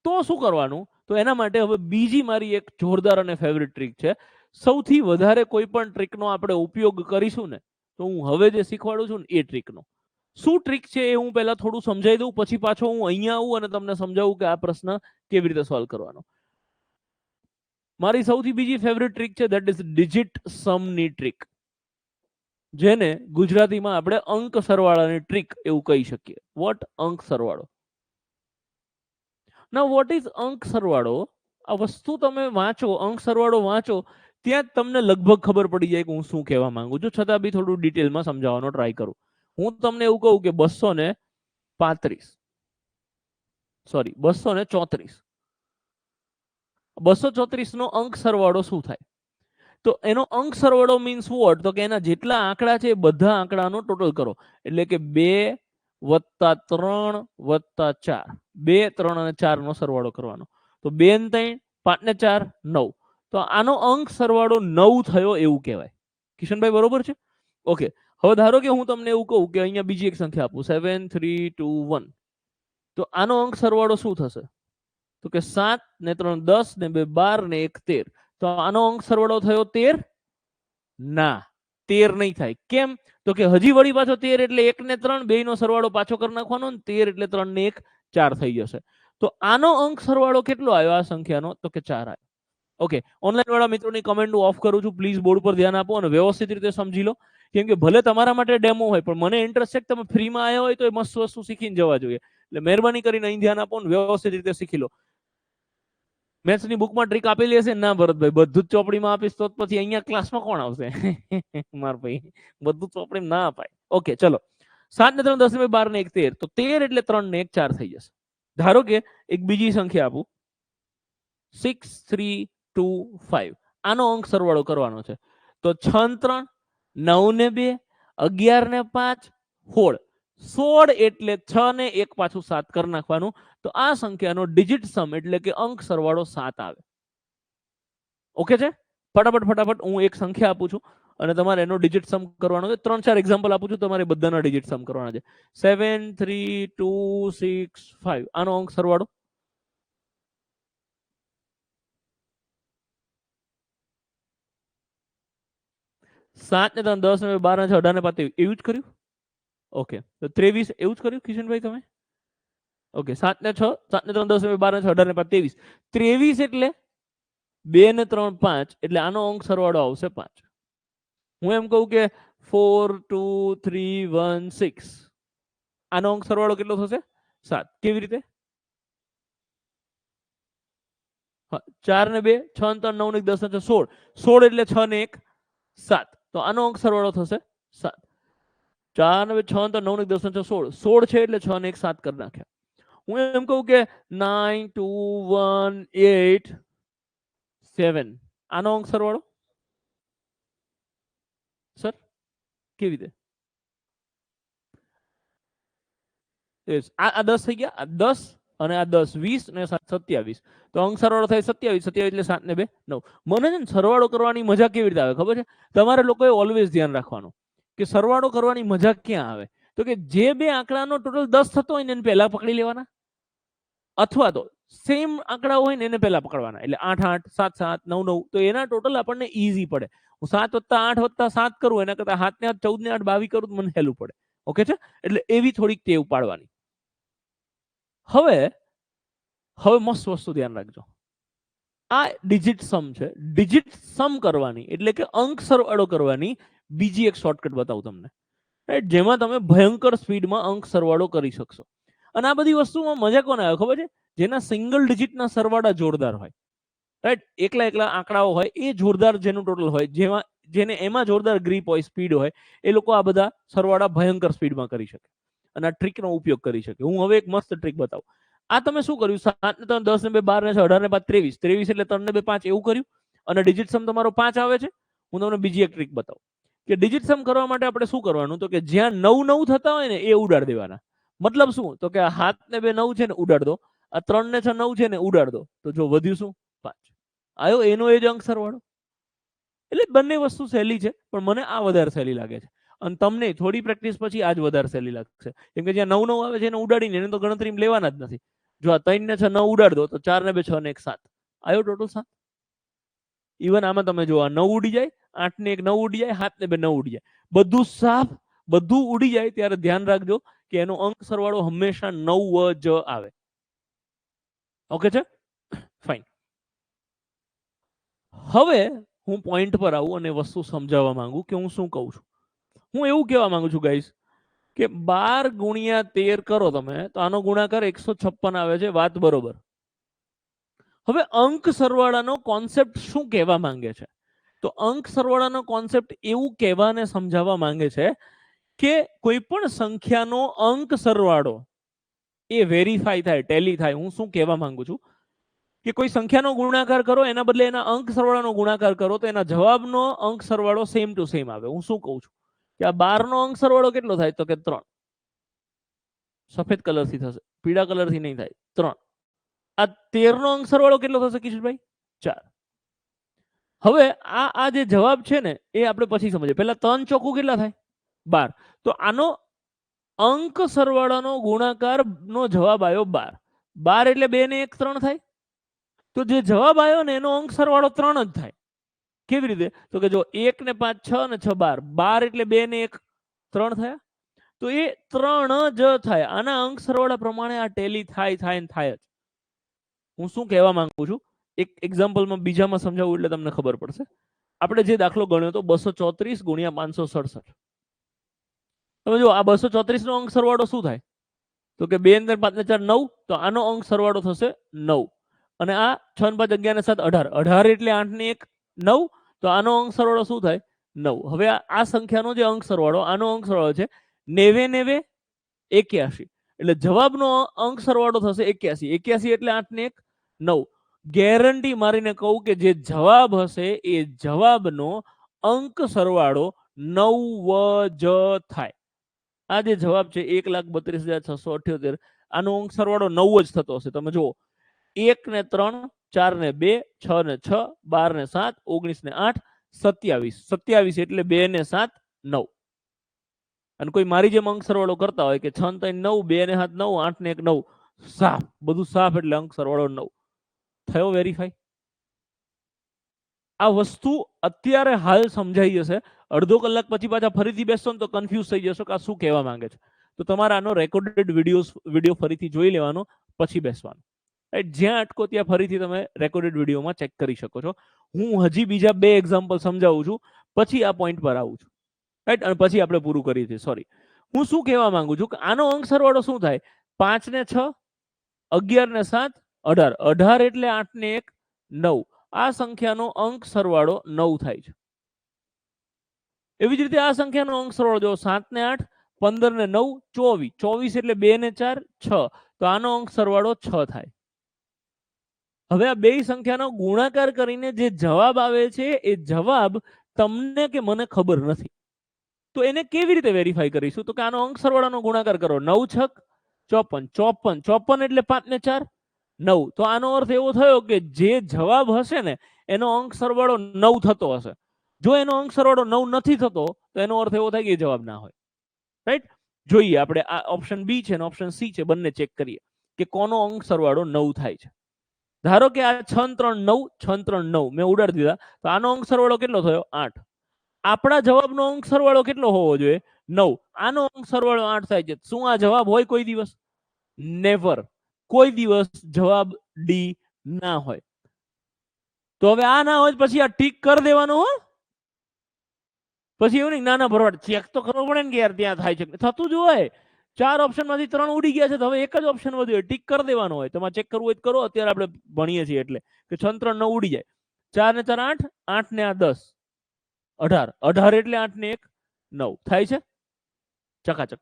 તો શું કરવાનું? તો એના માટે હવે બીજી મારી એક જોરદાર અને ફેવરિટ ટ્રીક છે. સૌથી વધારે કોઈ પણ ટ્રીકનો આપણે ઉપયોગ કરીશું ને, તો હું હવે જે શીખવાડું છું ને એ ટ્રીકનો. શું ટ્રીક છે એ હું પહેલા થોડું સમજાવી દઉં, પછી પાછો હું અહીંયા આવું અને તમને સમજાવું કે આ પ્રશ્ન કેવી રીતે સોલ્વ કરવાનો. મારી સૌથી બીજી ફેવરિટ ટ્રીક છે, that is digit Samni trick, જેને ગુજરાતીમાં આપણે અંક સરવાળાની ટ્રીક એવું કહી શકીએ. વોટ? અંક સરવાળો. ના, વોટ ઇઝ અંક સરવાળો? આ વસ્તુ તમે વાંચો, અંક સરવાળો વાંચો, ત્યાં જ તમને લગભગ ખબર પડી જાય કે હું શું કહેવા માંગુ છું. છતાં બી થોડું ડિટેલમાં સમજાવવાનો ટ્રાય કરું. હું તમને એવું કહું કે 235, સોરી 234, 234 નો અંક સરવાળો શું થાય? તો એનો અંક સરવાળો મીન્સ વોટ? તો કે એના જેટલા આંકડા છે એ બધા આંકડાનો ટોટલ કરો. એટલે કે 2 + 3 + 4, 2 3 અને 4 નો સરવાળો કરવાનો. તો 2 ને 3 5 ને 4 9. તો આનો અંક સરવાળો 9 થયો એવું કહેવાય. કિશનભાઈ બરોબર છે? ઓકે, હવે ધારો કે હું તમને એવું કહું કે અહીંયા બીજી એક સંખ્યા આપું, 7 3 2 1. તો આનો અંક સરવાળો શું થશે? તો કે 7 ને 3 10 ને 2 12 ને 1 13. તો આનો અંક સરવાળો થયો 13? ના, 13 નહીં થાય. કેમ? તો કે હજી વળી પાછો 13 એટલે 1 ને 3, બેયનો સરવાળો પાછો કરી નાખવાનો, 13 એટલે 3 ને 1 4 થઈ જશે. તો આનો અંક સરવાળો કેટલો આવ્યો આ સંખ્યાનો? તો કે 4 આવ્યો. ઓકે, ઓનલાઈન વાળા મિત્રોની કમેન્ટ હું ઓફ કરું છું. પ્લીઝ બોર્ડ પર ધ્યાન આપો અને વ્યવસ્થિત રીતે સમજી લો. કેમ કે ભલે તમારા માટે ડેમો હોય, પણ મને ઇન્ટરેસ્ટ છે કે તમે ફ્રીમાં આવ્યા હોય તો એ મસ્ત વસ્તુ શીખીને જવા જોઈએ. એટલે મહેરબાની કરીને અહીં ધ્યાન આપો ને વ્યવસ્થિત રીતે શીખી લો. મેથ્સની બુકમાં ટ્રીક આપેલી હશે ના ભરતભાઈ, બધું જ ચોપડીમાં આપીશ તો પછી અહીંયા ક્લાસમાં કોણ આવશે? માર ભાઈ બધું ચોપડીમાં ના અપાય. ઓકે ચલો, 7 ને 3 10 ને 12 ને 1 13, તો 13 એટલે 3 ને 1 4 થઈ જશે. ધારો કે એક બીજી સંખ્યા આપું 6 3 2 5, આનો અંક સરવાળો કરવાનો છે. તો 6 ને 3 9 ને 2 11 ને 5 16, 16 એટલે 6 ને 1 પાછું 7 કરી નાખવાનું. તો આ સંખ્યાનો ડિજિટ સમ એટલે કે અંક સરવાળો 7 આવે. ઓકે છે? ફટાફટ હું એક સંખ્યા આપું છું અને તમારે એનો ડિજિટ સમ કરવાનો છે. 3-4 એક્ઝામ્પલ આપું છું, તમારે બધાના ડિજિટ સમ કરવાના છે. 7 3 2 6 5, આનો અંક સરવાળો 7 ને 3 10 ને 12 ને 6 18 ને 5 એવું જ કર્યું. ઓકે, તો 23 એવું જ કર્યું કિશનભાઈ તમે? ઓકે, 7 ને 6 7 ને 3 10 ને 12 ને 6 18 ને 5 23, 23 એટલે 2 ને 3 5, એટલે આનો અંક સરવાળો આવશે 5. હું એમ કહું કે 4 2 3 1 6, આનો અંક સરવાળો કેટલો થશે? 7. કેવી રીતે? 4 ને 2 6 ને 3 9 ને 10 ને 16, 16 એટલે 6 ને 1 7, તો આનો અંક સરવાળો થશે 7. 4 ને 6 ને 9 ને 10 ને 16, 16 છે એટલે 6 ને 1 7 કરી નાખ્યા. હું એમ કહું કે 9 2 1 8 7, આનો અંક સરવાળો સર કેવી રીતે? આ 10 થઈ ગયા, આ 10 અને આ 10 20 અને 7 27, તો અંક સરવાળો થાય 27. 27 એટલે 7 ને 2 9. મને છે ને સરવાળો કરવાની મજા કેવી રીતે આવે ખબર છે? તમારે લોકોએ ઓલવેઝ ધ્યાન રાખવાનું કે સરવાળો કરવાની મજા ક્યાં આવે, તો કે જે બે આંકડાનો ટોટલ 10 થતો હોય ને એને પહેલા પકડી લેવાના, અથવા તો સેમ આંકડા હોય ને એને પહેલા પકડવાના. એટલે 8 8 7 7 9 9, તો એના ટોટલ આપણને ઈઝી પડે. હું 7 + 8 + 7 કરું એના કરતા 7 ને 8 14 ને 8 22 કરું તો મને હેલું પડે. ઓકે છે? એટલે એવી થોડીક ટેવ પાડવાની. હવે મસ્ત વસ્તુ ધ્યાન રાખજો, આ ડિજિટ સમ છે. ડિજિટ સમ કરવાની એટલે કે અંક સરવાળો કરવાની બીજી એક શોર્ટકટ બતાવું તમને, રાઈટ, જેમાં તમે ભયંકર સ્પીડમાં અંક સરવાળો કરી શકશો. અને આ બધી વસ્તુમાં મજા કોને આવે ખબર છે? જેના સિંગલ ડિજિટના સરવાળા જોરદાર હોય, રાઈટ, એકલા આંકડાઓ હોય એ જોરદાર, જેનું ટોટલ હોય, જેને એમાં જોરદાર ગ્રીપ હોય, સ્પીડ હોય, એ લોકો આ બધા સરવાળા ભયંકર સ્પીડમાં કરી શકે અને આ ટ્રીકનો ઉપયોગ કરી શકે. હું હવે એક મસ્ત ટ્રીક બતાવું. આ તમે શું કર્યું? 7 ને 3 10 ને 2 12 ને 6 18 ને 5 23, 23 એટલે 3 ને 2 5 એવું કર્યું અને ડિજિટ સમ તમારો 5 આવે છે. હું તમને બીજી એક ટ્રીક બતાવું કે ડિજિટ સમ કરવા માટે આપણે શું કરવાનું, તો કે જ્યાં 9 9 થતા હોય ને એ ઉડાડ દેવાના. મતલબ શું? તો કે આ 7 ને 2 9 છે ને ઉડાડ દો, આ 3 ને 6 9 છે ને ઉડાડ દો, તો જો વધ્યું શું? 5 આવ્યો. એનો એ જ અંક સરવાળો. એટલે બંને વસ્તુ સહેલી છે, પણ મને આ વધારે સહેલી લાગે છે અને તમને થોડી પ્રેક્ટિસ પછી આ જ વધારે સહેલી લાગશે. કેમ કે જ્યાં 9 9 આવે છે એને ઉડાડીને એને તો ગણતરીમાં લેવાના જ નથી. જો આ 3 ને 6 9 ઉડાડ દો તો 4 ને 2 6 ને 1 7, આવ્યો ટોટલ 7. ઇવન આમાં તમે જો આ 9 ઉડી જાય, 8 ને 1 9 ઉડી જાય, 7 ને 2 9 ઉડી જાય, બધું સાફ, બધું ઉડી જાય, ત્યારે ધ્યાન રાખજો કે એનો અંક સરવાળો હંમેશા 9 જ આવે. ઓકે છે? ફાઇન. હવે હું પોઈન્ટ પર આવું અને વસ્તુ સમજાવવા માંગુ કે હું શું કહું છું. હું એવું કહેવા માંગુ છું ગાઈસ કે 12 ગુણ્યા 13 કરો તમે તો આનો ગુણાકાર 156 આવે છે. વાત બરોબર. હવે અંક સરવાળાનો કોન્સેપ્ટ શું કહેવા માંગે છે? તો અંક સરવાળાનો કોન્સેપ્ટ એવું કહેવાને સમજાવવા માંગે છે કે કોઈ પણ સંખ્યાનો અંક સરવાળો એ વેરીફાઈ થાય, ટેલી થાય. હું શું કહેવા માંગુ છું કે કોઈ સંખ્યાનો ગુણાકાર કરો એના બદલે એના અંક સરવાળાનો ગુણાકાર કરો તો એના જવાબનો અંક સરવાળો સેમ ટુ સેમ આવે. હું શું કહું છું કે આ 12 નો અંક સરવાળો કેટલો થાય? તો કે 3. સફેદ કલરથી થશે, પીળા કલરથી નહીં થાય. 3. આ 13 નો અંક સરવાળો કેટલો થશે કિશોરભાઈ? 4. હવે આ જે જવાબ છે ને એ આપણે પછી સમજીએ. પહેલા 3 ચોકું કેટલા થાય? 12. તો આનો અંક સરવાળાનો ગુણાકાર નો જવાબ આવ્યો 12. 12 એટલે 2 ને 1 3 થાય. તો જે જવાબ આવ્યો ને એનો અંક સરવાળો 3 જ થાય. કેવી રીતે? તો કે જો 1 ને 5 6 ને 6 12, 12 એટલે 2 ને 1 3 થયા, તો એ 3 જ થાય. આના અંક સરવાળા પ્રમાણે આ ટેલી થાય ને થાય જ. હું શું કહેવા માંગુ છું એક એક્ઝામ્પલમાં બીજામાં સમજાવું એટલે તમને ખબર પડશે. આપણે જે દાખલો ગણ્યો તો 234 ગુણ્યા 567. તમે જો આ 234 નો અંક સરવાળો શું થાય? તો કે 2 ને 5 ને 4 9, તો આનો અંક સરવાળો થશે 9. અને આ 6 ને 5 11 ને 7 18, 18 એટલે 8 ને 1 9, તો આનો અંક સરવાળો શું થાય? 9. હવે આ સંખ્યાનો જે અંક સરવાળો, આનો અંક સરવાળો છે 90 90 81, એટલે જવાબનો અંક સરવાળો થશે 81. 81 એટલે 8 ને 1 9. ગેરંટી મારીને કહું કે જે જવાબ હશે એ જવાબનો અંક સરવાળો 9 જ થાય. આ જે જવાબ છે 1,32,678, આનો અંક સરવાળો 9 જ થતો હશે. તમે જુઓ, 1 ને 3, 4 ને 2, 6 ને 6, 12 ને 7, 19 ને 8, 27. 27 એટલે 2 ને 7 9. અને કોઈ મારી જેમ અંક સરવાળો કરતા હોય કે 6 ને 3 9, 2 ને 7 9, 8 ને 1 9, સાફ, બધું સાફ, એટલે અંક સરવાળો 9 થયો. વેરીફાઈ. આ વસ્તુ અત્યારે હાલ સમજાઈ જશે. અડધો કલાક પછી પાછા ફરીથી બેસશો ને તો કન્ફ્યુઝ થઈ જશો કે આ શું કહેવા માંગે છે. તો તમારે આનો રેકોર્ડેડ વિડીયો ફરીથી જોઈ લેવાનો, પછી બેસવાનો. રાઈટ, જ્યાં અટકો ત્યાં ફરીથી તમે રેકોર્ડેડ વિડીયોમાં ચેક કરી શકો છો. હું હજી બીજા 2 એક્ઝામ્પલ સમજાવું છું, પછી આ પોઈન્ટ પર આવું છું. રાઈટ, અને પછી આપણે પૂરું કરીએ છીએ. સોરી, હું શું કહેવા માંગુ છું કે આનો અંક સરવાળો શું થાય? 5 ને 6, 11 ને 7, 18. 18 એટલે 8 ને 1 9. આ સંખ્યાનો અંક સરવાળો 9 થાય છે. એવી જ રીતે આ સંખ્યાનો અંક સરવાળો જો 7 ને 8, 15 ને 9, 24. 24 એટલે 2 ને 4 6, તો આનો અંક સરવાળો 6 થાય. હવે આ બે સંખ્યાનો ગુણાકાર કરીને જે જવાબ આવે છે એ જવાબ તમને કે મને ખબર નથી. તો એને કેવી રીતે વેરીફાઈ કરીશું? તો કે આનો અંક સરવાળાનો ગુણાકાર કરો. 9 છક 54. 54 એટલે 5 ને 4 9. તો આનો અર્થ એવો થયો કે જે જવાબ હશે ને એનો અંક સરવાળો 9 થતો હશે. જો એનો અંક સરવાળો 9 નથી થતો તો એનો અર્થ એવો થાય કે એ જવાબ ના હોય. રાઈટ, જોઈએ આપણે આ ઓપ્શન બી છે અને ઓપ્શન સી છે, બંને ચેક કરીએ કે કોનો અંક સરવાળો 9 થાય છે. ધારો કે આ 6 3 9, 6 3 9 મેં ઉડાડી દીધા, તો આનો અંક સરવાળો કેટલો થયો? 8. આપણા જવાબનો અંક સરવાળો કેટલો હોવો જોઈએ? 9. આનો અંક સરવાળો 8 થાય છે. શું આ જવાબ હોય કોઈ દિવસ? નેવર. કોઈ દિવસ જવાબ ડી ના હોય. તો હવે આ ના હોય પછી આ ટીક કરી દેવાનો હો. પછી એવું નહીં, નાના ભરવાડ ચેક તો કરવો પડે ને કે યાર ત્યાં થાય છે. થતું જ હોય. 4 ઓપ્શન માંથી 3 ઉડી ગયા છે, તો હવે એક જ ઓપ્શન વધ્યો, ટીક કરી દેવાનો હોય. તમારે ચેક કરવું હોય તો કરો. અત્યારે આપણે ભણીએ છીએ એટલે કે 6 3 9 ઉડી જાય. 4 ને 4 8, 8 ને 10 18. 18 એટલે 8 ને 1 9 થાય છે. ચકાચક.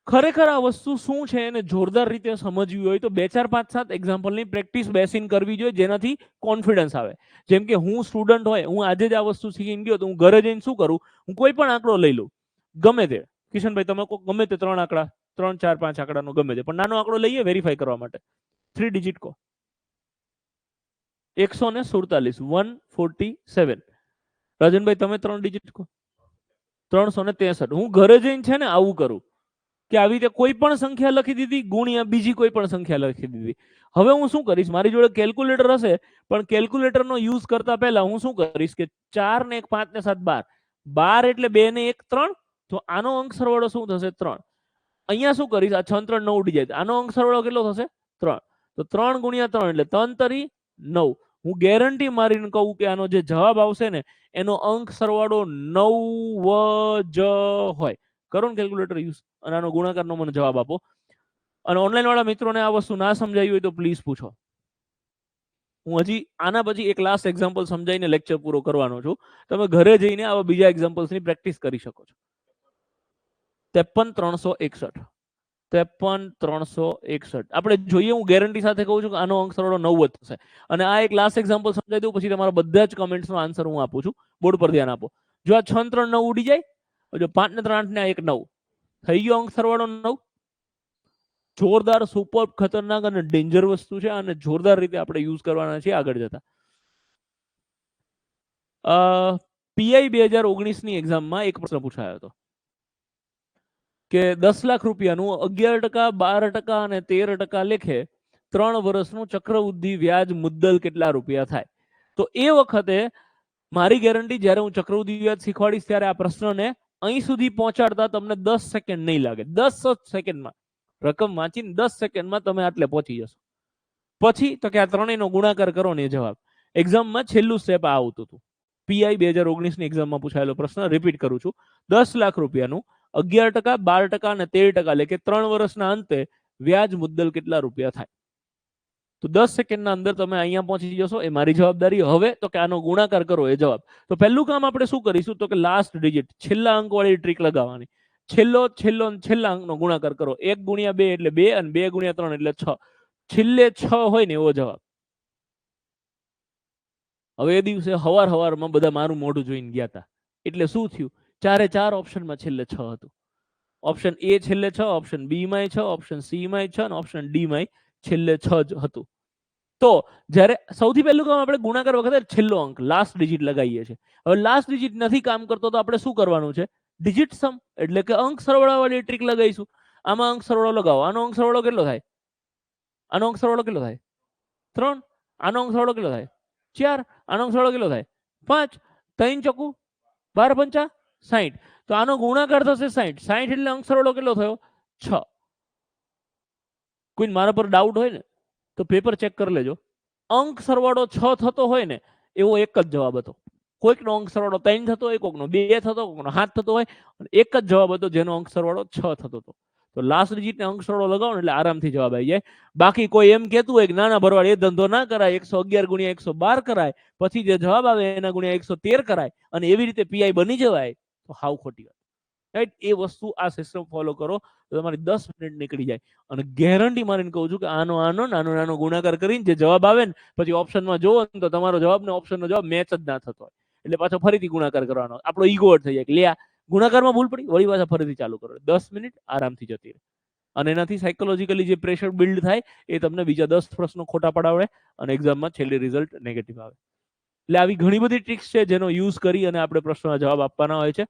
ખરેખર આ વસ્તુ શું છે એને જોરદાર રીતે સમજવી હોય તો 2 4 5 7 એક્ઝામ્પલની પ્રેક્ટિસ બેસીને કરવી જોઈએ, જેનાથી કોન્ફિડન્સ આવે. જેમ કે હું સ્ટુડન્ટ હોય, હું આજે જ આ વસ્તુ શીખીને ગયો તો હું ઘરે જઈને શું કરું? હું કોઈ પણ આંકડો લઈ લઉં, ગમે તે. કિશનભાઈ તમે ગમે તે 3 આંકડા, 3 4 5 આંકડાનો ગમે તે, પણ નાનો આંકડો લઈએ વેરીફાઈ કરવા માટે. 3 ડિજિટ કહો. 147, 147. રાજનભાઈ તમે 3 ડિજિટ કહો. 363. હું ઘરે જઈને છે ને આવું કરું કે આવી રીતે કોઈ પણ સંખ્યા લખી દીધી ગુણ્યા બીજી કોઈ પણ સંખ્યા લખી દીધી. હવે હું શું કરીશ? મારી જોડે કેલ્ક્યુલેટર હશે, પણ કેલ્ક્યુલેટરનો યુઝ કરતા પહેલા હું શું કરીશ કે 4 ને 1 5 ને 7 12. 12 એટલે 2 ને 1 3, તો આનો અંક સરવાળો શું થશે? 3. અહીંયા શું કરીશ? આ 6 3 9 ઉડી જાય. આનો અંક સરવાળો કેટલો થશે? 3. તો 3 ગુણ્યા 3 એટલે 3 તરી 9. હું ગેરંટી મારીને કહું કે આનો જે જવાબ આવશે ને એનો અંક સરવાળો 9 જ હોય. કરો ને કેલ્ક્યુલેટર યુઝ અને આનો ગુણાકારનો મને જવાબ આપો. અને ઓનલાઈન વાળા મિત્રોને આ વસ્તુ ના સમજાવી હોય તો પ્લીઝ પૂછો. હું હજી આના પછી એક લાસ્ટ એક્ઝામ્પલ સમજાવીને લેક્ચર પૂરો કરવાનો છું. તમે ઘરે જઈને આવા બીજા એક્ઝામ્પલ્સની પ્રેક્ટિસ કરી શકો છો. 53 361. આપણે જોઈએ, હું ગેરંટી સાથે કહું છું કે આનો અંક સરવાળો 9 જ થશે. અને આ એક લાસ્ટ એક્ઝામ્પલ સમજાવી દઉં, પછી તમારા બધા જ કમેન્ટ્સનો આન્સર હું આપું છું. બોર્ડ પર ધ્યાન આપો. જો આ 6 3 9 ઉડી જાય, જો 5 ને 3 8 ને 1 9 થઈ ગયો અંક સરવાળો 9. જોરદાર, સુપર, ખતરનાક અને ડેન્જર વસ્તુ છે અને જોરદાર રીતે આપણે યુઝ કરવાના છે આગળ જતા. પીઆઈ 2019 ની એક્ઝામમાં એક પ્રશ્ન પૂછાયો હતો કે 10 લાખ રૂપિયાનું 11% 12% અને 13% લેખે 3 વર્ષનું ચક્રવૃદ્ધિ વ્યાજ મુદ્દલ કેટલા રૂપિયા થાય? તો એ વખતે મારી ગેરંટી, જ્યારે હું ચક્રવૃદ્ધિ વ્યાજ શીખવાડીશ ત્યારે આ પ્રશ્નને અહીં સુધી પહોંચાડતા તમને 10 સેકન્ડ નહીં લાગે. 10 સેકન્ડમાં રકમ વાંચીને 10 સેકન્ડમાં તમે આટલે પહોંચી જશો. પછી તો કે આ ત્રણેયનો ગુણાકાર કરો ને એ જવાબ. એક્ઝામમાં છેલ્લું સ્ટેપ આ આવતું હતું. પીઆઈ 2019 ની એક્ઝામમાં પૂછાયેલો પ્રશ્ન રિપીટ કરું છું. 10 લાખ રૂપિયાનું 11%, 12% અને 13%, એટલે કે 3 વર્ષના અંતે વ્યાજ મુદ્દલ કેટલા રૂપિયા થાય? તો 10 સેકન્ડના અંદર તમે અહીંયા પહોંચી જશો, એ મારી જવાબદારી. હવે તો કે આનો ગુણાકાર કરો એ જવાબ. તો પહેલું કામ આપણે શું કરીશું, તો કે લાસ્ટ ડિજિટ, છેલ્લા અંક વાળી ટ્રીક લગાવવાની. છેલ્લા અંકનો ગુણાકાર કરો. 1 ગુણ્યા 2 એટલે 2 અને 2 ગુણ્યા 3 એટલે 6. છેલ્લે 6 હોય ને એવો જવાબ. હવે એ દિવસે હવારમાં બધા મારું મોઢું જોઈને ગયા હતા. એટલે શું થયું, 4 4 ઓપ્શનમાં છેલ્લે 6 હતું. ઓપ્શન એ છેલ્લે 6, ઓપ્શન બી માં 6, ઓપ્શન સી માં 6 અને ઓપ્શન ડી માં છેલ્લે 6 જ હતું. તો જ્યારે સૌથી પહેલું કામ આપણે ગુણાકાર વખતે છેલ્લો અંક, લાસ્ટ ડિજિટ લગાવીએ છીએ. હવે લાસ્ટ ડિજિટ નથી કામ કરતો તો આપણે શું કરવાનું છે, ડિજિટ સમ એટલે કે અંક સરવાળા વાળી ટ્રીક લગાવીશું. આમાં અંક સરવાળો લગાવો. આનો અંક સરવાળો કેટલો થાય? આનો અંક સરવાળો કેટલો થાય? 3. આનો અંક સરવાળો કેટલો થાય? 4. આનો અંક સરવાળો કેટલો થાય? 5. 3 ચોકુ 12 પંચા 60. તો આનો ગુણાકાર થશે 60. 60 એટલે અંક સરવાળો કેટલો થયો? 6. કોઈ મારા પર ડાઉટ હોય ને તો પેપર ચેક કરી લેજો. અંક સરવાળો 6 થતો હોય ને એવો એક જ જવાબ હતો. કોઈકનો અંક સરવાળો 3 થતો હોય, કોઈકનો 2 થતો, કોઈકનો 7 થતો હોય, એક જ જવાબ હતો જેનો અંક સરવાળો 6 થતો હતો. તો લાસ્ટ ડિજિટને અંક સરવાળો લગાવો ને એટલે આરામથી જવાબ આવી જાય. બાકી કોઈ એમ કહેતું હોય કે નાના ભરવાડ એ ધંધો ના કરાય, 111 ગુણ્યા 112 કરાય, પછી જે જવાબ આવે એના ગુણ્યા 113 કરાય અને એવી રીતે પીઆઈ બની જવાય, તો હાવ ખોટી વાત. રાઈટ? એ વસ્તુ, આ સિસ્ટમ ફોલો કરો તો તમારી 10 મિનિટ નીકળી જાય. અને ગેરંટી મારીને કહું છું કે આનો નાનો ગુણાકાર કરીને જે જવાબ આવે ને પછી ઓપ્શનમાં જોવો ને તો તમારો જવાબ ને ઓપ્શનનો જવાબ મેચ જ ના થતો હોય. એટલે પાછો ફરીથી ગુણાકાર કરવાનો. આપણો ઈગો હર્ટ થઈ જાય કે લે આ ગુણાકારમાં ભૂલ પડી, વળી પાછા ફરીથી ચાલુ કરો. 10 મિનિટ આરામથી જતી રહે. અને એનાથી સાયકોલોજીકલી જે પ્રેશર બિલ્ડ થાય એ તમને બીજા 10 પ્રશ્નો ખોટા પડાવડે અને એક્ઝામમાં છેલ્લે રિઝલ્ટ નેગેટિવ આવે. એટલે આવી ઘણી બધી ટ્રિક્સ છે જેનો યુઝ કરી અને આપણે પ્રશ્નોના જવાબ આપવાના હોય છે.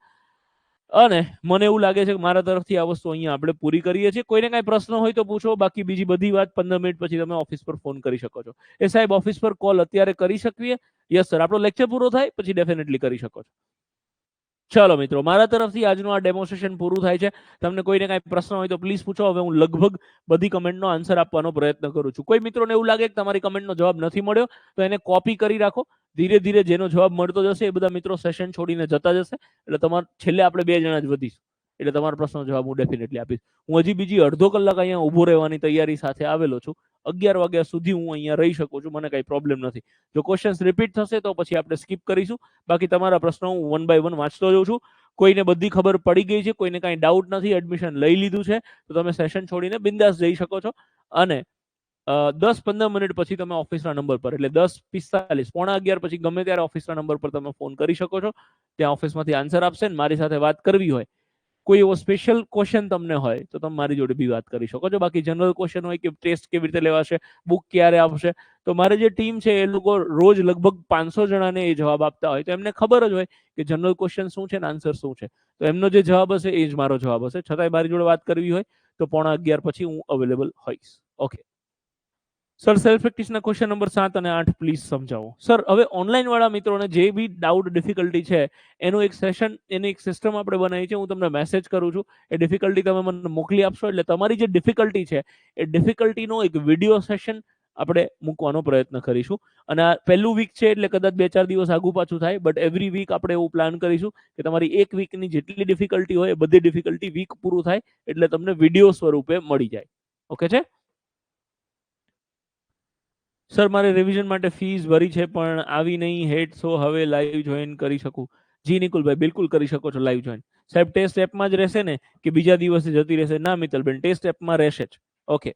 અને મને એવું લાગે છે કે મારા તરફથી આ વસ્તુ અહીંયા આપણે પૂરી કરીએ છીએ. કોઈને કાંઈ પ્રશ્ન હોય તો પૂછો, બાકી બીજી બધી વાત 15 મિનિટ પછી તમે ઓફિસ પર ફોન કરી શકો છો. એ સાહેબ ઓફિસ પર કોલ અત્યારે કરી શકીએ? Yes sir. આપણો લેક્ચર પૂરો થાય પછી ડેફિનેટલી કરી શકો છો. ચાલો મિત્રો, મારા તરફથી આજનું આ ડેમોન્સ્ટ્રેશન પૂરું થાય છે. તમને કોઈને કાંઈ પ્રશ્ન હોય તો પ્લીઝ પૂછો. હવે હું લગભગ બધી કમેન્ટનો આન્સર આપવાનો પ્રયત્ન કરું છું. કોઈ મિત્રોને એવું લાગે કે તમારી કમેન્ટનો જવાબ નથી મળ્યો તો એને કોપી કરી રાખો. ધીરે ધીરે જેનો જવાબ મળતો જશે એ બધા મિત્રો સેશન છોડીને જતા જશે. એટલે તમારે છેલ્લે આપણે 2 જણા જ વધીશું. એટલે તમારા પ્રશ્નનો જવાબ હું ડેફિનેટલી આપીશ. હું હજી બીજી અડધો કલાક અહીંયા ઊભો રહેવાની તૈયારી સાથે આવેલો છું. 11 વાગ્યા સુધી હું અહીંયા રહી શકું છું. મને કાંઈ પ્રોબ્લેમ નથી. જો ક્વેશ્ચન્સ રિપીટ થશે તો પછી આપણે સ્કીપ કરીશું. બાકી તમારા પ્રશ્નો હું 1 બાય 1 વાંચતો જઉં છું. કોઈને બધી ખબર પડી ગઈ છે, કોઈને કાંઈ ડાઉટ નથી, એડમિશન લઈ લીધું છે, તો તમે સેશન છોડીને બિંદાસ જઈ શકો છો. અને 10-15 મિનિટ પછી તમે ઓફિસના નંબર પર, એટલે 10:45, 11:15 પછી ગમે ત્યારે ઓફિસના નંબર પર તમે ફોન કરી શકો છો. ત્યાં ઓફિસમાંથી આન્સર આપશે ને મારી સાથે વાત કરવી હોય, કોઈ એવો સ્પેશિયલ ક્વેશ્ચન તમને હોય તો તમે મારી જોડે બી વાત કરી શકો છો. બાકી જનરલ ક્વેશ્ચન હોય કે ટેસ્ટ કેવી રીતે લેવાશે, બુક ક્યારે આવશે, તો મારી જે ટીમ છે એ લોકો રોજ લગભગ 500 જણાને એ જવાબ આપતા હોય, તો એમને ખબર જ હોય કે જનરલ ક્વેશ્ચન શું છે ને આન્સર શું છે. તો એમનો જે જવાબ હશે એ જ મારો જવાબ હશે. છતાંય મારી જોડે વાત કરવી હોય તો 11:15 પછી હું અવેલેબલ હોઈશ. ઓકે સર, સેલ્ફ પ્રેક્ટિસના ક્વેશ્ચન નંબર 7 અને 8 પ્લીઝ સમજાવો. સર, હવે ઓનલાઈન વાળા મિત્રોને જે બી ડાઉટ ડિફિકલ્ટી છે એનું એક સેશન, એની એક સિસ્ટમ આપણે બનાવી છે. હું તમને મેસેજ કરું છું, એ ડિફિકલ્ટી તમે મને મોકલી આપશો એટલે તમારી જે ડિફિકલ્ટી છે એ ડિફિકલ્ટીનો એક વિડીયો સેશન આપણે મૂકવાનો પ્રયત્ન કરીશું. અને આ પહેલું વીક છે એટલે કદાચ 2-4 દિવસ આગુ પાછું થાય, બટ એવરી વીક આપણે એવું પ્લાન કરીશું કે તમારી એક વીકની જેટલી ડિફિકલ્ટી હોય એ બધી ડિફિકલ્ટી વીક પૂરું થાય એટલે તમને વિડીયો સ્વરૂપે મળી જાય. ઓકે છે સર? મારે રિવિઝન માટે ફીસ ભરી છે પણ આવી નહીં હેડ, સો હવે લાઈવ જોઈન કરી શકું? જી નિકુલભાઈ, બિલકુલ કરી શકો છો લાઈવ જોઈન. સાહેબ ટેસ્ટ એપમાં જ રહેશે ને કે બીજા દિવસે જતી રહેશે? ના મિત્તલબેન, ટેસ્ટ એપમાં રહેશે જ. ઓકે,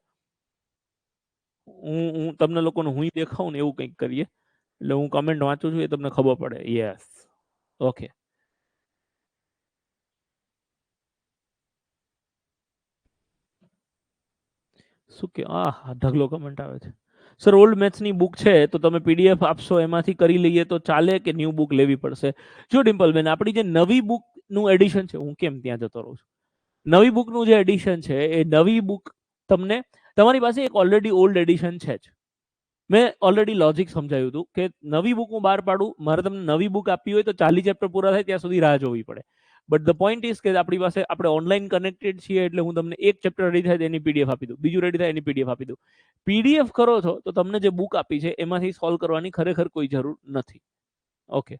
હું તમને લોકોને હું દેખાઉં ને એવું કંઈક કરીએ એટલે હું કમેન્ટ વાંચું છું એ તમને ખબર પડે. Yes, okay. શું કે ઢગલો કમેન્ટ આવે છે. સર, ઓલ્ડ મેથ્સની બુક છે તો તમે પીડીએફ આપશો, એમાંથી કરી લઈએ તો ચાલે કે ન્યૂ બુક લેવી પડશે? જો ડિમ્પલબેન, આપણી જે નવી બુકનું એડિશન છે, હું કેમ ત્યાં જતો રહું છું, નવી બુકનું જે એડિશન છે એ નવી બુક તમને, તમારી પાસે એક ઓલરેડી ઓલ્ડ એડિશન છે જ. મેં ઓલરેડી લોજિક સમજાવ્યું હતું કે નવી બુક હું બહાર પાડું, મારે તમને નવી બુક આપવી હોય તો 40 ચેપ્ટર પૂરા થાય ત્યાં સુધી રાહ જોવી પડે. બટ ધ પોઈન્ટ ઇઝ કે આપણી પાસે, આપણે ઓનલાઈન કનેક્ટેડ છીએ એટલે હું તમને એક ચેપ્ટર રેડી થાય એની પીડીએફ આપી દઉં, બીજું રેડી થાય એની પીડીએફ આપી દઉં. પીડીએફ કરો છો તો તમને જે બુક આપી છે એમાંથી સોલ્વ કરવાની ખરેખર કોઈ જરૂર નથી. ઓકે,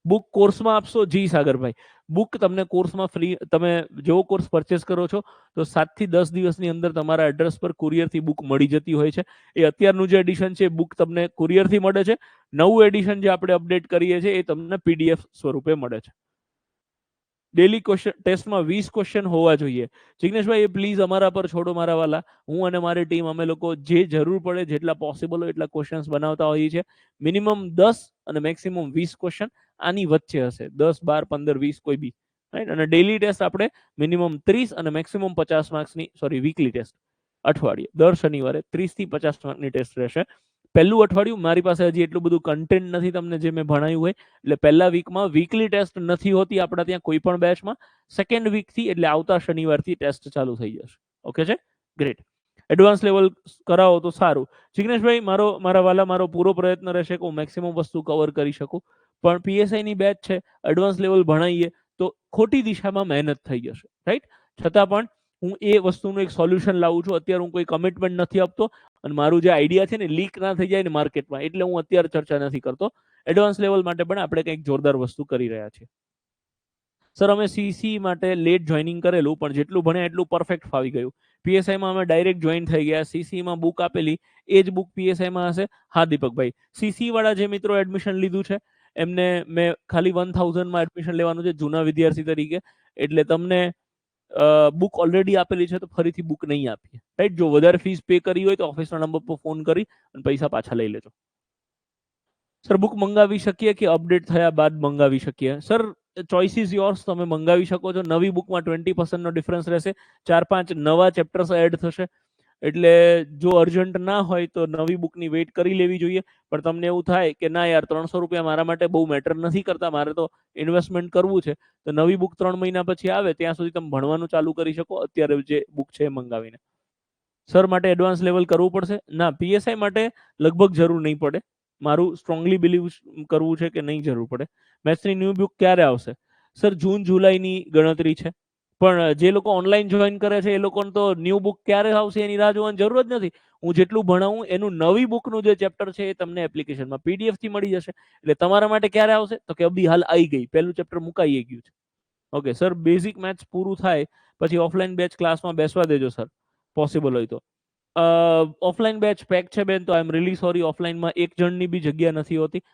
બુક કોર્સમાં આપશો? જી સાગરભાઈ, બુક તમને કોર્સમાં ફ્રી, તમે જેવો કોર્સ પરચેસ કરો છો તો 7 થી 10 દિવસની અંદર તમારા એડ્રેસ પર કુરિયરથી બુક મળી જતી હોય છે. એ અત્યારનું જે એડિશન છે બુક તમને કુરિયરથી મળે છે. નવું એડિશન જે આપણે અપડેટ કરીએ છીએ એ તમને પીડીએફ સ્વરૂપે મળે છે. ડેલી ક્વેશ્ચન ટેસ્ટમાં 20 ક્વેશ્ચન હોવા જોઈએ. જિગ્નેશભાઈ એ પ્લીઝ અમારા પર છોડો મારા વાલા. હું અને મારી ટીમ અમે લોકો જે જરૂર પડે જેટલા પોસિબલ હોય એટલા ક્વેશ્ચન્સ બનાવતા હોઈએ છીએ. મિનિમમ 10 અને મેક્સિમમ 20 ક્વેશ્ચન આની વચ્ચે હશે. 10, 12, 15, 20 કોઈ બી. રાઈટ. અને ડેલી ટેસ્ટ આપણે મિનિમમ 30 અને મેક્સિમમ 50 માર્ક્સની, સોરી વીકલી ટેસ્ટ અઠવાડિયે દર શનિવારે 30 થી 50 માર્કની ટેસ્ટ રહેશે. પહેલું અઠવાડિયું મારી પાસે હજી એટલું બધું કન્ટેન્ટ નથી તમને જે મેં ભણાયું હોય, એટલે પહેલા વીકમાં વીકલી ટેસ્ટ નથી હોતી આપણા ત્યાં કોઈ પણ બેચમાં. સેકન્ડ વીકથી એટલે આવતા શનિવારથી ટેસ્ટ ચાલુ થઈ જશે. ઓકે છે? ગ્રેટ. એડવાન્સ લેવલ કરાવો તો સારું. જિગ્નેશભાઈ મારા વાલા, મારો પૂરો પ્રયત્ન રહેશે કે હું મેક્સિમમ વસ્તુ કવર કરી શકું, પણ પીએસઆઈની બેચ છે, એડવાન્સ લેવલ ભણાવીએ તો ખોટી દિશામાં મહેનત થઈ જશે. રાઈટ. છતાં પણ હું એ વસ્તુનું એક સોલ્યુશન લાવું છું. અત્યારે હું કોઈ કમિટમેન્ટ નથી આપતો અને મારું જે આઈડિયા છે ને લીક ના થઈ જાય ને માર્કેટમાં, એટલે હું અત્યારે ચર્ચા નથી કરતો. એડવાન્સ લેવલ માટે પણ આપણે કંઈક જોરદાર વસ્તુ કરી રહ્યા છીએ. સર અમે સીસી માટે લેટ જોઈનિંગ કરેલું, પણ જેટલું ભણ્યા એટલું પરફેક્ટ ફાવી ગયું. પીએસઆઈમાં અમે ડાયરેક્ટ જોઈન થઈ ગયા. સીસીમાં બુક આપેલી એ જ બુક પીએસઆઈમાં હશે. હા દીપકભાઈ, સીસી વાળા જે મિત્રો એડમિશન લીધું છે એમને મેં ખાલી 1000માં એડમિશન લેવાનું છે જૂના વિદ્યાર્થી તરીકે. એટલે તમને બુક ઓલરેડી આપેલી છે તો ફરીથી બુક નહીં આપીએ. રાઈટ. જો વધારે ફીસ પે કરી હોય તો ઓફિસના નંબર પર ફોન કરી અને પૈસા પાછા લઈ લેજો. સર બુક મંગાવી શકીએ કે અપડેટ થયા બાદ મંગાવી શકીએ? Sir choice is yours. તમે મંગાવી શકો છો. નવી બુકમાં 20% ડિફરન્સ રહેશે. 4-5 નવા ચેપ્ટર્સ એડ થશે. એટલે જો અર્જન્ટ ના હોય તો નવી બુકની વેઇટ કરી લેવી જોઈએ. પણ તમને એવું થાય કે ના યાર 300 રૂપિયા મારા માટે બહુ મેટર નથી કરતા, મારે તો ઇન્વેસ્ટમેન્ટ કરવું છે, તો નવી બુક 3 મહિના પછી આવે ત્યાં સુધી તમે ભણવાનું ચાલુ કરી શકો અત્યારે જે બુક છે એ મંગાવીને. સર માટે એડવાન્સ લેવલ કરવું પડશે? ના, પીએસઆઈ માટે લગભગ જરૂર નહીં પડે. મારું સ્ટ્રોંગલી બિલીવ કરવું છે કે નહીં જરૂર પડે. મેથ્સની ન્યૂ બુક ક્યારે આવશે? સર જૂન જુલાઈની ગણતરી છે. પણ જે લોકો ઓનલાઈન જોઈન કરે છે એ લોકોને તો ન્યૂ બુક ક્યારે આવશે એની રાહ જોવાની જરૂર જ નથી. હું જેટલું ભણાવું એનું નવી બુકનું જે ચેપ્ટર છે એ તમને એપ્લિકેશનમાં પીડીએફ થી મળી જશે. એટલે તમારા માટે ક્યારે આવશે? તો કે અબી હાલ આવી ગઈ, પહેલું ચેપ્ટર મુકાઈ ગયું છે. ઓકે સર, બેઝિક મેથ્સ પૂરું થાય પછી ઓફલાઈન બેચ ક્લાસમાં બેસવા દેજો સર, પોસિબલ હોય તો. ઓફલાઈન બેચ પેક છે બેન, તો આઈ એમ રિયલી સોરી. ઓફલાઈનમાં એક જણની બી જગ્યા નથી હોતી,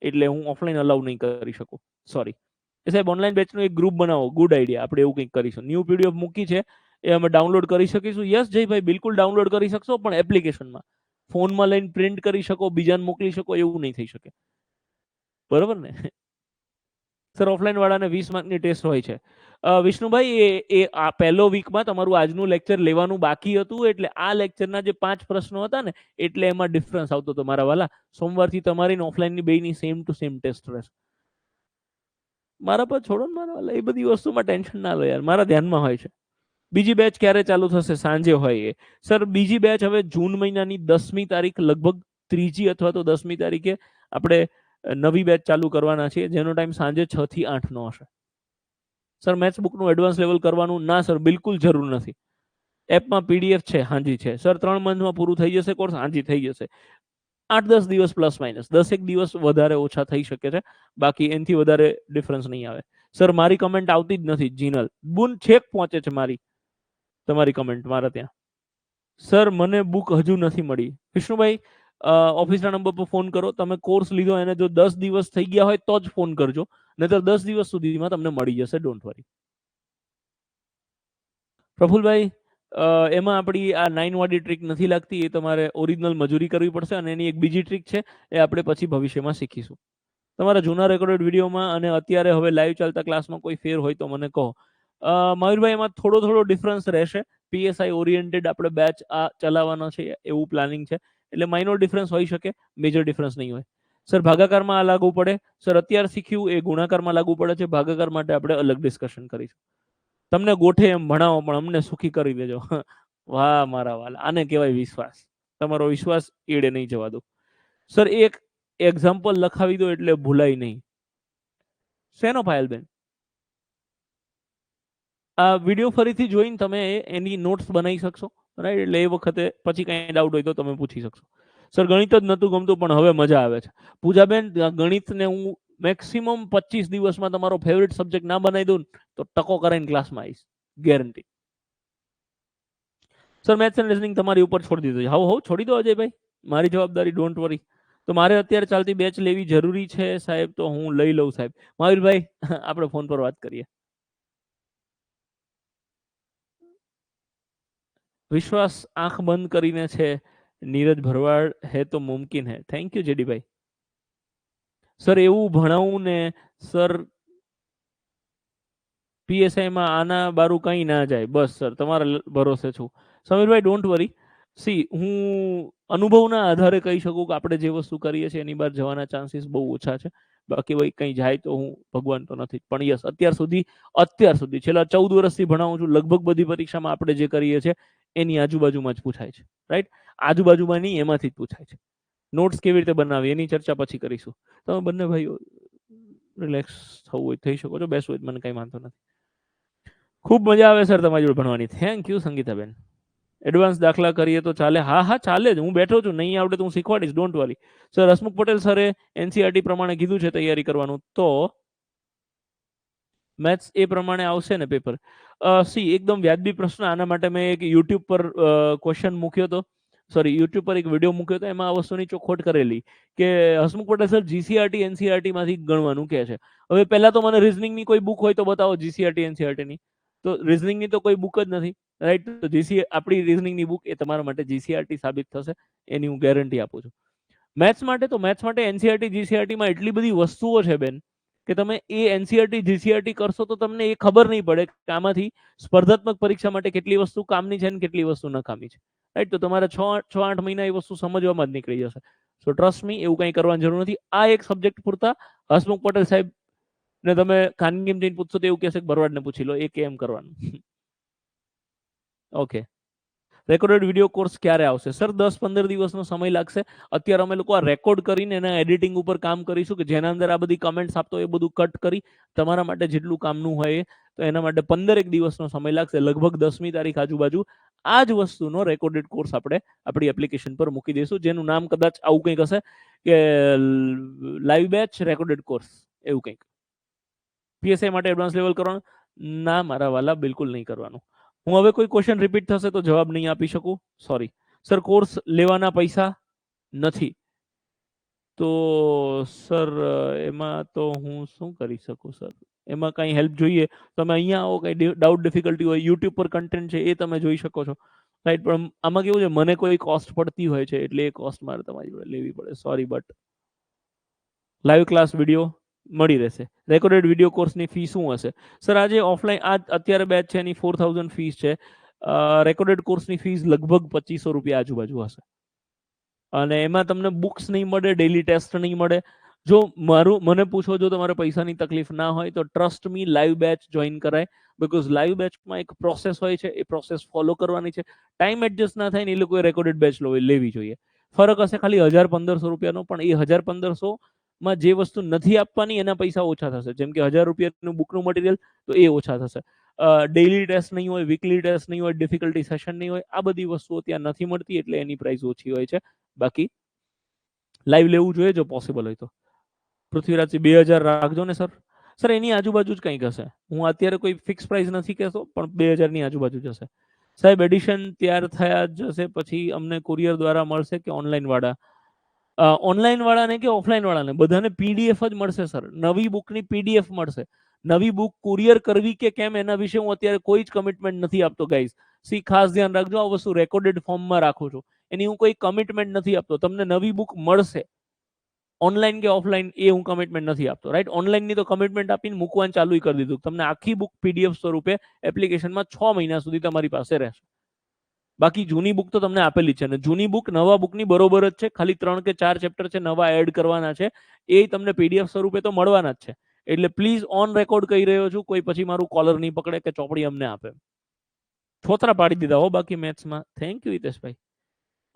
એટલે હું ઓફલાઈન અલાઉ નહીં કરી શકું. સોરી. એ સાહેબ ઓનલાઈન બેચનું એક ગ્રુપ બનાવો. Good idea. આપણે એવું કંઈક કરીશું. ન્યૂ પીડીએફ મૂકી છે એ અમે ડાઉનલોડ કરી શકીશું. યસ જયભાઈ, બિલકુલ ડાઉનલોડ કરી શકશો, પણ એપ્લિકેશનમાં. ફોનમાં લઈને પ્રિન્ટ કરી શકો, બીજાને મોકલી શકો, એવું નહીં થઈ શકે. બરોબર ને? સર ઓફલાઈન વાળાને 20 માર્કની ટેસ્ટ હોય છે. વિષ્ણુભાઈ, એ આ પહેલો વીકમાં તમારું આજનું લેક્ચર લેવાનું બાકી હતું, એટલે આ લેક્ચરના જે 5 પ્રશ્નો હતા ને એટલે એમાં ડિફરન્સ આવતો હતો મારા વાલા. સોમવારથી તમારી ઓફલાઈનની બેયની સેમ ટુ સેમ ટેસ્ટ રહેશે. મારા પર છોડો ને મારા વાલા, એ બધી વસ્તુમાં ટેન્શન ના લો યાર, મારા ધ્યાનમાં હોય છે. બીજી બેચ ક્યારે ચાલુ થશે? સાંજે હોય એ. સર બીજી બેચ હવે જૂન મહિનાની 10મી તારીખ, લગભગ 3જી અથવા તો 10મી તારીખે આપણે નવી બેચ ચાલુ કરવાના છીએ, જેનો ટાઈમ સાંજે 6 થી 8 નો હશે. સર મેથ્સ બુકનું એડવાન્સ લેવલ કરવાનું? ના સર, બિલકુલ જરૂર નથી. એપમાં પીડીએફ છે. હાજી છે સર. 3 મંથમાં પૂરું થઈ જશે કોર્સ? હાજી થઈ જશે. 8-10 દિવસ પ્લસ માઇનસ, 10 દિવસ વધારે ઓછા થઈ શકે છે, બાકી એનાથી વધારે ડિફરન્સ નહીં આવે. સર મારી કમેન્ટ આવતી જ નથી. જીનલ બુન છેક પહોંચે છે મારી, તમારી કમેન્ટ મારા ત્યાં. સર મને બુક હજુ નથી મળી. વિષ્ણુભાઈ, ઓફિસના નંબર પર ફોન કરો. તમે કોર્સ લીધો એને જો 10 દિવસ થઈ ગયા હોય તો જ ફોન કરજો, નહીતર 10 દિવસ સુધીમાં તમને મળી જશે. Don't worry. પ્રફુલભાઈ, એમાં આપણી આ 9 વાળી ટ્રીક નથી લાગતી. એ તમારે ઓરિજિનલ મજૂરી કરવી પડશે, અને એની એક બીજી ટ્રીક છે એ આપણે પછી ભવિષ્યમાં શીખીશું. તમારા જૂના રેકોર્ડેડ વિડીયોમાં અને અત્યારે હવે લાઈવ ચાલતા ક્લાસમાં કોઈ ફેર હોય તો મને કહો. મયુરભાઈ, એમાં થોડો ડિફરન્સ રહેશે. પીએસઆઈ ઓરિએન્ટેડ આપણે બેચ આ ચલાવવાનો છે એવું પ્લાનિંગ છે, એટલે માઇનોર ડિફરન્સ હોઈ શકે, મેજર ડિફરન્સ નહીં હોય. સર ભાગાકારમાં આ લાગુ પડે? સર અત્યારે શીખ્યું એ ગુણાકારમાં લાગુ પડે છે. ભાગાકાર માટે આપણે અલગ ડિસ્કશન કરીશું. તમને ગોઠે એમ ભણાવો પણ અમને સુખી કરી દેજો. વાહ મારા વાલા, આને કહેવાય વિશ્વાસ. તમારો વિશ્વાસ એડે નહીં જવા દો. સર એક એક્ઝામ્પલ લખાવી દો એટલે ભૂલાય નહીં. શેનો પાયલબેન? આ વિડીયો ફરીથી જોઈને તમે એની નોટ્સ બનાવી શકશો, રાઈટ? એટલે એ વખતે પછી કંઈ ડાઉટ હોય તો તમે પૂછી શકશો. સર ગણિત જ નહોતું ગમતું પણ હવે મજા આવે છે. પૂજાબેન, ગણિતને હું મેક્સિમમ 25 દિવસમાં તમારો ફેવરિટ સબ્જેક્ટ ના બનાવી દઉં તો ટકો કરાઈને ક્લાસમાં આવીશ, guarantee. Sir maths and reasoning તમારી ઉપર છોડી દીધું છે. હાઉ છોડી દો અજયભાઈ, મારી જવાબદારી, ડોન્ટ વરી. તો મારે અત્યારે ચાલતી બેચ લેવી જરૂરી છે સાહેબ, તો હું લઈ લઉં સાહેબ. મહાવીરભાઈ આપણે ફોન પર વાત કરીએ. વિશ્વાસ આંખ બંધ કરીને છે, નીરજ ભરવાડ હે તો મુમકિન હે. Thank you જેડીભાઈ. સર એવું ભણાવું ને સર પીએસઆઈ માં આના બારું કઈ ના જાય, બસ સર તમારા ભરોસે છું. સમીરભાઈ ડોન્ટ વરી. સી હું અનુભવના આધારે કહી શકું કે આપણે જે વસ્તુ કરીએ છીએ એની બહાર જવાના ચાન્સીસ બહુ ઓછા છે. બાકી ભાઈ કઈ જાય તો હું ભગવાન તો નથી, પણ યસ અત્યાર સુધી છેલ્લા 14 વર્ષથી ભણાવું છું, લગભગ બધી પરીક્ષામાં આપણે જે કરીએ છીએ એની આજુબાજુમાં જ પૂછાય છે. રાઈટ, આજુબાજુમાં નહીં, એમાંથી જ પૂછાય છે. નોટ્સ કેવી રીતે બનાવી એની ચર્ચા પછી કરીશું. તમે બંને ભાઈઓ રિલેક્સ થવું હોય થઈ શકો છો, બેસવું હોય મને કઈ વાંધો નથી. ખૂબ મજા આવે સર તમારી જોડે ભણવાની. Thank you Sangitaben. એડવાન્સ દાખલા કરીએ તો ચાલે? હા હા ચાલે જ, હું બેઠો છું, નહીં આવડે તો હું શીખવાડીશ, don't worry. Sir Hasmukh Patel સરે એનસીઆરટી પ્રમાણે કીધું છે તૈયારી કરવાનું, તો મેથ્સ એ પ્રમાણે આવશે ને પેપર? સી એકદમ વ્યાજબી પ્રશ્ન. આના માટે મેં એક યુટ્યુબ પર ક્વેશ્ચન મૂક્યો હતો, સોરી યુટ્યુબ પર એક વિડીયો મૂક્યો હતો, એમાં આ વસ્તુની ચોખવટ કરેલી કે Hasmukh Patel sir GCERT NCERT માંથી ગણવાનું કહે છે. હવે પહેલા તો મને રીઝનિંગની કોઈ બુક હોય તો બતાવો જીસીઆરટી એનસીઆરટી ની. તો રીઝનિંગની તો કોઈ બુક જ નથી, રાઈટ. તો જીસી આપણી રીઝનિંગની બુક એ તમારા માટે જીસીઆરટી સાબિત થશે, એની હું ગેરંટી આપું છું. મેથ્સ માટે એનસીઆરટી જીસીઆરટીમાં એટલી બધી વસ્તુઓ છે બેન કે તમે એ એનસીઆરટી જીસીઆરટી કરશો તો તમને એ ખબર નહીં પડે કે આમાંથી સ્પર્ધાત્મક પરીક્ષા માટે કેટલી વસ્તુ કામની છે અને કેટલી વસ્તુ નકામી છે, રાઈટ. તો તમારે 6-8 મહિના એ વસ્તુ સમજવામાં જ નીકળી જશે. સો ટ્રસ્ટ મી, એવું કંઈ કરવાની જરૂર નથી. આ એક સબ્જેક્ટ પૂરતા હસમુખ પટેલ સાહેબ ને તમે ખાનગીમ જઈને પૂછશો તો એવું કહેશે કે ભરવાડને પૂછી લો, એ કેમ કરવાનું. ઓકે. રેકોર્ડેડ વિડીયો કોર્સ ક્યારે આવશે? સર 10-15 દિવસનો સમય લાગશે. અત્યારે અમે લોકો આ રેકોર્ડ કરીને એના એડિટિંગ ઉપર કામ કરીશું કે જેના અંદર આ બધી કમેન્ટ્સ આપતો એ બધું કટ કરી તમારા માટે જેટલું કામનું હોય તો એના માટે 15 દિવસનો સમય લાગશે. લગભગ 10મી તારીખ આજુબાજુ આ જ વસ્તુનો રેકોર્ડેડ કોર્સ આપણે આપણી એપ્લિકેશન પર મૂકી દઈશું, જેનું નામ કદાચ આવું કંઈક હશે કે લાઈવ બેચ રેકોર્ડેડ કોર્સ, એવું કંઈક. પીએસઆઈ માટે એડવાન્સ લેવલ કરવાનું? ના મારા વાલા, બિલકુલ નહીં કરવાનું. હું હવે કોઈ ક્વેશ્ચન રિપીટ થશે તો જવાબ નહીં આપી શકું, સોરી. સર કોર્સ લેવાના પૈસા નથી, તો સર એમાં તો હું શું કરી શકું સર? એમાં કંઈ હેલ્પ જોઈએ તમે અહીંયા આવો, કંઈ ડાઉટ ડિફિકલ્ટી હોય યુટ્યુબ પર કન્ટેન્ટ છે એ તમે જોઈ શકો છો, રાઈટ. પણ આમાં કેવું છે, મને કોઈ કોસ્ટ પડતી હોય છે એટલે એ કોસ્ટ મારે તમારી જોડે લેવી પડે, sorry. But live class video મળી રહેશે. રેકોર્ડેડ વિડીયો કોર્સની ફી શું હશે? સર આજે ઓફલાઈન આ અત્યારે બેચ છે એની 4000 ફીસ છે. રેકોર્ડેડ કોર્સની ફીસ લગભગ 2500 રૂપિયા આજુબાજુ હશે. અને એમાં તમને બુક્સ નહીં મળે, ડેલી ટેસ્ટ નહીં મળે. જો મને પૂછો, જો તમારે પૈસાની તકલીફ ના હોય તો trust me live batch join કરાય, બીકોઝ લાઈવ બેચમાં એક પ્રોસેસ હોય છે, એ પ્રોસેસ ફોલો કરવાની છે. ટાઈમ એડજસ્ટ ના થાય ને એ લોકોએ રેકોર્ડેડ બેચ લેવી જોઈએ. ફરક હશે ખાલી 1000-1500 રૂપિયાનો, પણ એ 1000-1500 માં જે વસ્તુ નથી આપવાની એના પૈસા ઓછા થશે. જેમ કે 1000 રૂપિયાનું બુકનું મટીરિયલ તો એ ઓછા થશે. ડેઇલી ટેસ્ટ નહીં હોય, વીકલી ટેસ્ટ નહીં હોય, ડિફિકલ્ટી સેશન નહીં હોય, આ બધી વસ્તુઓ ત્યાં નથી મળતી એટલે એની પ્રાઇસ ઓછી હોય છે. બાકી લાઈવ લેવું જોઈએ જો પોસિબલ હોય તો. પૃથ્વીરાજજી 2000 રાખજો ને સર. સર એની આજુબાજુ જ કંઈક હશે, હું અત્યારે કોઈ ફિક્સ પ્રાઇસ નથી કહેતો, પણ 2000 ની આજુબાજુ જ હશે. સાહેબ એડિશન તૈયાર થયા જશે પછી અમને કુરિયર દ્વારા મળશે કે ઓનલાઈન વાળા? ઓનલાઈન વાળાને કે ઓફલાઈન વાળાને બધાને પીડીએફ જ મળશે સર. નવી બુકની પીડીએફ મળશે. નવી બુક કુરિયર કરવી કે કેમ એના વિશે હું અત્યારે કોઈ જ કમિટમેન્ટ નથી આપતો ગાઈઝ. સી ખાસ ધ્યાન રાખજો, આ વસ્તુ રેકોર્ડેડ ફોર્મમાં રાખું છું, એની હું કોઈ કમિટમેન્ટ નથી આપતો. તમને નવી બુક મળશે ઓનલાઈન કે ઓફલાઈન એ હું કમિટમેન્ટ નથી આપતો, રાઈટ. ઓનલાઈનની તો કમિટમેન્ટ આપીને મૂકવાનું ચાલુ કરી દીધું. તમને આખી બુક પીડીએફ સ્વરૂપે એપ્લિકેશનમાં 6 મહિના સુધી તમારી પાસે રહેશે. બાકી જૂની બુક તો તમને આપેલી છે, અને જૂની બુક નવા બુકની બરોબર જ છે, ખાલી 3 કે 4 ચેપ્ટર છે નવા એડ કરવાના છે, એ તમને પીડીએફ સ્વરૂપે તો મળવાના જ છે. એટલે પ્લીઝ ઓન રેકોર્ડ કહી રહ્યો છું, કોઈ પછી મારું કોલર નહીં પકડે કે ચોપડી અમને આપે. છોતરા પાડી દીધા હો બાકી મેથ્સમાં. થેન્ક યુ હિતેશભાઈ.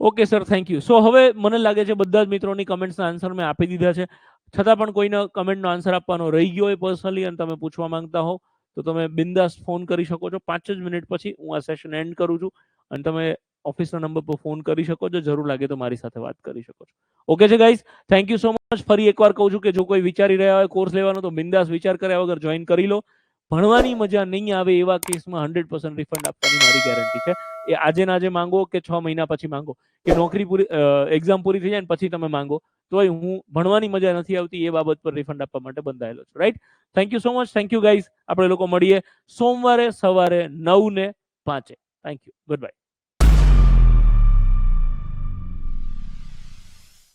Okay sir, thank you. So હવે મને લાગે છે બધા જ મિત્રોની કમેન્ટ્સના આન્સર મેં આપી દીધા છે. છતાં પણ કોઈને કમેન્ટનો આન્સર આપવાનો રહી ગયો હોય પર્સનલી અને તમે પૂછવા માંગતા હો તો તમે બિંદાસ ફોન કરી શકો છો. 5 જ મિનિટ પછી હું આ સેશન એન્ડ કરું છું અને તમે ઓફિસના નંબર પર ફોન કરી શકો છો, જરૂર લાગે તો મારી સાથે વાત કરી શકો છો. ઓકે છે guys, thank you so much. ફરી એકવાર કહું છું કે જો કોઈ વિચારી રહ્યા હોય કોર્સ લેવાનો તો બિંદાસ વિચાર કર્યા વગર જોઈન કરી લો. ભણવાની મજા નહીં આવે એવા કેસમાં 100% રિફંડ આપવાની મારી ગેરંટી છે. એ આજે ને આજે માંગો કે 6 મહિના પછી માંગો કે નોકરી પૂરી એક્ઝામ પૂરી થઈ જાય ને પછી તમે માંગો, તોય હું ભણવાની મજા નથી આવતી એ બાબત પર રિફંડ આપવા માટે બંધાયેલો છું. Right, thank you so much. Thank you guys. આપણે લોકો મળીએ સોમવારે સવારે 9 ને 5. Thank you. Good bye.